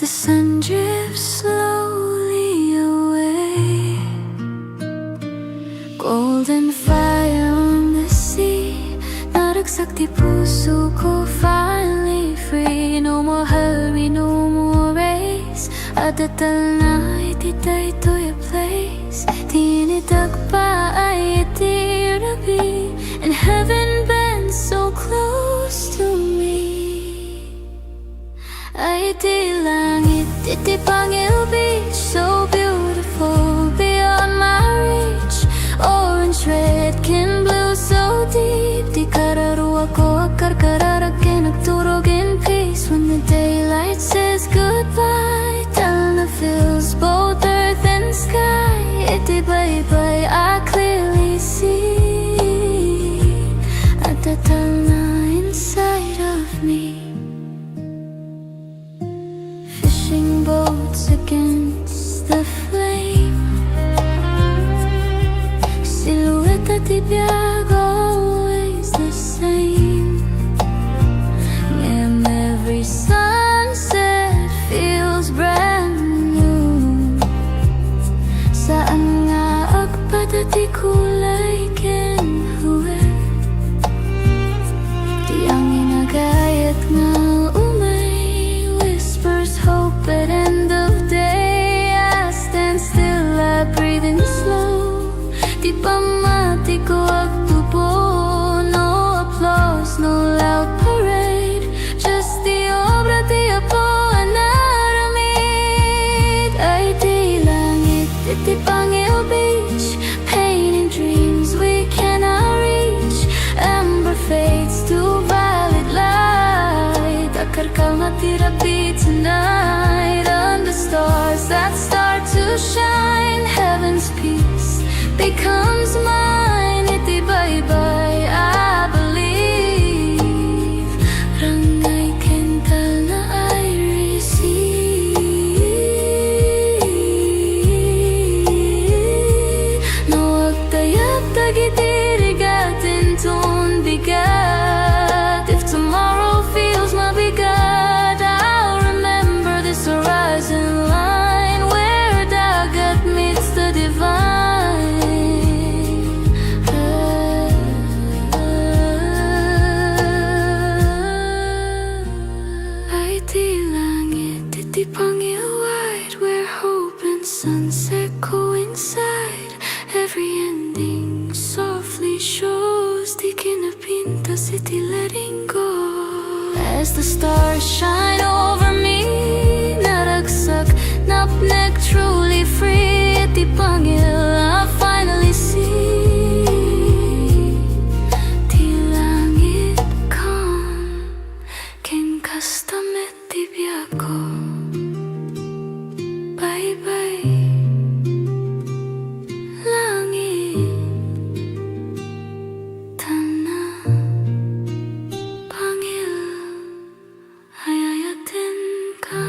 the sun drifts slowly away. Golden fire on the sea, naragsak di puso ko, finally free. No more hurry, no more race. Adatal na ititay to your place. Tinidag pa ay itirabi, and heaven bends so close to me. Ay di langit, iti Pangil beach, so beautiful beyond my reach. Orange, red, kin blue, so deep. Di kararuwa ko akar kararakin, nagturog in peace. When the daylight says goodbye, Talna fills both earth and sky. Iti bye-bye, I clearly see at the Talna inside of me. Fishing boats against the flame, silhouette at ibiyag, always the same. And every sunset feels brand new. Saan nga agpadati kulay kinhuwe, di ang inagayat nga umay, whispers hope at end of day. I stand still, I breathe in slow. Di pa mati ko agtubo, no applause, no loud parade. Just the obra di apo anaramid. Ay di langit, iti Pangil beach, painting dreams we cannot reach. Amber fades to violet light. Akar ka matirapi tonight. Under stars that start to shine, heaven's peace becomes mine. Iti bye-bye, I believe. Rangay kental na I receive. No agtayag tagitirigatin ton bigat. If tomorrow feels mabigat, I'll remember this horizon line where dagat meets the divine. Ay di langit, iti Pangil wide, where hope and sunset coincide. Every ending softly shows, di kinapintas, iti letting go. As the stars shine over me, naragsak, napnek, truly free. Iti Pangil, I finally see. Di langit calm, ken kastamet di biyako. Bye-bye, langit, Talna, Pangil, ayayatin ka.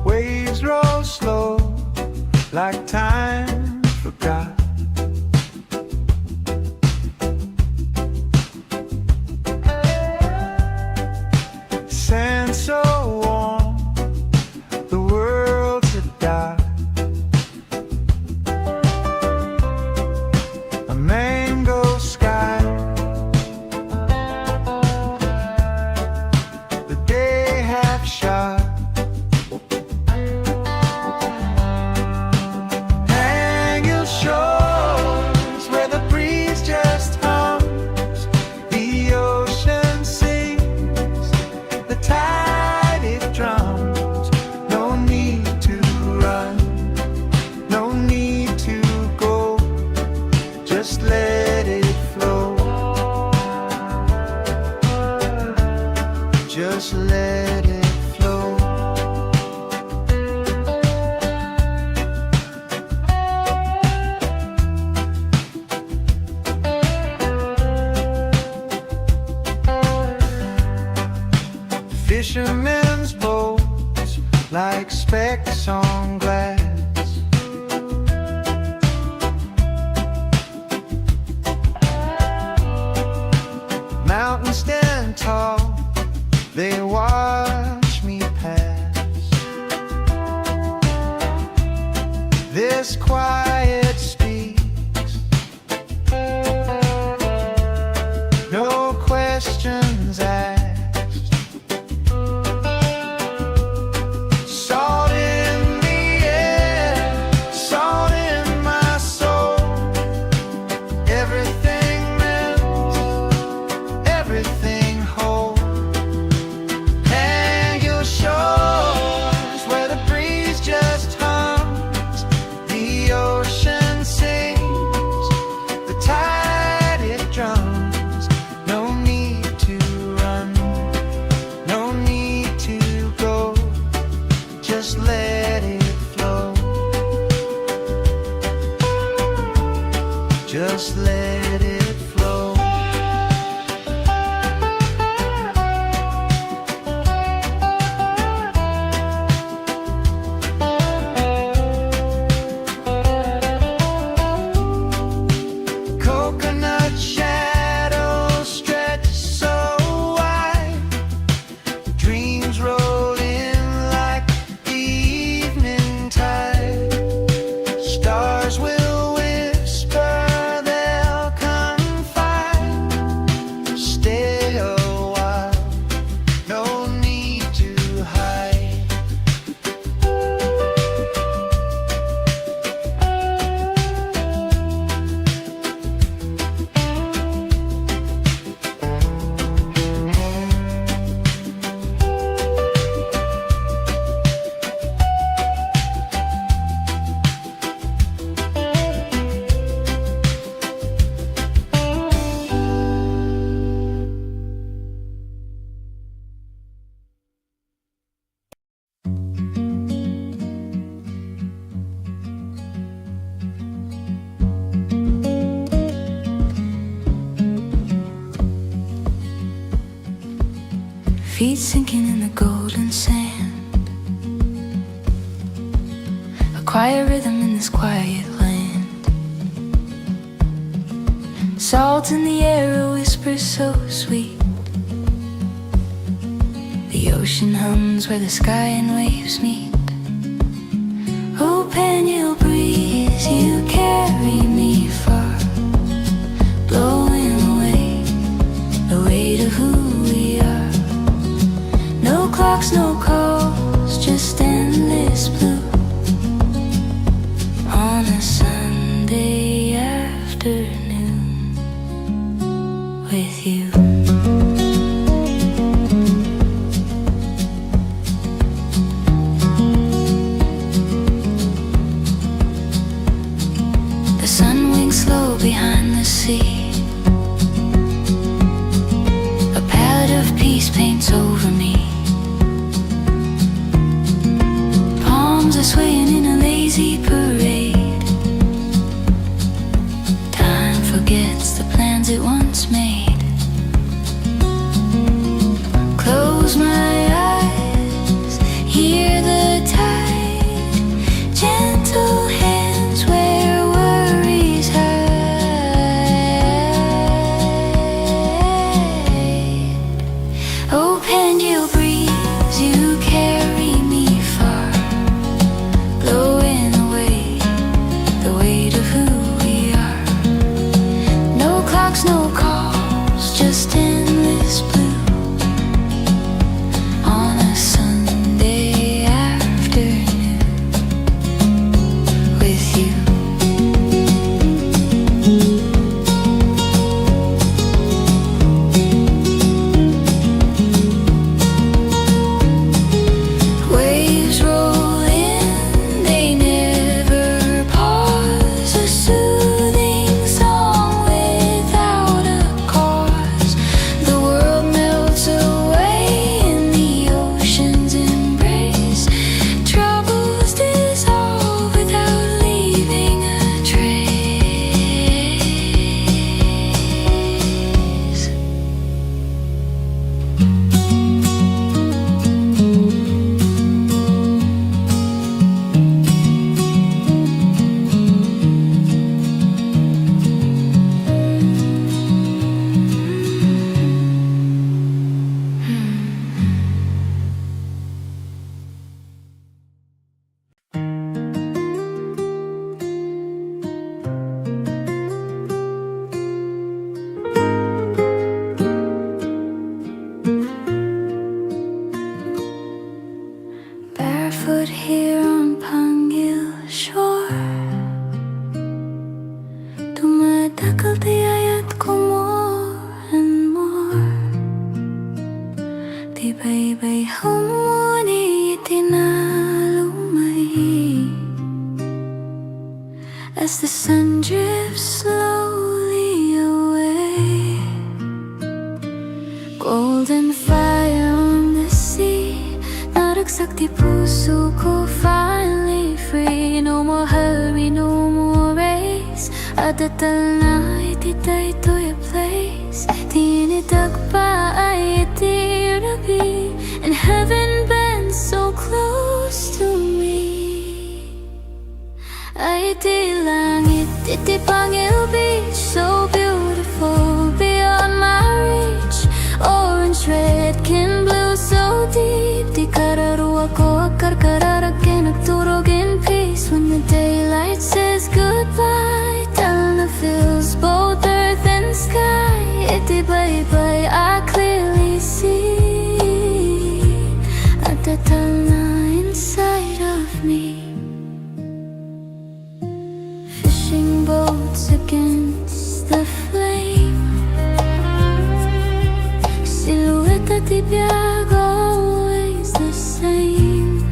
Waves roll slow, like time forgot. Sand so warm, the world's a dark. A mango sky, the day half shot. Hang your shores where the breeze just hums, the ocean sings, the tide it drums. No need to run, no need to go, just let it flow. Just let it flow. fishermen's boats like specks on glass. Mountains stand tall, they watch me pass. This quiet speaks, no questions asked. Salt in the air, salt in my soul. Everything melts, everything whole. And your shores where the breeze just hums, the ocean sings, the tide it drums. No need to run, no need to go, just let it flow, just let it flow. Coconut shadows stretch so wide, dreams roll in like the evening tide. Stars will whisper, they'll confide. Stay a while, no need to hide. Feet sinking in the golden sand, a quiet rhythm in this quiet land. Salt in the air, a whisper so sweet. The ocean hums where the sky and waves meet. Oh, Pangil breeze, you carry me far, blowing away the weight of who we are. No clocks, no calls, just endless blue on a Sunday afternoon with you. The sun winks slow behind the sea, a palette of peace paints over me. Palms are swaying in a lazy parade. Time forgets the plans it once made. Close my eyes, hear the tide, gentle hands where worries hide. Open bay humuni itinalumay as the sun drifts slowly away. Golden fire on the sea, naragsak di puso ko, finally free. No more hurry, no more race. Adatal na ititay to a place. Tinidag pa ay itirabi, and heaven bends so close to me. Ay di langit, iti Pangil beach, so beautiful beyond my reach. Orange, red, kin blue, so deep. Di kararuwa ko akar kararakin, nagturog in peace. When the daylight says goodbye, talna fills both earth and sky. Iti bye-bye, I clearly see adatal na inside of me. Fishing boats against the flame, silhouette at ibiyag, always the same.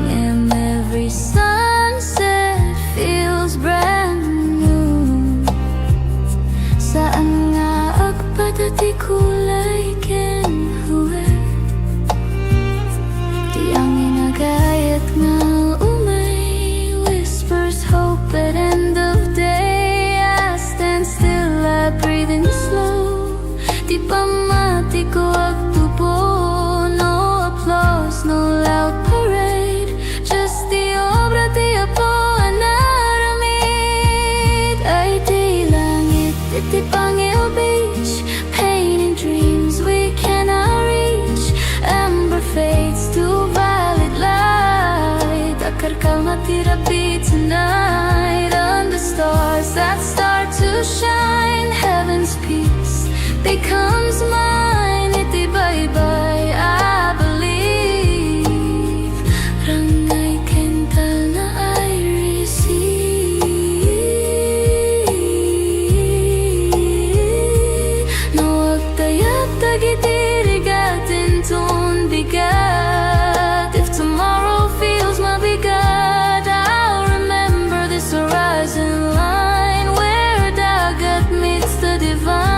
And every sunset feels brand new. Saan nga agpadati kulay kinhuwe, di ang inagayat nga umay whispers hope at end of day. I stand still, I breathe in slow. Di pa mati ko agtubo, no applause, no loud parade, just the obra di apo anaramid. Ay di langit, iti Pangil beach, painting dreams we cannot reach. Amber fades to violet light, akar kalmatirapi tonight. On the stars that start to shine, heaven's peace becomes mine. Iti bye-bye, I believe. Rangay kental na I receive. No agtayap tagitirigatin ton bigat. If tomorrow feels mabigat, I'll remember this horizon line where dagat meets the divine.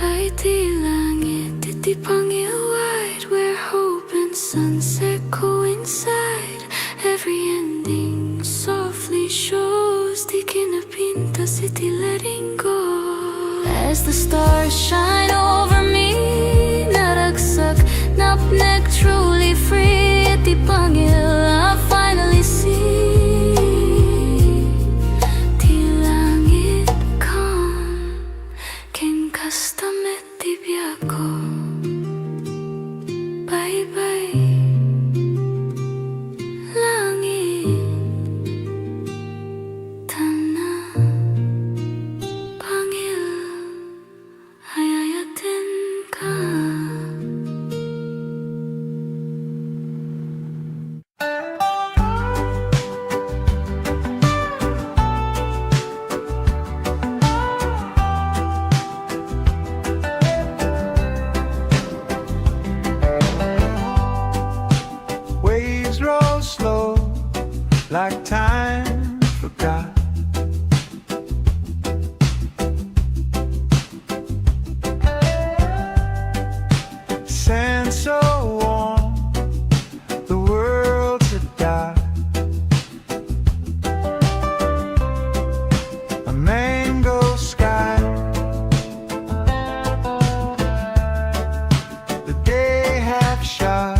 Ay di langit, iti Pangil wide, where hope and sunset coincide. Every ending softly shows, di kinapintas iti letting go. As the stars shine over me, naragsak, napnek, truly free. Iti Pangil, I finally see. Di langit calm, ken kastamet di biyako. Bye-bye, langit, tana, Pangil, ayayatin ka. Waves roll slow, like time forgot. Sand so warm, the world's a dark. A mango sky, the day half shot.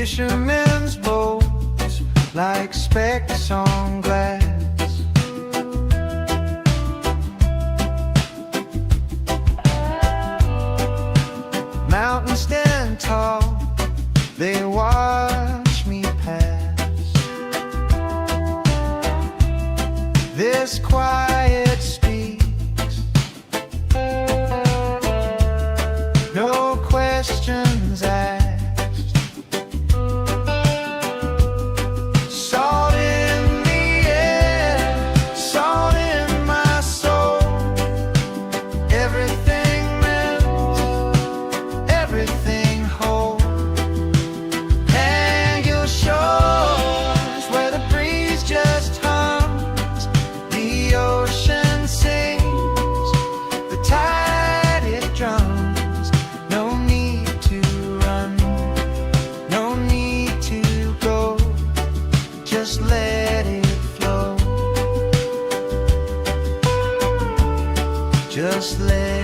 Fishermen's boats like specks on glass. Mountains stand tall, they watch me pass. This quiet speaks, no questions asked. Salt in the air, salt in my soul. Everything melts, everything whole. Pangil shores where the breeze just hums, the ocean sings, the tide it drums. No need to run, no need to go, just let it flow. Just let